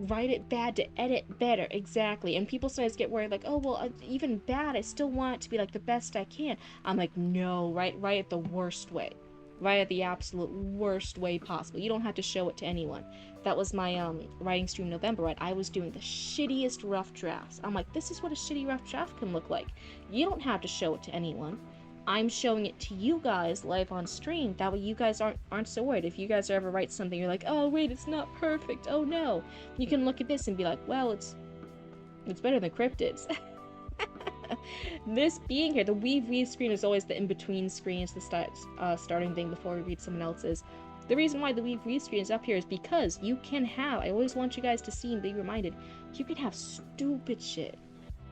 Write it bad to edit better, exactly. And people sometimes get worried, like, oh, well, even bad, I still want it to be, like, the best I can. I'm like, no, write it the worst way. Write it the absolute worst way possible. You don't have to show it to anyone. That was my, writing stream November, right? I was doing the shittiest rough drafts. I'm like, this is what a shitty rough draft can look like. You don't have to show it to anyone. I'm showing it to you guys live on stream. That way you guys aren't so worried. If you guys ever write something, you're like, oh wait, it's not perfect. Oh no. You can look at this and be like, well, it's better than Cryptids. This being here, the we read screen is always the in-between screen. It's the starting thing before we read someone else's. The reason why the we read screen is up here is because you can have, I always want you guys to see and be reminded, you can have stupid shit.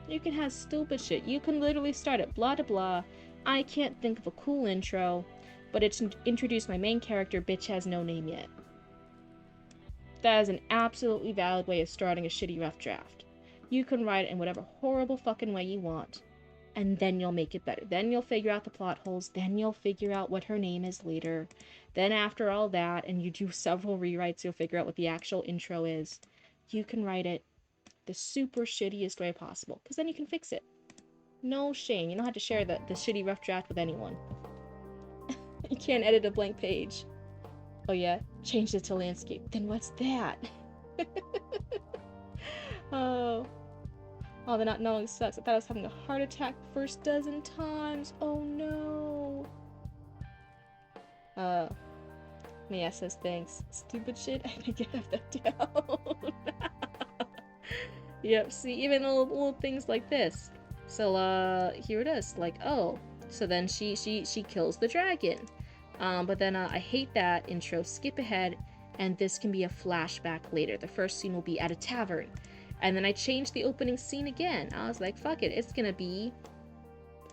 You can have stupid shit. You can literally start at blah blah blah. I can't think of a cool intro, but it's introduced my main character, bitch has no name yet. That is an absolutely valid way of starting a shitty rough draft. You can write it in whatever horrible fucking way you want, and then you'll make it better. Then you'll figure out the plot holes, then you'll figure out what her name is later. Then after all that, and you do several rewrites, you'll figure out what the actual intro is. You can write it the super shittiest way possible, because then you can fix it. No shame. You don't have to share the shitty rough draft with anyone. You can't edit a blank page. Oh yeah? Change it to landscape. Then what's that? Oh, the not knowing sucks. I thought I was having a heart attack the first dozen times. Oh no. Mia says thanks. Stupid shit. I think I have that down. Yep, see, even little things like this. So, here it is. Like, oh, so then she kills the dragon. But then, I hate that intro. Skip ahead, and this can be a flashback later. The first scene will be at a tavern. And then I changed the opening scene again. I was like, fuck it, it's gonna be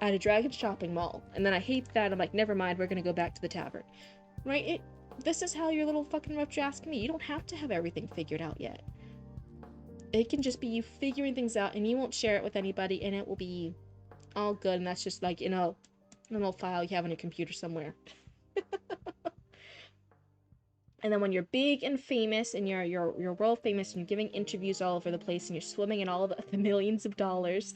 at a dragon shopping mall. And then I hate that. I'm like, never mind, we're gonna go back to the tavern. Right? This is how your little fucking rough drafts can be. You don't have to have everything figured out yet. It can just be you figuring things out, and you won't share it with anybody, and it will be all good, and that's just like, you know, a little file you have on your computer somewhere. And then when you're big and famous, and you're world famous, and you're giving interviews all over the place, and you're swimming in all the millions of dollars,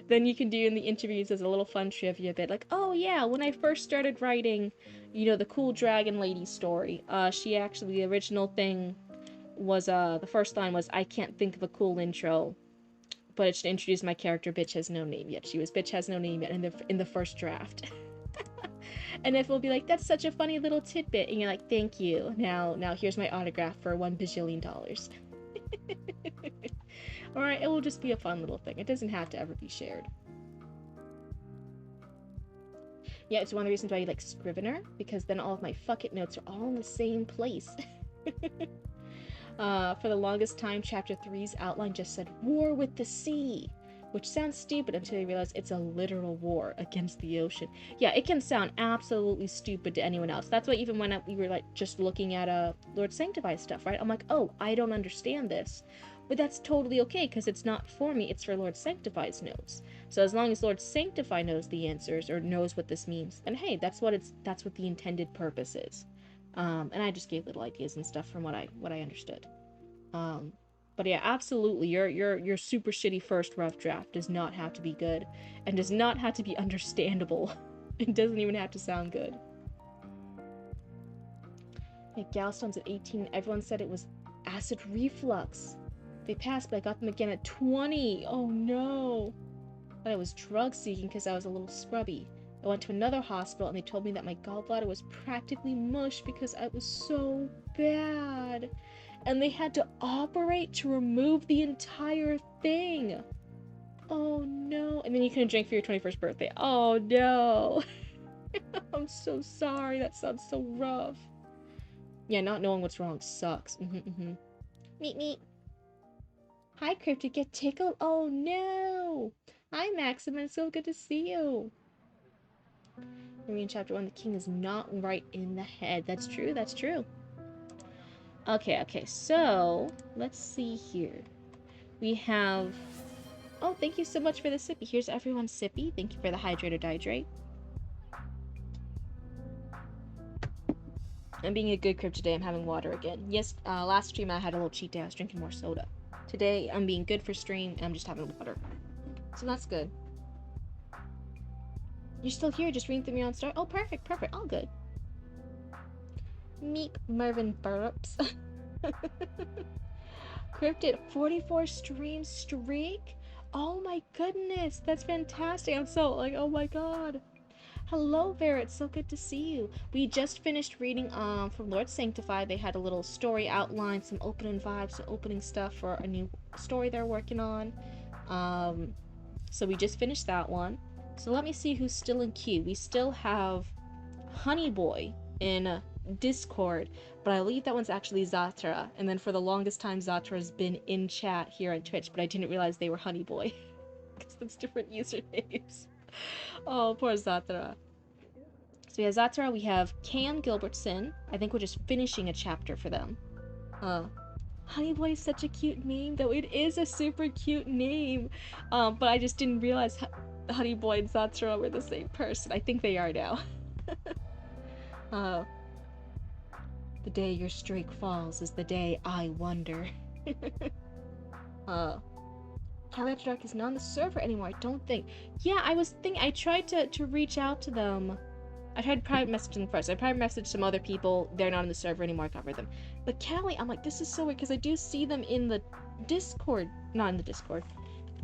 then you can do in the interviews as a little fun trivia bit, like, oh yeah, when I first started writing, you know, the cool dragon lady story, she actually, the original thing was, the first line was, I can't think of a cool intro, but it should introduce my character, bitch has no name yet. She was bitch has no name yet in the first draft. And if we'll be like, that's such a funny little tidbit, and you're like, thank you. Now here's my autograph for $1 bajillion. Alright, it will just be a fun little thing. It doesn't have to ever be shared. Yeah, it's one of the reasons why I like Scrivener, because then all of my fuck it notes are all in the same place. For the longest time, Chapter 3's outline just said, War with the Sea, which sounds stupid until you realize it's a literal war against the ocean. Yeah, it can sound absolutely stupid to anyone else. That's why even when we were, like, just looking at Lord Sanctify stuff, right? I'm like, oh, I don't understand this. But that's totally okay, because it's not for me, it's for Lord Sanctify's notes. So as long as Lord Sanctify knows the answers, or knows what this means, then hey, that's what the intended purpose is. And I just gave little ideas and stuff from what I understood. But yeah, absolutely, your super shitty first rough draft does not have to be good, and does not have to be understandable. It doesn't even have to sound good. Yeah, gallstones at 18, everyone said it was acid reflux. They passed, but I got them again at 20. Oh no. But I was drug seeking because I was a little scrubby. I went to another hospital and they told me that my gallbladder was practically mush because I was so bad. And they had to operate to remove the entire thing. Oh no. And then you couldn't drink for your 21st birthday. Oh no. I'm so sorry. That sounds so rough. Yeah, not knowing what's wrong sucks. Meet me. Hi, Cryptid. Get tickled? Oh no. Hi, Maximus. So good to see you. We're in chapter 1. The king is not right in the head. That's true. That's true. Okay. So, let's see here. We have... Oh, thank you so much for the sippy. Here's everyone's sippy. Thank you for the hydrate or dihydrate. I'm being a good Crypt today. I'm having water again. Yes, last stream I had a little cheat day. I was drinking more soda. Today, I'm being good for stream, and I'm just having water. So that's good. You're still here, just reading through your own story? Oh, perfect. All good. Meep Mervin Burps. Cryptid, 44 stream streak? Oh my goodness, that's fantastic. I'm so like, oh my god. Hello, Vera, it's so good to see you. We just finished reading from Lord Sanctified. They had a little story outline, some opening vibes, some opening stuff for a new story they're working on. So we just finished that one. So let me see who's still in queue. We still have Honey Boy in Discord, but I believe that one's actually Zatra. And then for the longest time, Zatra's been in chat here on Twitch, but I didn't realize they were Honey Boy because that's different usernames. Oh, poor Zatra. So we have Zatra, we have Cam Gilbertson. I think we're just finishing a chapter for them. Honey Boy is such a cute name, though. It is a super cute name. But I just didn't realize Honey Boy and Zatra were the same person. I think they are now. The day your streak falls is the day I wonder. Calendar Dark is not on the server anymore, I don't think. Yeah, I tried to reach out to them. I tried private messaging them first. I private messaged some other people. They're not on the server anymore. I covered them. But Callie, I'm like, this is so weird because I do see them in the Discord. Not in the Discord.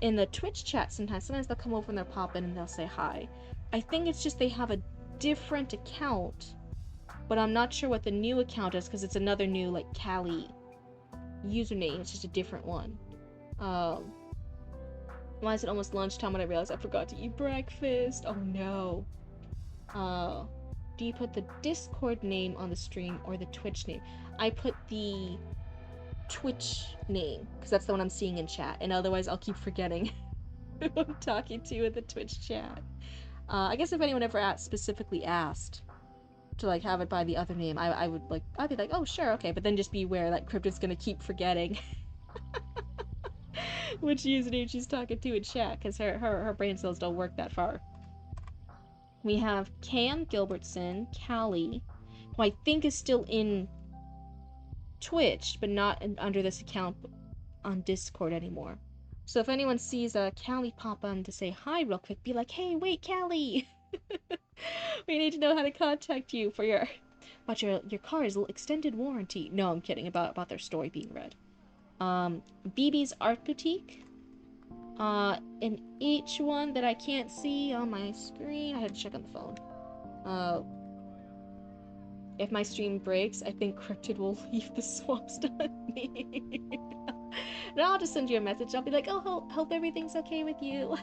In the Twitch chat sometimes. Sometimes they'll come over and they'll pop in and they'll say hi. I think it's just they have a different account. But I'm not sure what the new account is because it's another new, like, Callie username. It's just a different one. Why is it almost lunchtime when I realized I forgot to eat breakfast? Oh no. Do you put the Discord name on the stream or the Twitch name? I put the Twitch name because that's the one I'm seeing in chat, and otherwise I'll keep forgetting who I'm talking to in the Twitch chat. I guess if anyone ever specifically asked to like have it by the other name, I'd be like, oh sure, okay, but then just be aware that Cryptid's gonna keep forgetting which username she's talking to in chat because her brain cells don't work that far. We have Cam Gilbertson, Callie, who I think is still in Twitch, but not under this account on Discord anymore. So if anyone sees Callie pop on to say hi real quick, be like, hey, wait, Callie! We need to know how to contact you for your car's extended warranty. No, I'm kidding, about their story being read. BB's Art Boutique. In each one that I can't see on my screen, I had to check on the phone. If my stream breaks, I think Cryptid will leave the swamps on me. And I'll just send you a message. I'll be like, oh, hope everything's okay with you.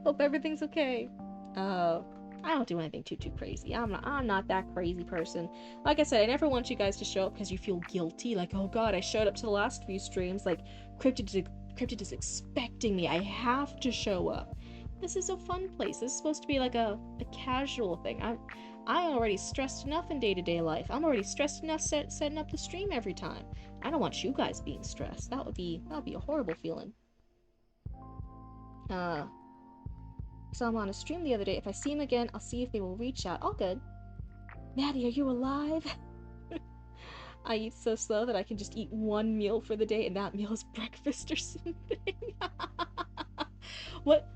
Hope everything's okay. I don't do anything too crazy. I'm not that crazy person. Like I said, I never want you guys to show up because you feel guilty. Like, oh god, I showed up to the last few streams. Like, Cryptid is expecting me. I have to show up. This is a fun place. This is supposed to be like a casual thing. I already stressed enough in day-to-day life. I'm already stressed enough setting up the stream every time. I don't want you guys being stressed. That would be a horrible feeling. So I'm on a stream the other day. If I see him again, I'll see if they will reach out. All good. Maddie, are you alive? I eat so slow that I can just eat one meal for the day, and that meal is breakfast or something. What?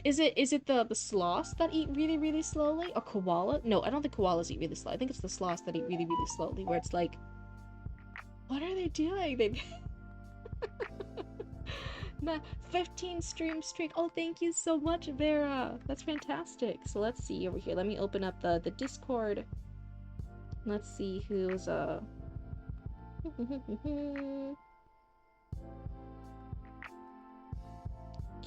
Is it the sloths that eat really, really slowly? Or koala? No, I don't think koalas eat really slow. I think it's the sloths that eat really, really slowly, where it's like, what are they doing? My 15 stream streak. Oh, thank you so much, Vera. That's fantastic. So let's see over here. Let me open up the Discord. Let's see who's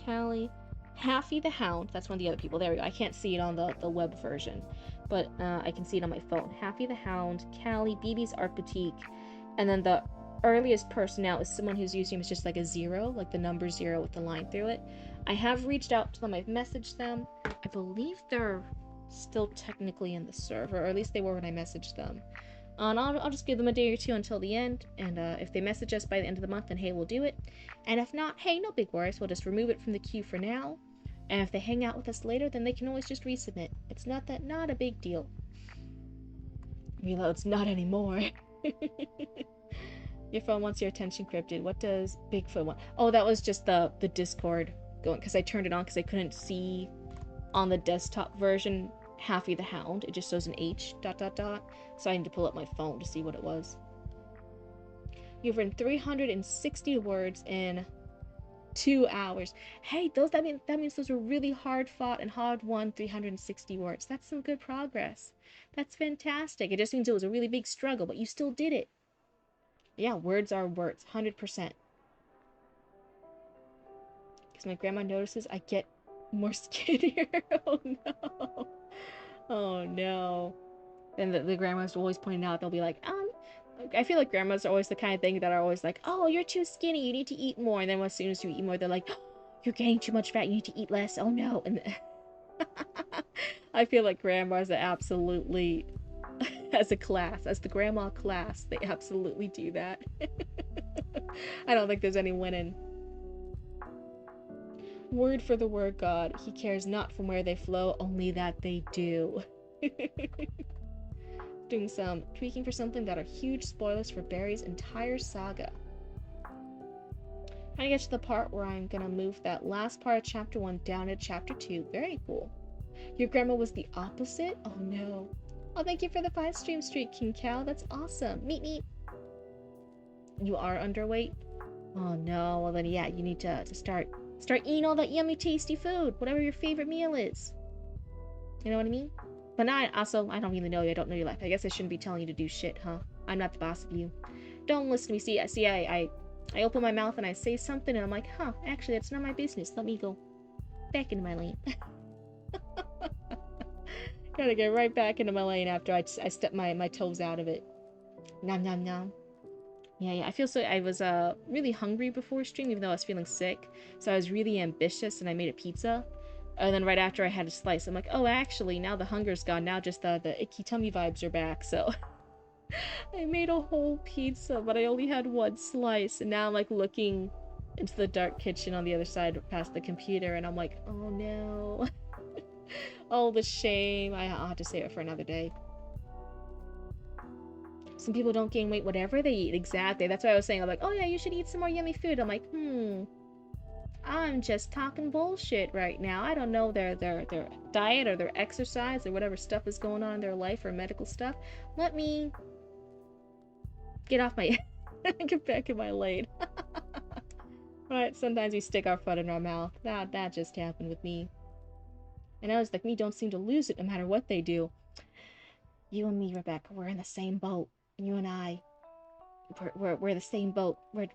Callie. Haffy the Hound. That's one of the other people. There we go. I can't see it on the web version, but I can see it on my phone. Haffy the Hound, Callie, BB's Art Boutique, and then the earliest person now is someone whose username is just like a 0, like the number 0 with the line through it. I have reached out to them. I've messaged them. I believe they're still technically in the server, or at least they were when I messaged them. And I'll just give them a day or two until the end, and if they message us by the end of the month, then hey, we'll do it. And if not, hey, no big worries. We'll just remove it from the queue for now. And if they hang out with us later, then they can always just resubmit. It's not a big deal. Reload's not anymore. Your phone wants your attention, Cryptid. What does Bigfoot want? Oh, that was just the Discord going, because I turned it on because I couldn't see on the desktop version Haffy the Hound. It just shows an H ... So I need to pull up my phone to see what it was. You've written 360 words in 2 hours. Hey, that means those were really hard fought and hard won 360 words. That's some good progress. That's fantastic. It just means it was a really big struggle, but you still did it. Yeah, words are words, 100%. Because my grandma notices I get more skinnier. Oh no. Oh no. And the grandmas are always pointing out, they'll be like, I feel like grandmas are always the kind of thing that are always like, oh, you're too skinny, you need to eat more. And then as soon as you eat more, they're like, oh, you're gaining too much fat, you need to eat less. Oh no. And I feel like grandmas are absolutely, as a class, as the grandma class, they absolutely do that. I don't think there's any winning. Word for the word God, he cares not from where they flow, only that they do. Doing some tweaking for something that are huge spoilers for Barry's entire saga. Trying to get to the part where I'm gonna move that last part of chapter 1 down to chapter 2. Very cool. Your grandma was the opposite? Oh no. Oh, thank you for the 5 stream streak, King Cow. That's awesome. Meet. You are underweight? Oh no. Well then, yeah, you need to start eating all that yummy, tasty food. Whatever your favorite meal is. You know what I mean? But I don't really know you. I don't know your life. I guess I shouldn't be telling you to do shit, huh? I'm not the boss of you. Don't listen to me. See, I open my mouth and I say something and I'm like, huh, actually, that's not my business. Let me go back into my lane. Gotta get right back into my lane after I step my toes out of it. Nom nom nom. Yeah, I was really hungry before stream, even though I was feeling sick. So I was really ambitious and I made a pizza. And then right after I had a slice, I'm like, oh, actually, now the hunger's gone. Now just the icky tummy vibes are back. So I made a whole pizza, but I only had 1 slice. And now I'm like looking into the dark kitchen on the other side past the computer. And I'm like, oh no. All the shame. I'll have to save it for another day. Some people don't gain weight whatever they eat. Exactly. That's what I was saying. I'm like, oh yeah, you should eat some more yummy food. I'm like, I'm just talking bullshit right now. I don't know their diet or their exercise or whatever stuff is going on in their life or medical stuff. Let me get off my get back in my lane. Right, sometimes we stick our foot in our mouth. That just happened with me. And I was like, me don't seem to lose it no matter what they do. You and me, Rebecca, we're in the same boat. You and I, we're the same boat. We're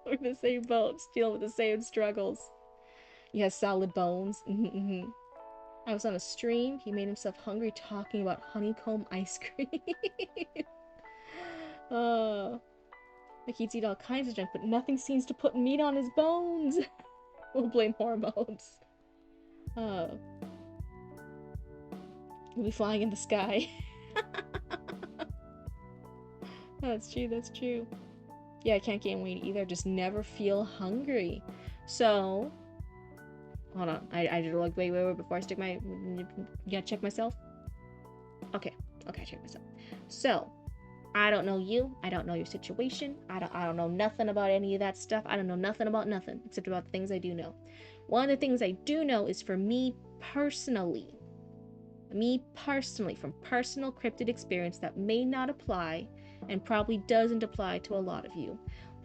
we're the same boat, dealing with the same struggles. He has solid bones. I was on a stream. He made himself hungry talking about honeycomb ice cream. Like he'd eat all kinds of junk, but nothing seems to put meat on his bones. We'll blame hormones. We'll be flying in the sky. That's true. Yeah, I can't gain weight either. Just never feel hungry. So, hold on. I did like wait before I stick my. You gotta check myself. Okay, check myself. So, I don't know you. I don't know your situation. I don't know nothing about any of that stuff. I don't know nothing about nothing except about the things I do know. One of the things I do know is for me personally, from personal cryptid experience that may not apply and probably doesn't apply to a lot of you.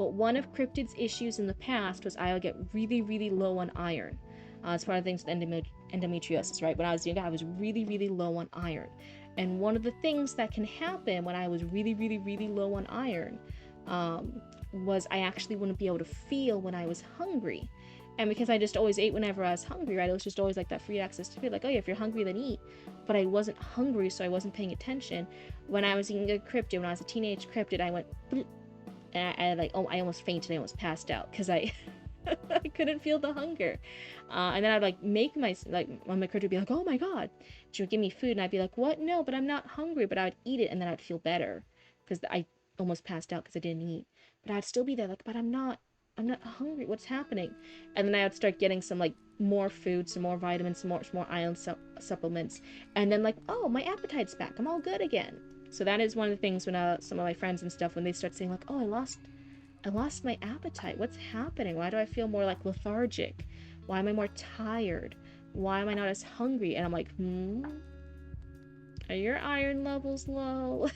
But one of Cryptid's issues in the past was I would get really, really low on iron. It's part of the things with endometriosis, right? When I was younger, I was really, really low on iron. And one of the things that can happen when I was really, really, really low on iron was I actually wouldn't be able to feel when I was hungry. And because I just always ate whenever I was hungry, right? It was just always like that free access to food. Like, oh yeah, if you're hungry, then eat. But I wasn't hungry, so I wasn't paying attention. When I was eating a cryptid, when I was a teenage cryptid, I went, and I almost fainted. I almost passed out because I couldn't feel the hunger. And then I'd like make my, like, when my cryptid would be like, oh my God, she would give me food. And I'd be like, what? No, but I'm not hungry. But I would eat it, and then I'd feel better because I almost passed out because I didn't eat. But I'd still be there like, but I'm not hungry. What's happening? And then I would start getting some like more food, some more vitamins, some more iron supplements, and then like, oh, my appetite's back. I'm all good again. So that is one of the things when some of my friends and stuff, when they start saying like, oh, I lost my appetite. What's happening? Why do I feel more like lethargic? Why am I more tired? Why am I not as hungry? And I'm like, are your iron levels low?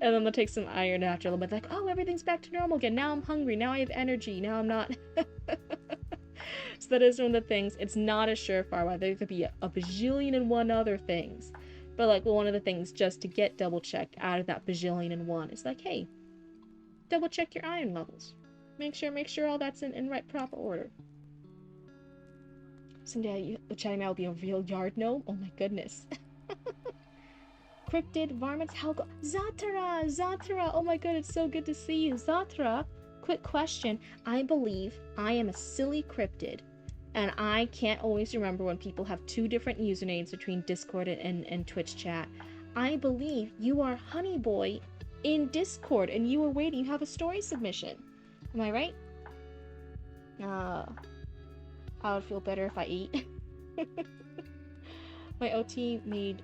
And then they'll take some iron after a little bit, like, oh, everything's back to normal again. Now I'm hungry. Now I have energy. Now I'm not. So that is one of the things. It's not a surefire. Why there could be a bajillion and one other things. But like, well, one of the things just to get double checked out of that bajillion and one is like, hey, double check your iron levels. Make sure all that's in right proper order. Someday chatting out will be a real yard gnome. Oh my goodness. Cryptid, varmints, Helga, Zatara, oh my god, it's so good to see you. Zatara, quick question. I believe I am a silly cryptid, and I can't always remember when people have two different usernames between Discord and Twitch chat. I believe you are Honey Boy in Discord, and you were waiting. You have a story submission. Am I right? I would feel better if I eat. My OT made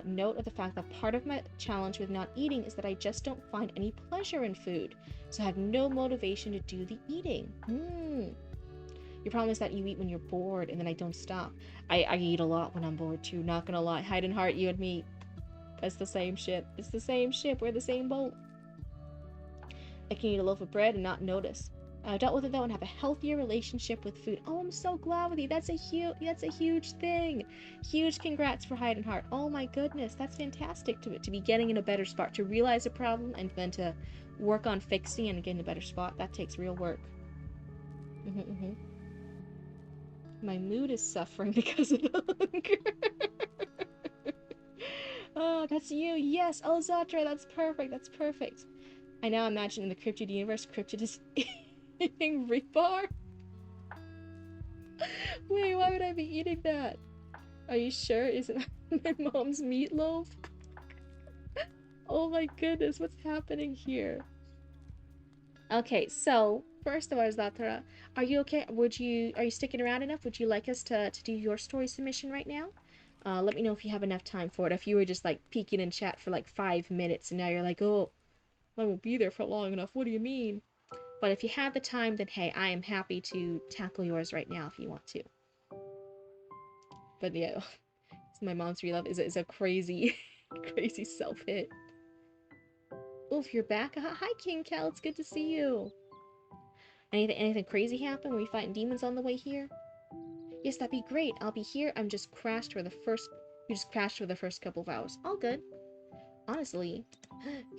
note of the fact that part of my challenge with not eating is that I just don't find any pleasure in food, so I have no motivation to do the eating. Your problem is that you eat when you're bored, and then I don't stop. I eat a lot when I'm bored too, not gonna lie. Hide and Heart, you and me, that's the same ship. It's the same ship, we're the same boat. I can eat a loaf of bread and not notice. I dealt with it though and have a healthier relationship with food. Oh, I'm so glad with you. That's a huge thing. Huge congrats for Hide and Heart. Oh my goodness, that's fantastic to be getting in a better spot, to realize a problem and then to work on fixing and getting a better spot. That takes real work. My mood is suffering because of the hunger. Oh, that's you. Yes. Oh, Zatra, that's perfect. That's perfect. I now imagine in the Cryptid universe, Cryptid is eating rebar? Wait, why would I be eating that? Are you sure? Isn't my mom's meatloaf? Oh my goodness, what's happening here? Okay, so first of all, Zatara, are you okay? Are you sticking around enough? Would you like us to do your story submission right now? Let me know if you have enough time for it. If you were just like peeking in chat for like 5 minutes and now you're like, oh, I won't be there for long enough. What do you mean? But if you have the time, then hey, I am happy to tackle yours right now if you want to. But yeah, my mom's relove is a crazy, crazy self-hit. Oof, you're back. Hi, King Cal. It's good to see you. Anything crazy happen? Were we fighting demons on the way here? Yes, that'd be great. I'll be here. We just crashed for the first couple of hours. All good. Honestly.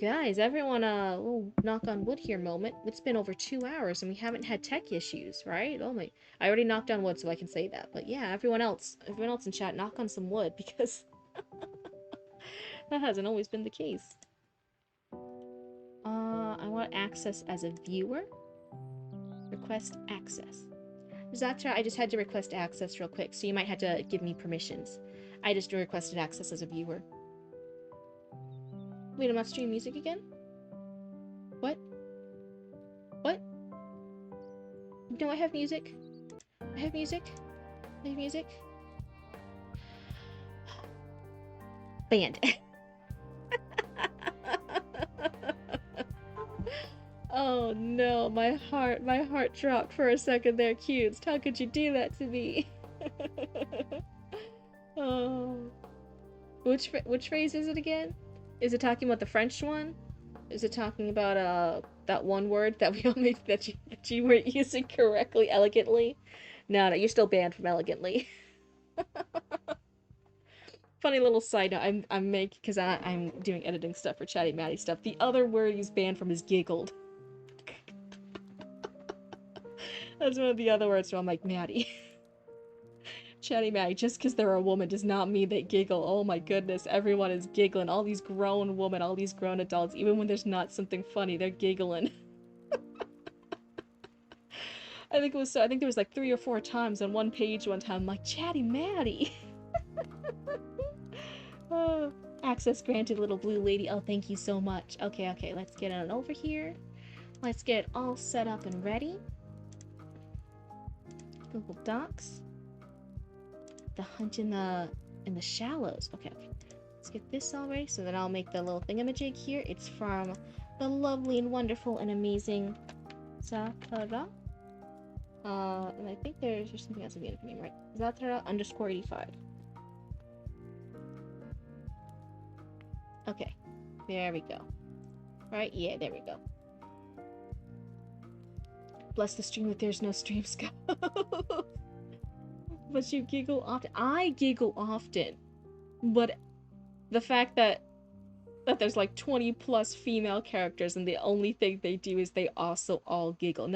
Guys, everyone, little knock on wood here moment. It's been over 2 hours and we haven't had tech issues, right? Oh my, I already knocked on wood so I can say that. But yeah, everyone else in chat, knock on some wood because that hasn't always been the case. I want access as a viewer. Request access. Zatra, I just had to request access real quick, so you might have to give me permissions. I just requested access as a viewer. Wait, I'm not streaming music again? What? What? No, I have music. I have music. I have music. Banned. Oh no, my heart dropped for a second there, Cutes. How could you do that to me? Oh. Which phrase is it again? Is it talking about the French one? Is it talking about that one word that we all made that you weren't using correctly, elegantly? No, no, you're still banned from elegantly. Funny little side note, I'm making because I'm doing editing stuff for Chatty Matty stuff. The other word he's banned from is giggled. That's one of the other words, so I'm like, Maddie. Chatty Matty, just because they're a woman does not mean they giggle. Oh my goodness, everyone is giggling. All these grown women, all these grown adults, even when there's not something funny, they're giggling. I think there was like 3 or 4 times on one page one time, I'm like, Chatty Matty. Oh, access granted, little blue lady. Oh, thank you so much. Okay, okay, let's get on over here. Let's get all set up and ready. Google Docs. The hunt in the shallows. Okay, okay. Let's get this all ready. So then I'll make the little thingamajig here. It's from the lovely and wonderful and amazing Zatara. And I think there's something else in the end of the name, right? Zatara _85. Okay, there we go. Right? Yeah, there we go. Bless the stream that there's no stream scope. But you giggle often. I giggle often. But the fact that there's like 20 plus female characters and the only thing they do is they also all giggle.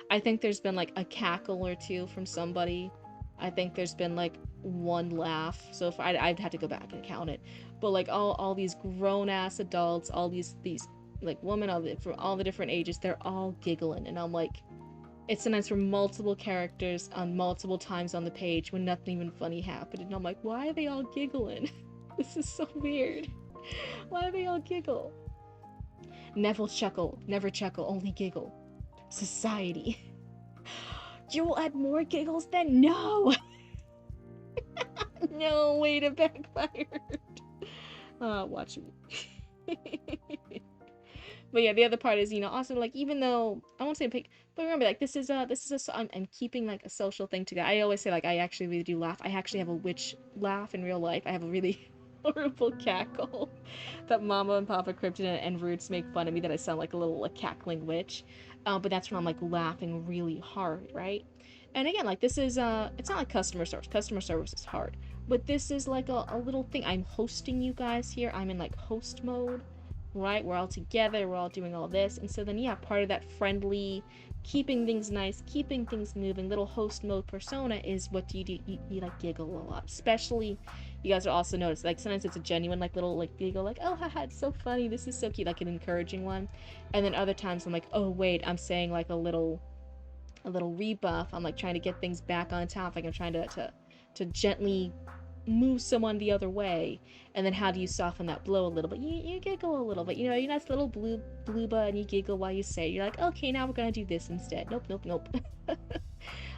I think there's been like a cackle or two from somebody. I think there's been like one laugh. So if I'd have to go back and count it. But like all these grown ass adults, all these like women from all the different ages, they're all giggling, and I'm like, it's sometimes from multiple characters on multiple times on the page when nothing even funny happened, and I'm like, why are they all giggling? This is so weird. Why do they all giggle? Neville chuckle, never chuckle, only giggle. Society. You will add more giggles then? No! No, way to backfired. Watch me. But yeah, the other part is, also like, even though I won't say pick, but remember, like, this is I'm keeping like a social thing together. I always say like I actually really do laugh. I actually have a witch laugh in real life. I have a really horrible cackle that Mama and Papa Cryptid and Roots make fun of me that I sound like a little cackling witch. But that's when I'm like laughing really hard, right? And again, like, this is it's not like customer service. Customer service is hard. But this is like a little thing. I'm hosting you guys here. I'm in like host mode, right? We're all together. We're all doing all this. And so then, yeah, part of that friendly, keeping things nice, keeping things moving, little host mode persona is what you do. You like giggle a lot. Especially, you guys will also notice, like, sometimes it's a genuine, like, little, like, giggle, like, oh, haha, it's so funny. This is so cute. Like, an encouraging one. And then other times I'm like, oh, wait, I'm saying, like, a little rebuff. I'm, like, trying to get things back on top. Like, I'm trying to gently move someone the other way, and then how do you soften that blow a little bit? You giggle a little bit, you're nice little blooba, and you giggle while you say it. You're like, okay, now we're gonna do this instead. Nope.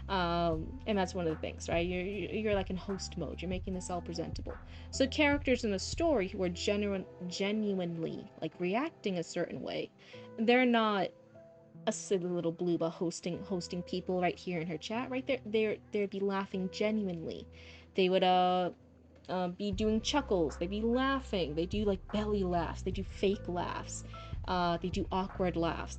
And that's one of the things, right? You're like in host mode. You're making this all presentable. So characters in the story who are genuinely like reacting a certain way, they're not a silly little blooba hosting people right here in her chat, right there. They'd be laughing genuinely. They would be doing chuckles. They'd be laughing. They do like belly laughs. They do fake laughs. They do awkward laughs.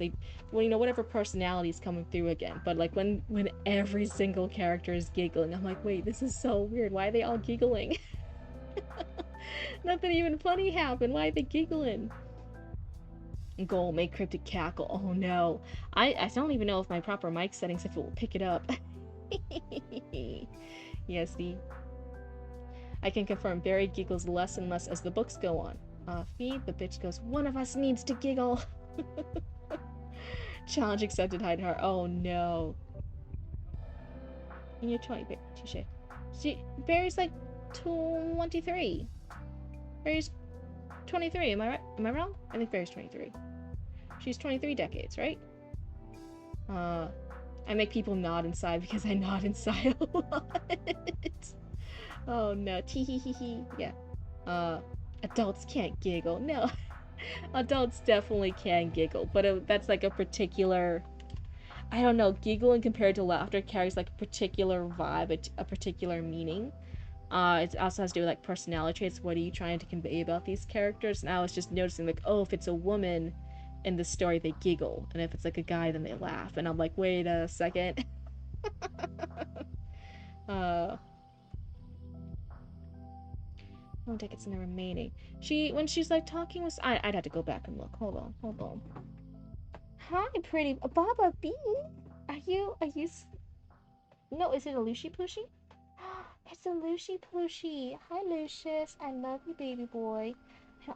Whatever personality is coming through again. But like when every single character is giggling, I'm like, wait, this is so weird. Why are they all giggling? Nothing even funny happened. Why are they giggling? Goal, make Cryptid cackle. Oh no. I don't even know if my proper mic settings, if it will pick it up. Yes, I can confirm Barry giggles less and less as the books go on. Feed, the bitch goes, one of us needs to giggle. Challenge accepted, hide her. Oh no. And you're 20, touche. Barry's like 23. Barry's 23, am I right? Am I wrong? I think Barry's 23. She's 23 decades, right? I make people nod inside because I nod inside a lot. Oh no, tee-hee-hee-hee. Yeah. Adults can't giggle. No. Adults definitely can giggle, but that's like a particular, I don't know, giggling compared to laughter carries like a particular vibe, a particular meaning. It also has to do with like personality traits. What are you trying to convey about these characters? And I was just noticing like, oh, if it's a woman, in the story they giggle, and if it's like a guy then they laugh, and I'm like, wait a second. uh no tickets in the remaining. When she's like talking with I'd have to go back and look. Hold on. Hi, pretty Baba B. Are you no, is it a Lucy Plushy? It's a Lucy Plushy. Hi Lucius, I love you, baby boy.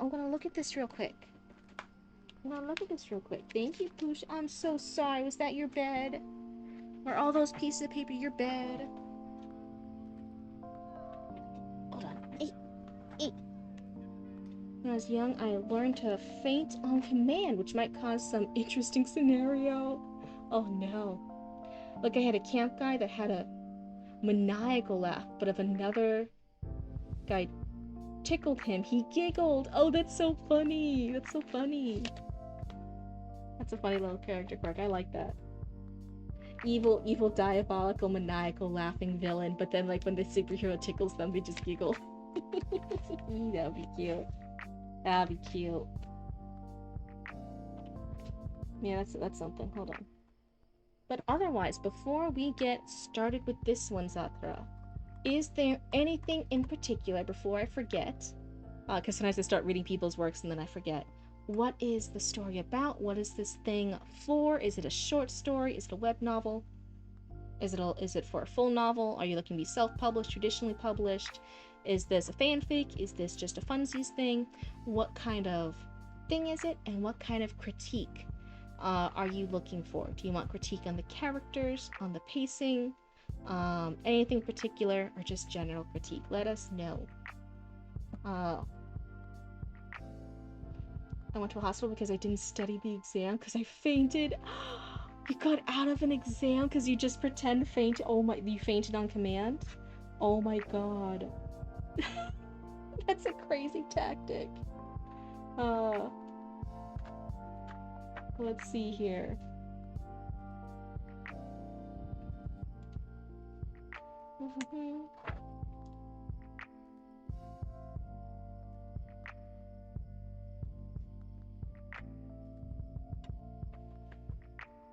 I'm gonna look at this real quick. Thank you, Poosh. I'm so sorry. Was that your bed? Are all those pieces of paper your bed? Hold on. Eat. When I was young, I learned to faint on command, which might cause some interesting scenario. Oh no. Like I had a camp guy that had a maniacal laugh, but if another guy tickled him, he giggled. Oh, that's so funny. That's a funny little character quirk. I like that. Evil, diabolical, maniacal, laughing villain, but then like when the superhero tickles them, they just giggle. That'd be cute. Yeah, that's something. Hold on. But otherwise, before we get started with this one, Zatra, is there anything in particular before I forget? Because sometimes I start reading people's works and then I forget. What is the story about? What is this thing for? Is it a short story? Is it a web novel? Is it for a full novel? Are you looking to be self-published, traditionally published? Is this a fanfic? Is this just a funsies thing? What kind of thing is it? And what kind of critique are you looking for? Do you want critique on the characters, on the pacing, anything particular, or just general critique? Let us know. I went to a hospital because I didn't study the exam because I fainted. You got out of an exam because you just pretend faint. Oh my, you fainted on command? Oh my god. That's a crazy tactic. Let's see here.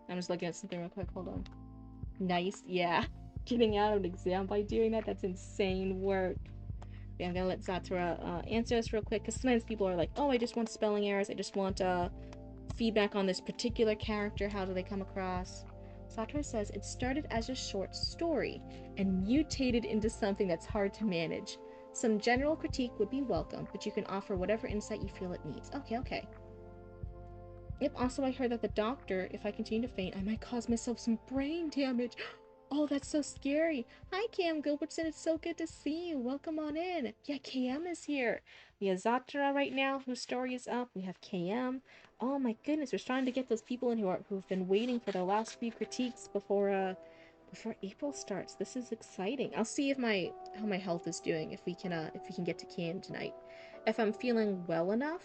I'm just looking at something real quick. Hold on. Nice. Yeah. Getting out of an exam by doing that, that's insane work. Yeah, I'm gonna let Zatara answer us real quick, because sometimes people are like, oh, I just want spelling errors. I just want feedback on this particular character. How do they come across? Zatara says, it started as a short story and mutated into something that's hard to manage. Some general critique would be welcome, but you can offer whatever insight you feel it needs. Okay. Yep, also I heard that the doctor, if I continue to faint, I might cause myself some brain damage. Oh, that's so scary. Hi, Cam Gilbertson. It's so good to see you. Welcome on in. Yeah, KM is here. We have Zatara right now, whose story is up. We have KM. Oh my goodness, we're starting to get those people in who've been waiting for their last few critiques before April starts. This is exciting. I'll see if how my health is doing, if we can get to Cam tonight. If I'm feeling well enough,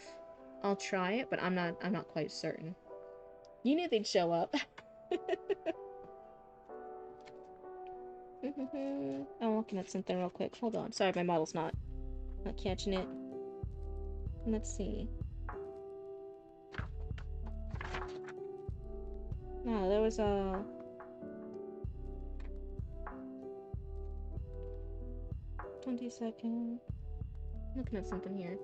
I'll try it, but I'm not quite certain. You knew they'd show up. I'm looking at something real quick. Hold on. Sorry, my model's not catching it. Let's see. No, there was a... 20-second... Looking at something here.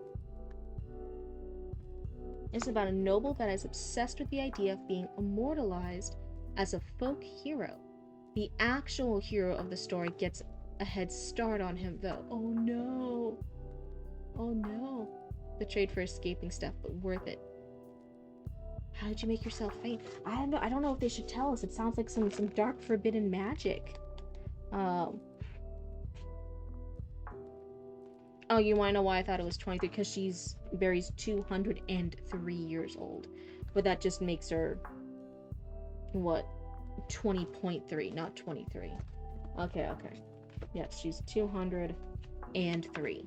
It's about a noble that is obsessed with the idea of being immortalized as a folk hero. The actual hero of the story gets a head start on him, though. Oh no. Betrayed for escaping stuff, but worth it. How did you make yourself faint? I don't know if they should tell us. It sounds like some dark forbidden magic. Oh, you want to know why I thought it was 23? Because Barry's 203 years old. But that just makes her, what, 20.3, not 23. Okay. Yes, she's 203.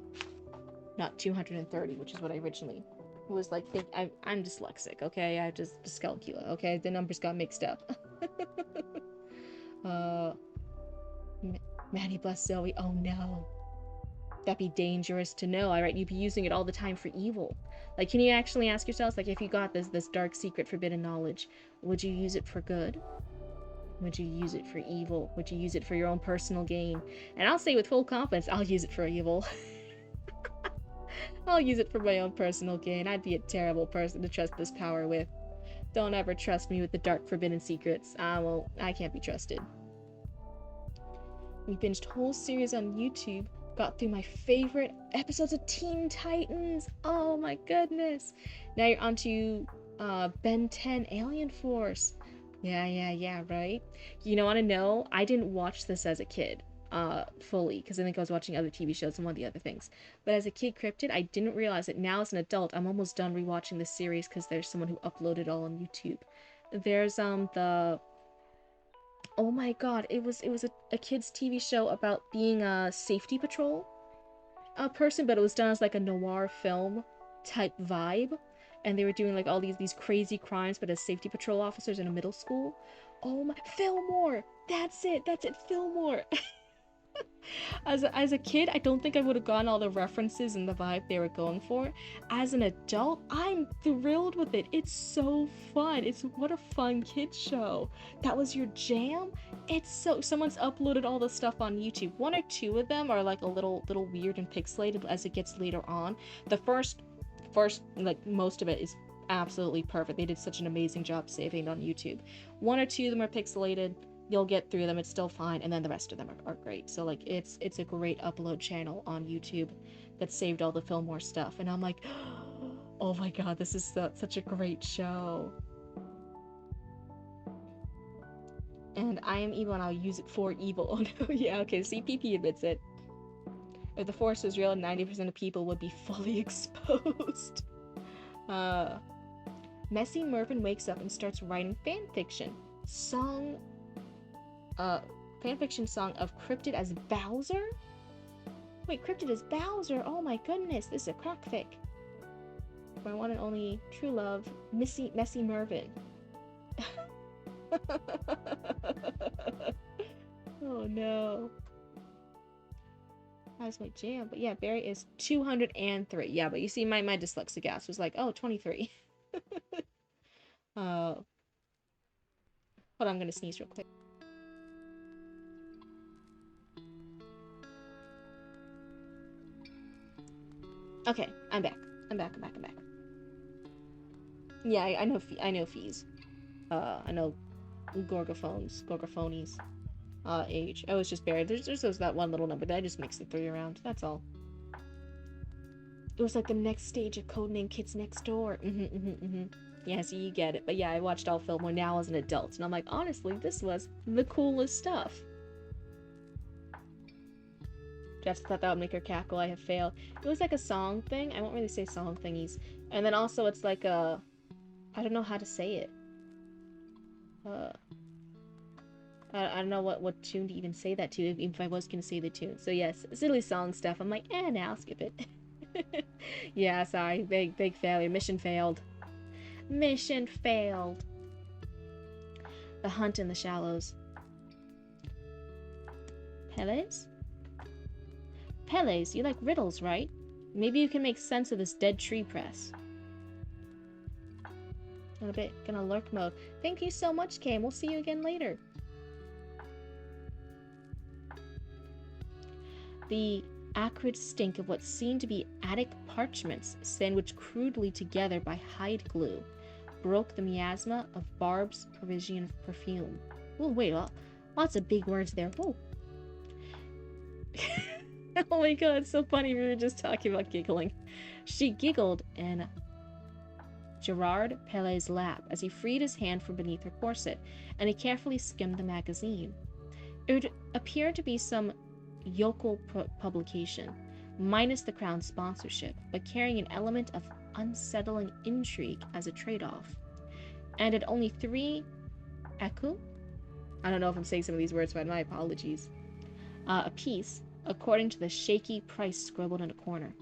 Not 230, which is what I originally was like. I'm dyslexic, okay? I just dyscalculia, okay? The numbers got mixed up. Maddie bless Zoe. Oh no. That'd be dangerous to know, alright? You'd be using it all the time for evil. Like, can you actually ask yourselves, like, if you got this dark secret forbidden knowledge, would you use it for good? Would you use it for evil? Would you use it for your own personal gain? And I'll say with full confidence, I'll use it for evil. I'll use it for my own personal gain. I'd be a terrible person to trust this power with. Don't ever trust me with the dark forbidden secrets. I can't be trusted. We binged whole series on YouTube. Got through my favorite episodes of Teen Titans. Oh my goodness. Now you're onto Ben 10 Alien Force. Yeah, right? You know, want to know? I didn't watch this as a kid fully, because I think I was watching other TV shows and one of the other things. But as a kid, Cryptid, I didn't realize it. Now as an adult, I'm almost done rewatching this series because there's someone who uploaded it all on YouTube. There's the... Oh my god, it was a kid's TV show about being a safety patrol person, but it was done as like a noir film type vibe. And they were doing like all these crazy crimes, but as safety patrol officers in a middle school. Oh my, Fillmore! That's it, Fillmore! As a kid, I don't think I would have gotten all the references and the vibe they were going for. As an adult, I'm thrilled with it. It's so fun. What a fun kids show. That was your jam? Someone's uploaded all the stuff on YouTube. One or two of them are like a little weird and pixelated as it gets later on. The first, like most of it is absolutely perfect. They did such an amazing job saving it on YouTube. One or two of them are pixelated. You'll get through them, it's still fine, and then the rest of them are great. So like it's a great upload channel on YouTube that saved all the Fillmore stuff, and I'm like, oh my god, this is such a great show. And I am evil and I'll use it for evil. Oh no, yeah, okay, CPP admits it. If the Force was real, 90% of people would be fully exposed. Messy Mervin wakes up and starts writing fanfiction. Fanfiction song of Cryptid as Bowser? Wait, Cryptid as Bowser? Oh my goodness, this is a crackfic. My one and only true love, Messy Mervin. Oh no. That's my jam. But yeah, Barry is 203. Yeah, but you see, my dyslexic ass was like, oh, 23. Hold on, I'm gonna sneeze real quick. Okay, I'm back. I'm back. Yeah, I know fees. I know Gorgophonies. Age. Oh, it's just buried. There's that one little number that I just mixed the three around. That's all. It was like the next stage of Codename Kids Next Door. Yeah, so you get it. But yeah, I watched all Fillmore now as an adult, and I'm like, honestly, this was the coolest stuff. Jess thought that would make her cackle. I have failed. It was like a song thing. I won't really say song thingies. And then also it's like a... I don't know how to say it. I don't know what tune to even say that to, even if I was going to say the tune. So yes, silly song stuff. I'm like, now skip it. Yeah, sorry. Big failure. Mission failed. Mission failed. The Hunt in the Shallows. Peles? Peles, you like riddles, right? Maybe you can make sense of this dead tree press. A bit gonna lurk mode. Thank you so much, Cam. We'll see you again later. The acrid stink of what seemed to be attic parchments sandwiched crudely together by hide glue broke the miasma of Barb's Parisian perfume. Oh, wait, lots of big words there. Whoa. Oh my god, it's so funny. We were just talking about giggling. She giggled in Gerard Pelle's lap as he freed his hand from beneath her corset, and he carefully skimmed the magazine. It appeared to be some yokel publication, minus the Crown's sponsorship, but carrying an element of unsettling intrigue as a trade-off. And at only 3 écus? I don't know if I'm saying some of these words, but my apologies. A piece, according to the shaky price scribbled in a corner.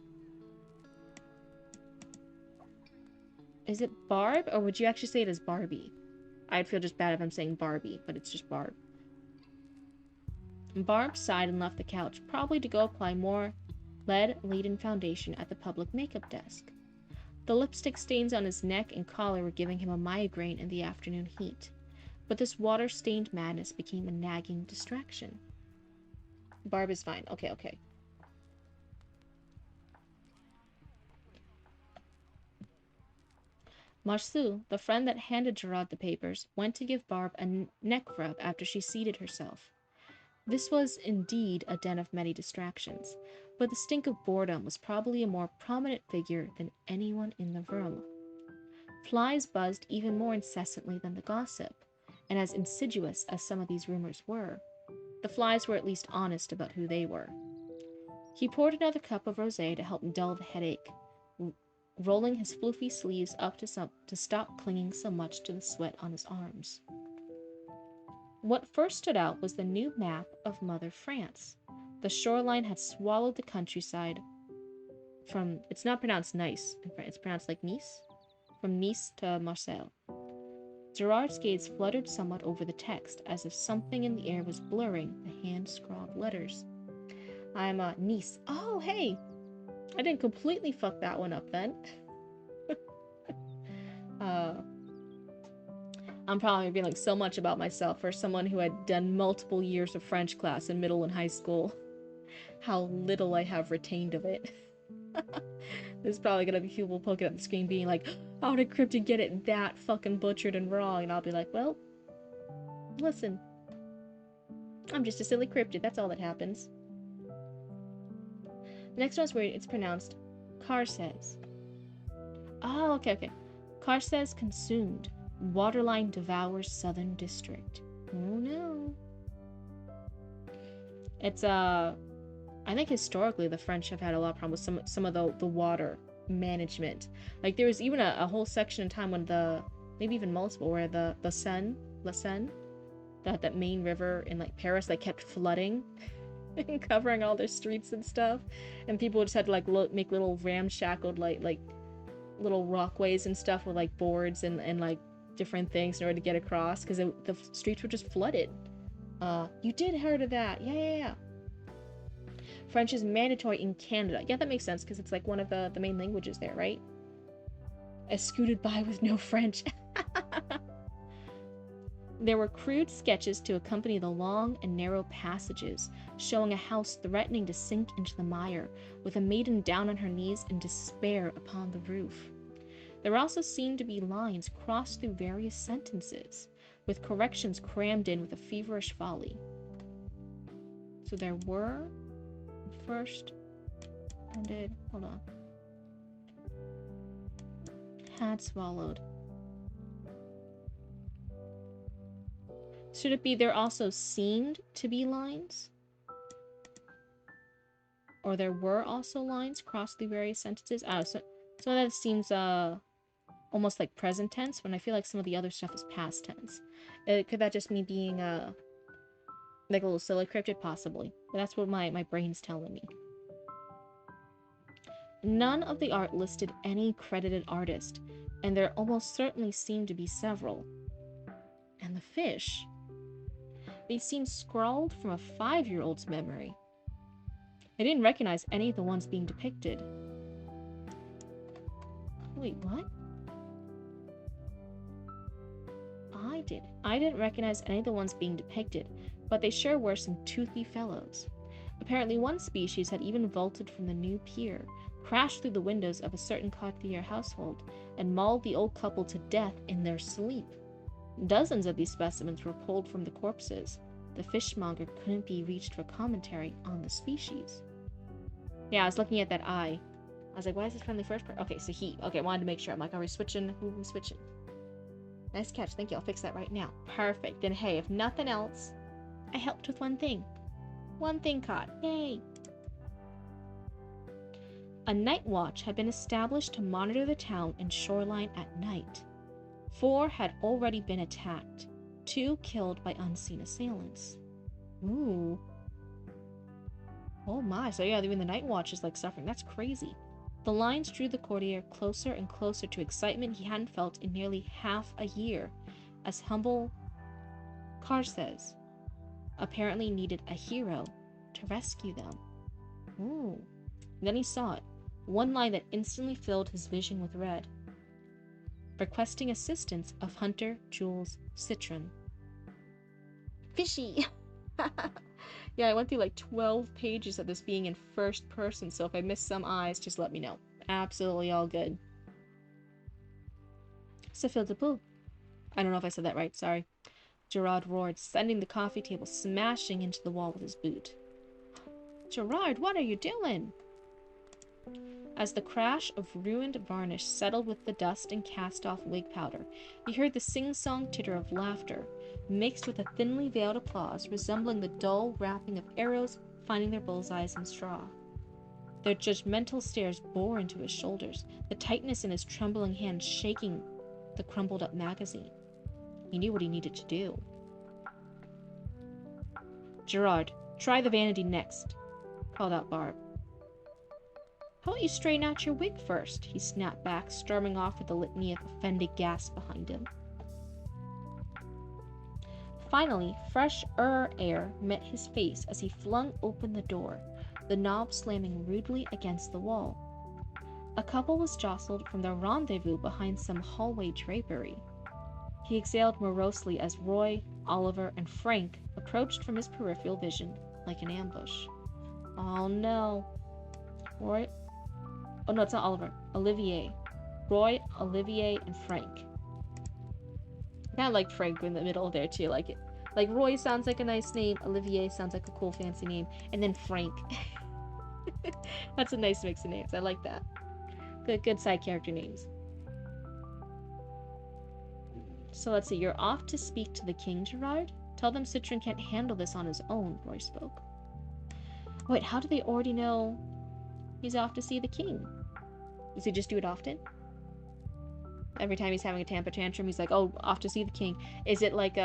Is it Barb, or would you actually say it as Barbie? I'd feel just bad if I'm saying Barbie, but it's just Barb. Barb sighed and left the couch, probably to go apply more lead-laden foundation at the public makeup desk. The lipstick stains on his neck and collar were giving him a migraine in the afternoon heat, but this water-stained madness became a nagging distraction. Barb is fine. Okay, okay. Marceau, the friend that handed Gerard the papers, went to give Barb a neck rub after she seated herself. This was indeed a den of many distractions, but the stink of boredom was probably a more prominent figure than anyone in the room. Flies buzzed even more incessantly than the gossip, and as insidious as some of these rumors were, the flies were at least honest about who they were. He poured another cup of rosé to help dull the headache, rolling his floofy sleeves up to stop clinging so much to the sweat on his arms. What first stood out was the new map of Mother France. The shoreline had swallowed the countryside from, it's not pronounced nice in French, it's pronounced like Nice, from Nice to Marseille. Gerard's gaze fluttered somewhat over the text, as if something in the air was blurring the hand-scrawled letters. I'm Nice. Oh, hey! I didn't completely fuck that one up then. I'm probably revealing so much about myself for someone who had done multiple years of French class in middle and high school. How little I have retained of it. There's probably gonna be people poking at the screen being like, how did Cryptid get it that fucking butchered and wrong? And I'll be like, well, listen. I'm just a silly Cryptid, that's all that happens. The next one's where it's pronounced Carses. Oh, okay, okay. Carses consumed. Waterline devours southern district. Oh no. It's I think historically the French have had a lot of problems with some of the water management. Like there was even a whole section in time when maybe even multiple, where the Seine, that main river in like Paris, like kept flooding and covering all their streets and stuff, and people just had to like make little ramshackled like little walkways and stuff with like boards and like different things in order to get across, because the streets were just flooded. You did heard of that? Yeah. French is mandatory in Canada. Yeah, that makes sense, because it's like one of the main languages there, right? I scooted by with no French. There were crude sketches to accompany the long and narrow passages, showing a house threatening to sink into the mire, with a maiden down on her knees in despair upon the roof. There also seemed to be lines crossed through various sentences, with corrections crammed in with a feverish volley. So there were first ended, hold on, had swallowed. Should it be there also seemed to be lines? Or there were also lines crossed through various sentences? Oh, so that seems almost like present tense, when I feel like some of the other stuff is past tense. Could that just me being like a little silly Cryptid? Possibly. But that's what my brain's telling me. None of the art listed any credited artist, and there almost certainly seemed to be several. And the fish, they seemed scrawled from a 5-year-old's memory. I didn't recognize any of the ones being depicted. Wait, what? I didn't recognize any of the ones being depicted, but they sure were some toothy fellows. Apparently one species had even vaulted from the new pier, crashed through the windows of a certain Cartier household, and mauled the old couple to death in their sleep. Dozens of these specimens were pulled from the corpses. The fishmonger couldn't be reached for commentary on the species. Yeah, I was looking at that eye. I was like, why is this friendly first person? Okay, so he. Okay, I wanted to make sure. I'm like, are we switching? Who are we switching? Nice catch. Thank you. I'll fix that right now. Perfect. Then, hey, if nothing else, I helped with one thing. One thing caught. Yay! A night watch had been established to monitor the town and shoreline at night. 4 had already been attacked, 2 killed by unseen assailants. Ooh. Oh my, so yeah, even the night watch is like suffering. That's crazy. The lines drew the courtier closer and closer to excitement he hadn't felt in nearly half a year, as humble Carses apparently needed a hero to rescue them. Ooh. Then he saw it. One line that instantly filled his vision with red. Requesting assistance of Hunter Jules Citron. Fishy! Yeah, I went through like 12 pages of this being in first person, so if I miss some eyes, just let me know. Absolutely all good. Ça fait de peu. I don't know if I said that right, sorry. Gerard roared, sending the coffee table smashing into the wall with his boot. Gerard, what are you doing? As the crash of ruined varnish settled with the dust and cast-off wig powder, he heard the sing-song titter of laughter, mixed with a thinly veiled applause resembling the dull rapping of arrows finding their bullseyes in straw. Their judgmental stares bore into his shoulders, the tightness in his trembling hand shaking the crumpled-up magazine. He knew what he needed to do. Gerard, try the vanity next, called out Barb. How about you straighten out your wig first? He snapped back, storming off with a litany of offended gasps behind him. Finally, fresh air met his face as he flung open the door, the knob slamming rudely against the wall. A couple was jostled from their rendezvous behind some hallway drapery. He exhaled morosely as Roy, Oliver, and Frank approached from his peripheral vision like an ambush. Oh no. Roy... Oh no, it's not Oliver. Olivier. Roy, Olivier, and Frank. I kind of like Frank in the middle there too. Like Roy sounds like a nice name. Olivier sounds like a cool fancy name. And then Frank. That's a nice mix of names. I like that. Good side character names. So let's see. You're off to speak to the king, Gerard? Tell them Citron can't handle this on his own, Roy spoke. Wait, how do they already know he's off to see the king? Does he just do it often? Every time he's having a temper tantrum, he's like, oh, off to see the king. Is it like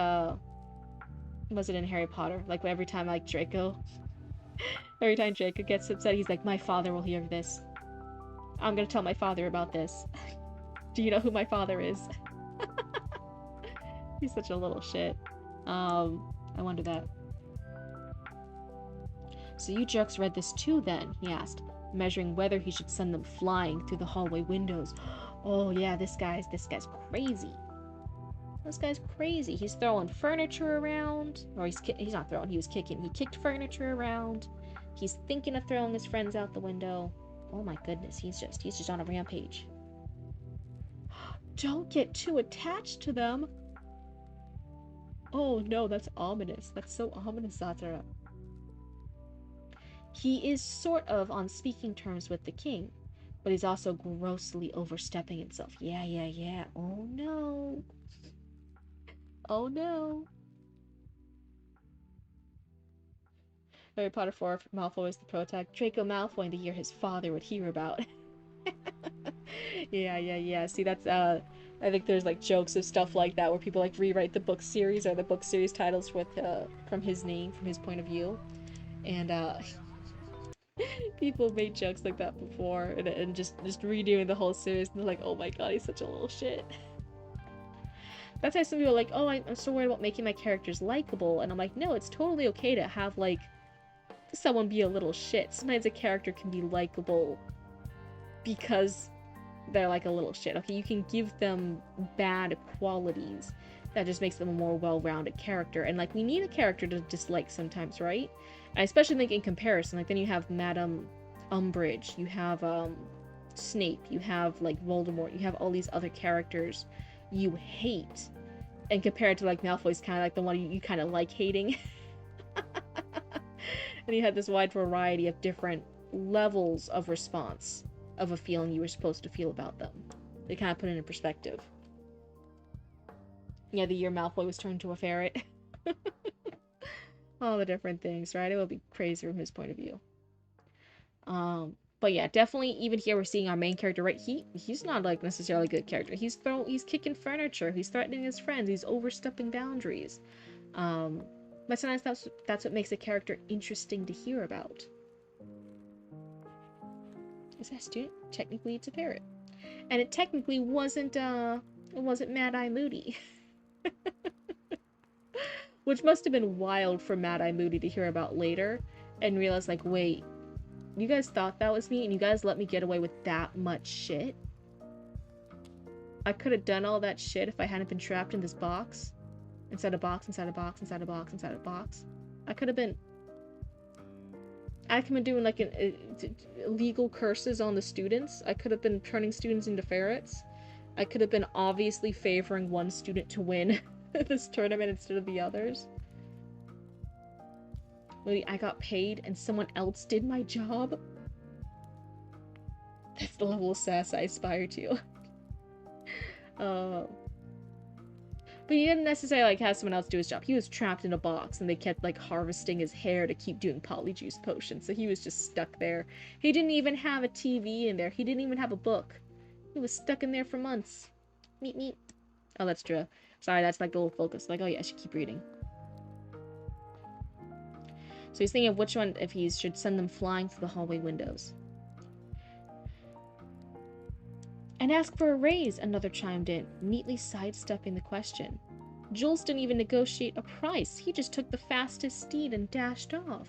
was it in Harry Potter? Like every time like Draco gets upset, he's like, my father will hear this. I'm gonna tell my father about this. Do you know who my father is? He's such a little shit. I wonder that. So you jerks read this too then? He asked, measuring whether he should send them flying through the hallway windows. Oh yeah, this guy's crazy. This guy's crazy. He's throwing furniture around. Or he's not throwing, he was kicking. He kicked furniture around. He's thinking of throwing his friends out the window. Oh my goodness, he's just on a rampage. Don't get too attached to them. Oh no, that's ominous. That's so ominous, Zatara. He is sort of on speaking terms with the king, but he's also grossly overstepping himself. Yeah. Oh no. Oh no. Harry Potter 4, Malfoy is the protag. Draco Malfoy in the year his father would hear about. Yeah. See, that's, I think there's, like, jokes of stuff like that where people, like, rewrite the book series or the book series titles with, from his name, from his point of view. And, people made jokes like that before and just redoing the whole series, and they're like, oh my god, he's such a little shit. That's why some people are like, oh, I'm so worried about making my characters likable, and I'm like, no, it's totally okay to have, like, someone be a little shit. Sometimes a character can be likable because they're like a little shit. Okay, you can give them bad qualities that just makes them a more well-rounded character, and like we need a character to dislike sometimes, right? I especially think in comparison, like then you have Madame Umbridge, you have Snape, you have like Voldemort, you have all these other characters you hate, and compared to like Malfoy's kind of like the one you kind of like hating. And you had this wide variety of different levels of response of a feeling you were supposed to feel about them. They kind of put it in perspective. Yeah, the year Malfoy was turned to a ferret. All the different things, right? It would be crazy from his point of view. But yeah, definitely even here we're seeing our main character, right? He's not like necessarily a good character. He's kicking furniture, he's threatening his friends, he's overstepping boundaries. But sometimes that's what makes a character interesting to hear about. Is that a student? Technically it's a parrot. And it technically wasn't Mad-Eye Moody. Which must have been wild for Mad-Eye Moody to hear about later and realize like, wait, you guys thought that was me, and you guys let me get away with that much shit. I could have done all that shit if I hadn't been trapped in this box. Inside a box, inside a box, inside a box, inside a box. I could have been doing like illegal curses on the students. I could have been turning students into ferrets. I could have been obviously favoring one student to win this tournament instead of the others. I got paid and someone else did my job. That's the level of sass I aspire to. But he didn't necessarily like have someone else do his job. He was trapped in a box and they kept like harvesting his hair to keep doing polyjuice potions. So he was just stuck there. He didn't even have a TV in there. He didn't even have a book. He was stuck in there for months. Meep meep. Oh, that's true. Sorry, that's like the little focus. Like, oh yeah, I should keep reading. So he's thinking of which one, if he should send them flying through the hallway windows. And ask for a raise, another chimed in, neatly sidestepping the question. Jules didn't even negotiate a price. He just took the fastest steed and dashed off.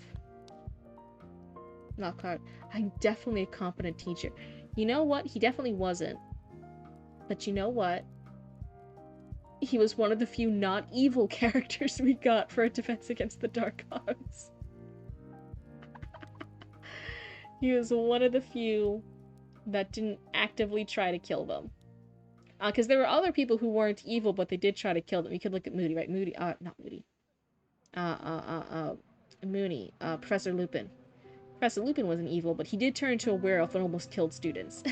Lockhart, I'm definitely a competent teacher. You know what? He definitely wasn't. But you know what? He was one of the few not evil characters we got for a defense against the dark arts. He was one of the few that didn't actively try to kill them. Because there were other people who weren't evil, but they did try to kill them. You could look at Moody, right? Moody, not Moody. Mooney, Professor Lupin. Professor Lupin wasn't evil, but he did turn into a werewolf and almost killed students.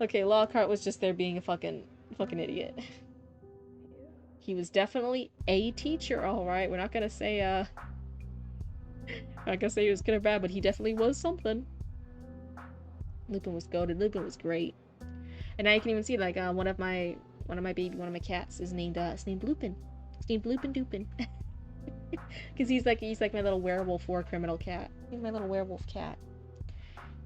Okay, Lockhart was just there being a fucking idiot. He was definitely a teacher, alright. We're not gonna say, I guess he was good or bad, but he definitely was something. Lupin was goated. Lupin was great. And now you can even see, like, one of my cats is named Lupin. It's named Lupin Dupin. Because he's like my little werewolf war criminal cat. He's my little werewolf cat.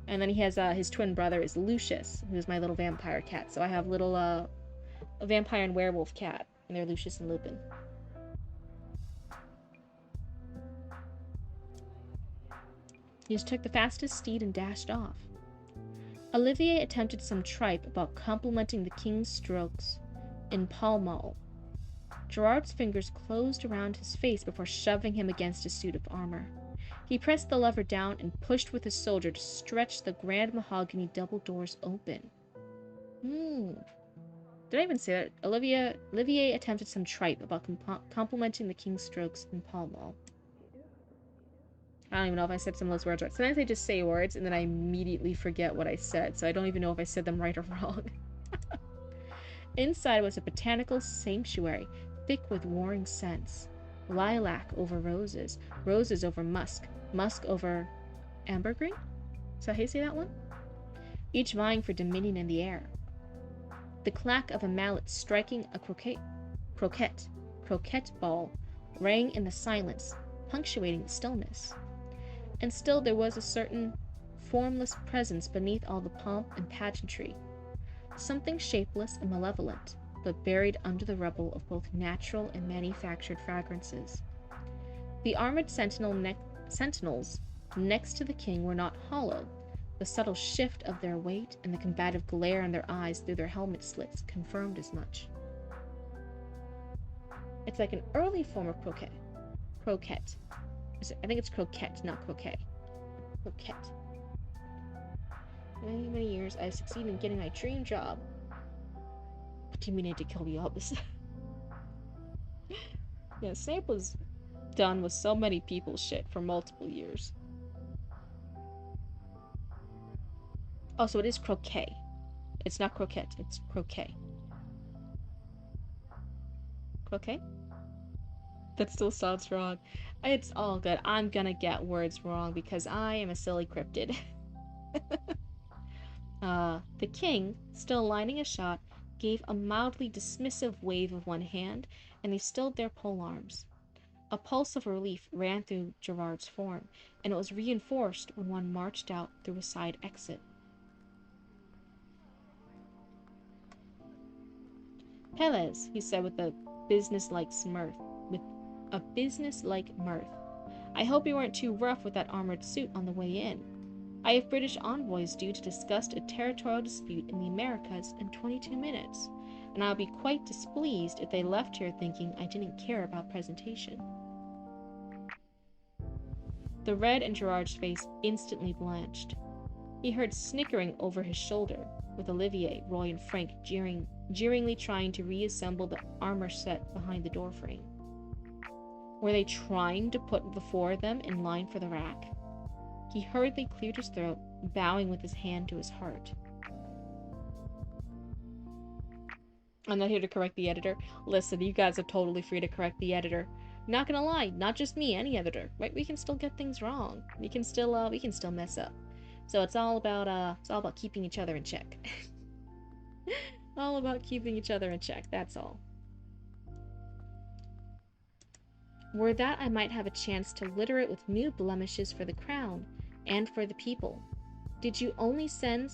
And then he has, his twin brother is Lucius, who's my little vampire cat. So I have little, a vampire and werewolf cat. And they're Lucius and Lupin. He just took the fastest steed and dashed off. Olivier attempted some tripe about complimenting the king's strokes in Pall Mall. Gerard's fingers closed around his face before shoving him against a suit of armor. He pressed the lever down and pushed with his soldier to stretch the grand mahogany double doors open. Did I even say that? Olivier attempted some tripe about complimenting the king's strokes in Pall Mall. I don't even know if I said some of those words right. Sometimes I just say words and then I immediately forget what I said, so I don't even know if I said them right or wrong. Inside was a botanical sanctuary, thick with warring scents. Lilac over roses, roses over musk, musk over ambergris? Is that how you say that one? Each vying for dominion in the air. The clack of a mallet striking a croquet ball rang in the silence, punctuating the stillness. And still there was a certain formless presence beneath all the pomp and pageantry. Something shapeless and malevolent, but buried under the rubble of both natural and manufactured fragrances. The armored sentinels next to the king were not hollow. The subtle shift of their weight and the combative glare in their eyes through their helmet slits confirmed as much. It's like an early form of croquet. I think it's croquette, not croquet. Croquette. For many, many years, I succeeded in getting my dream job. What do you mean I had to kill the others? Yeah, Snape was done with so many people's shit for multiple years. Oh, so it is croquet. It's not croquette, it's croquet. Croquet? That still sounds wrong. It's all good. I'm gonna get words wrong because I am a silly cryptid. The king, still lining a shot, gave a mildly dismissive wave of one hand, and they stilled their polearms. A pulse of relief ran through Gerard's form, and it was reinforced when one marched out through a side exit. Pelez, he said with a businesslike mirth. I hope you weren't too rough with that armored suit on the way in. I have British envoys due to discuss a territorial dispute in the Americas in 22 minutes, and I'll be quite displeased if they left here thinking I didn't care about presentation. The red in Gerard's face instantly blanched. He heard snickering over his shoulder, with Olivier, Roy, and Frank jeeringly trying to reassemble the armor set behind the doorframe. Were they trying to put the four of them in line for the rack? He hurriedly cleared his throat, bowing with his hand to his heart. I'm not here to correct the editor. Listen, you guys are totally free to correct the editor. Not gonna lie, not just me, any editor. Right? We can still get things wrong. We can still mess up. So it's all about keeping each other in check. All about keeping each other in check, that's all. Were that I might have a chance to litter it with new blemishes for the crown and for the people. Did you only send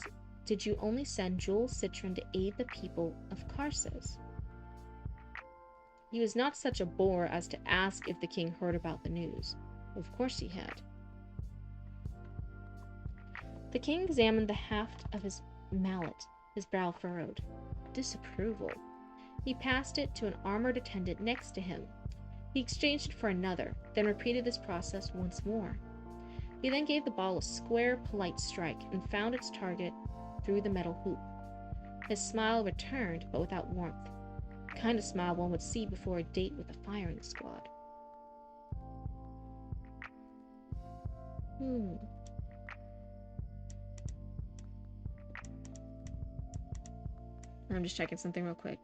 Jules Citron to aid the people of Carses? He was not such a bore as to ask if the king heard about the news. Of course he had. The king examined the haft of his mallet, his brow furrowed. Disapproval. He passed it to an armored attendant next to him. He exchanged it for another, then repeated this process once more. He then gave the ball a square, polite strike and found its target through the metal hoop. His smile returned, but without warmth. The kind of smile one would see before a date with a firing squad. I'm just checking something real quick.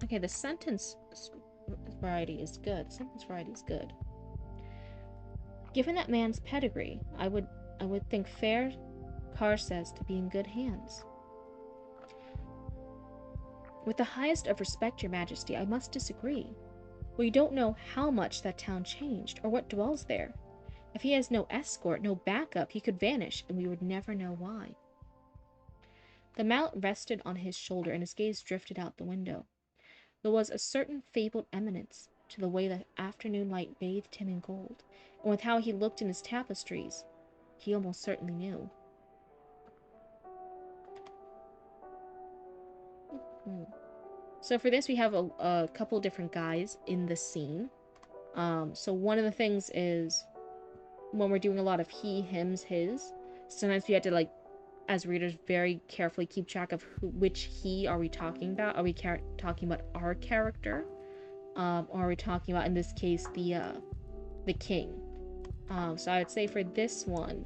Okay, the sentence variety is good. Sentence variety is good. Given that man's pedigree, I would think fair Carses to be in good hands. With the highest of respect, your majesty, I must disagree. We don't know how much that town changed, or what dwells there. If he has no escort, no backup, he could vanish, and we would never know why. The mallet rested on his shoulder, and his gaze drifted out the window. There was a certain fabled eminence to the way the afternoon light bathed him in gold, and with how he looked in his tapestries, he almost certainly knew. So for this, we have a couple different guys in the scene. So one of the things is when we're doing a lot of he, hims, his, sometimes we have to, like, as readers, very carefully keep track of which he are we talking about. Are we talking about our character? Or are we talking about, in this case, the king? So I would say for this one,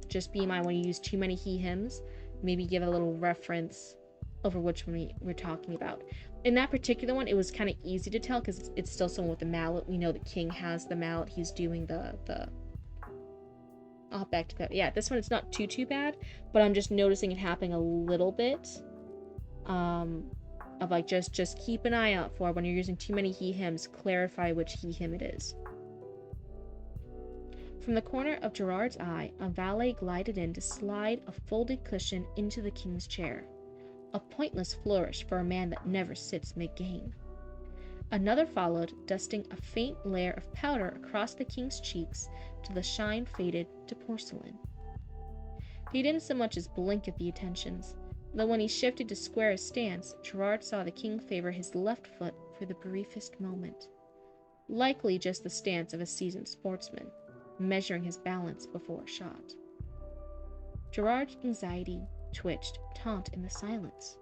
just be in mind when you use too many he, hims, maybe give a little reference over which one we're talking about. In that particular one, it was kind of easy to tell because it's still someone with the mallet. We know the king has the mallet. He's doing the I'll back to that. Yeah, this one it's not too bad, but I'm just noticing it happening a little bit. Of like just keep an eye out for when you're using too many he hims. Clarify which he him it is. From the corner of Gerard's eye, a valet glided in to slide a folded cushion into the king's chair. A pointless flourish for a man that never sits mid-game. Another followed, dusting a faint layer of powder across the king's cheeks till the shine faded to porcelain. He didn't so much as blink at the attentions, though when he shifted to square his stance, Gerard saw the king favor his left foot for the briefest moment. Likely just the stance of a seasoned sportsman, measuring his balance before a shot. Gerard's anxiety twitched, taut in the silence.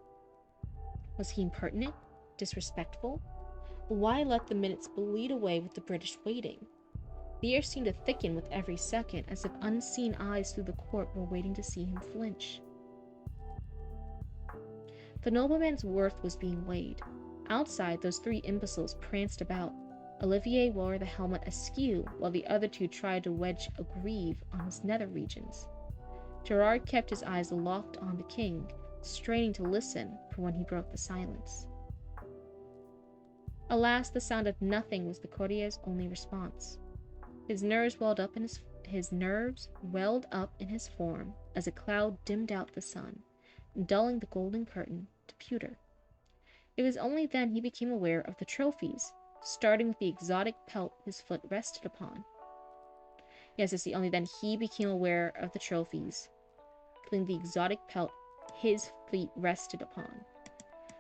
Was he impertinent? Disrespectful? Why let the minutes bleed away with the British waiting? The air seemed to thicken with every second, as if unseen eyes through the court were waiting to see him flinch. The nobleman's worth was being weighed. Outside, those three imbeciles pranced about. Olivier wore the helmet askew, while the other two tried to wedge a greave on his nether regions. Gerard kept his eyes locked on the king, straining to listen for when he broke the silence. Alas, the sound of nothing was the courtier's only response. His nerves welled up in his form as a cloud dimmed out the sun, dulling the golden curtain to pewter. It was only then he became aware of the trophies, starting with the exotic pelt his foot rested upon. Yes, it's only then he became aware of the trophies, including the exotic pelt his feet rested upon.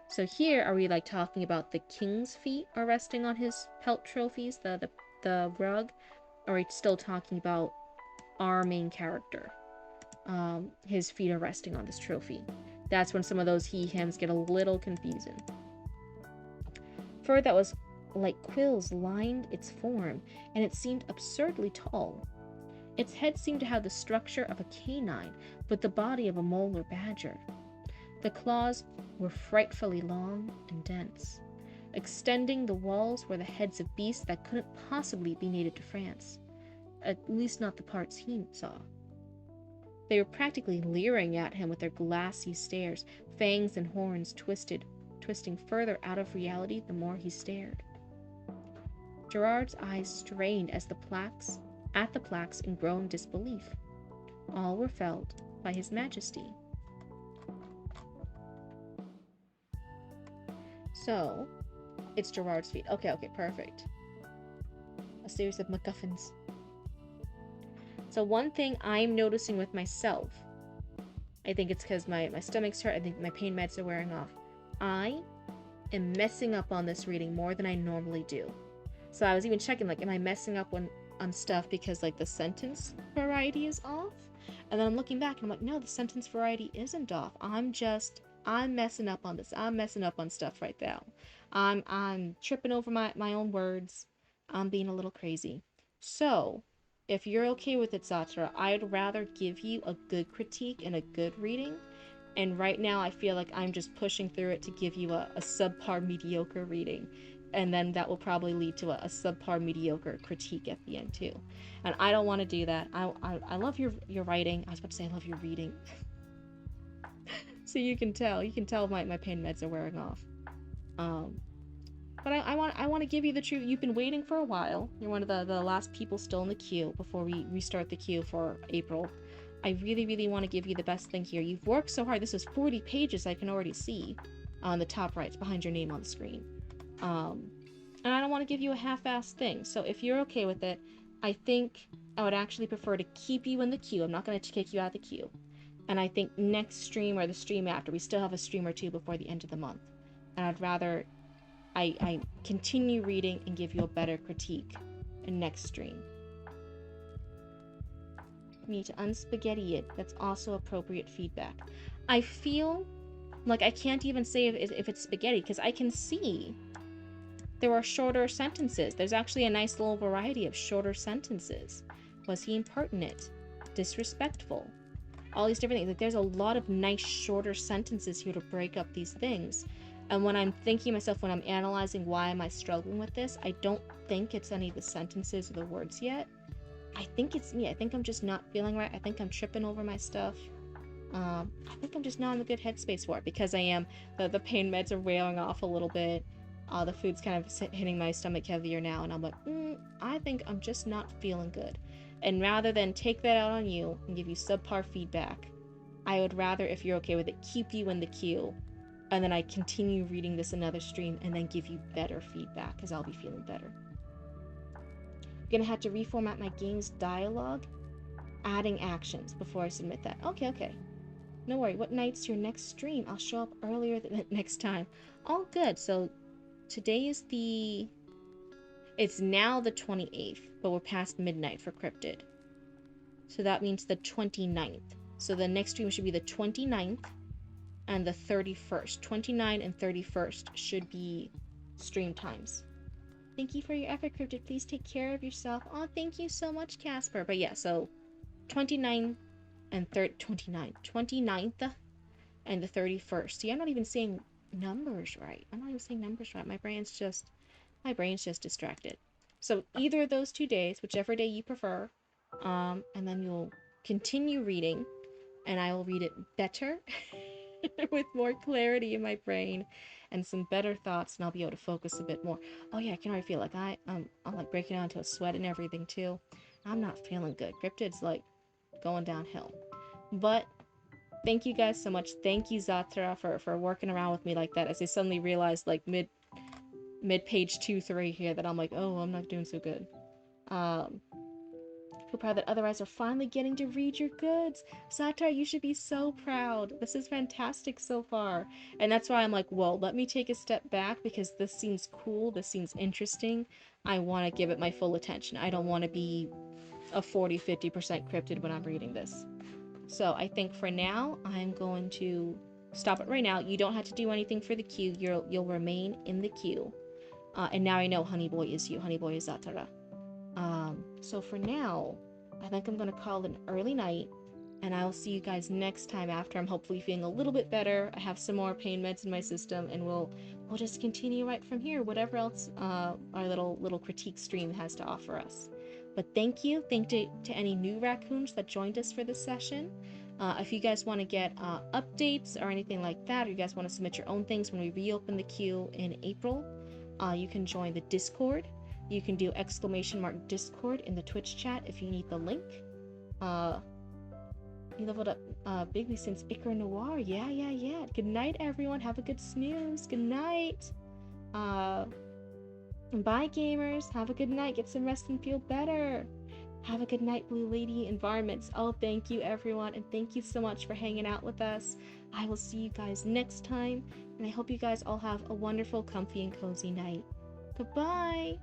So here, are we like talking about the king's feet are resting on his pelt trophies, the rug? Or are we still talking about our main character? His feet are resting on this trophy. That's when some of those he-hims get a little confusing. Fur that was like quills lined its form, and it seemed absurdly tall. Its head seemed to have the structure of a canine, with the body of a mole or badger. The claws were frightfully long and dense. Extending the walls were the heads of beasts that couldn't possibly be native to France, at least not the parts he saw. They were practically leering at him with their glassy stares, fangs and horns twisting further out of reality the more he stared. Gerard's eyes strained at the plaques in growing disbelief. All were felled by His Majesty. So, it's Gerard's feet. Okay, perfect. A series of MacGuffins. So one thing I'm noticing with myself, I think it's because my stomach's hurt, I think my pain meds are wearing off. I am messing up on this reading more than I normally do. So I was even checking, like, am I messing up on stuff because, like, the sentence variety is off? And then I'm looking back and I'm like, no, the sentence variety isn't off. I'm messing up on this. I'm messing up on stuff right now. I'm tripping over my own words. I'm being a little crazy. So, if you're okay with it, Zatra, I'd rather give you a good critique and a good reading. And right now I feel like I'm just pushing through it to give you a subpar mediocre reading. And then that will probably lead to a subpar mediocre critique at the end too. And I don't want to do that. I love your writing. I was about to say I love your reading. So you can tell my pain meds are wearing off. But I want to give you the truth. You've been waiting for a while. You're one of the last people still in the queue before we restart the queue for April. I really, really want to give you the best thing here. You've worked so hard. This is 40 pages I can already see on the top right. It's behind your name on the screen. And I don't want to give you a half-assed thing. So if you're okay with it, I think I would actually prefer to keep you in the queue. I'm not going to kick you out of the queue. And I think next stream or the stream after, we still have a stream or two before the end of the month. And I'd rather I continue reading and give you a better critique in next stream. We need to unspaghetti it. That's also appropriate feedback. I feel like I can't even say if it's spaghetti, because I can see there are shorter sentences. There's actually a nice little variety of shorter sentences. Was he impertinent? Disrespectful? All these different things. Like, there's a lot of nice shorter sentences here to break up these things. And when I'm thinking myself, when I'm analyzing why am I struggling with this, I don't think it's any of the sentences or the words yet. I think it's me. I think I'm just not feeling right. I think I'm tripping over my stuff. I think I'm just not in a good headspace for it, because I am. The pain meds are wearing off a little bit. The food's kind of hitting my stomach heavier now, and I'm like, I think I'm just not feeling good. And rather than take that out on you and give you subpar feedback, I would rather, if you're okay with it, keep you in the queue, and then I continue reading this another stream and then give you better feedback, because I'll be feeling better. I'm gonna have to reformat my game's dialogue, adding actions before I submit that. Okay. No worry. What night's your next stream? I'll show up earlier than next time. All good. So today is it's now the 28th, but we're past midnight for Cryptid. So that means the 29th. So the next stream should be the 29th and the 31st. 29 and 31st should be stream times. Thank you for your effort, Cryptid. Please take care of yourself. Oh, thank you so much, Casper. But yeah, so 29th and 29th and the 31st. See, I'm not even saying numbers right. My brain's just distracted. So either of those 2 days, whichever day you prefer, and then you'll continue reading, and I will read it better with more clarity in my brain and some better thoughts, and I'll be able to focus a bit more. Oh yeah, I can already feel like I'm like breaking out into a sweat and everything too. I'm not feeling good. Cryptid's like going downhill. But Thank you guys so much. Thank you, Zatara, for working around with me like that as I suddenly realized, like, mid page 2-3 here that I'm like, oh, I'm not doing so good. Feel proud that others are finally getting to read your goods. Satar, you should be so proud. This is fantastic so far. And that's why I'm like, well, let me take a step back because this seems cool. This seems interesting. I want to give it my full attention. I don't want to be a 40-50% cryptid when I'm reading this. So I think for now, I'm going to stop it right now. You don't have to do anything for the queue. You'll remain in the queue. And now I know Honey Boy is you. Honey Boy is Zatara. So for now, I think I'm gonna call it an early night, and I'll see you guys next time after I'm hopefully feeling a little bit better. I have some more pain meds in my system, and we'll just continue right from here. Whatever else our little critique stream has to offer us. But thank you, to any new raccoons that joined us for this session. If you guys want to get updates or anything like that, or you guys want to submit your own things when we reopen the queue in April, you can join the Discord. You can do !Discord in the Twitch chat if you need the link. You leveled up bigly since Icar Noir. Yeah. Good night, everyone. Have a good snooze. Good night. Bye, gamers. Have a good night. Get some rest and feel better. Have a good night, Blue Lady Environments. Oh, thank you, everyone. And thank you so much for hanging out with us. I will see you guys next time. And I hope you guys all have a wonderful, comfy, and cozy night. Goodbye.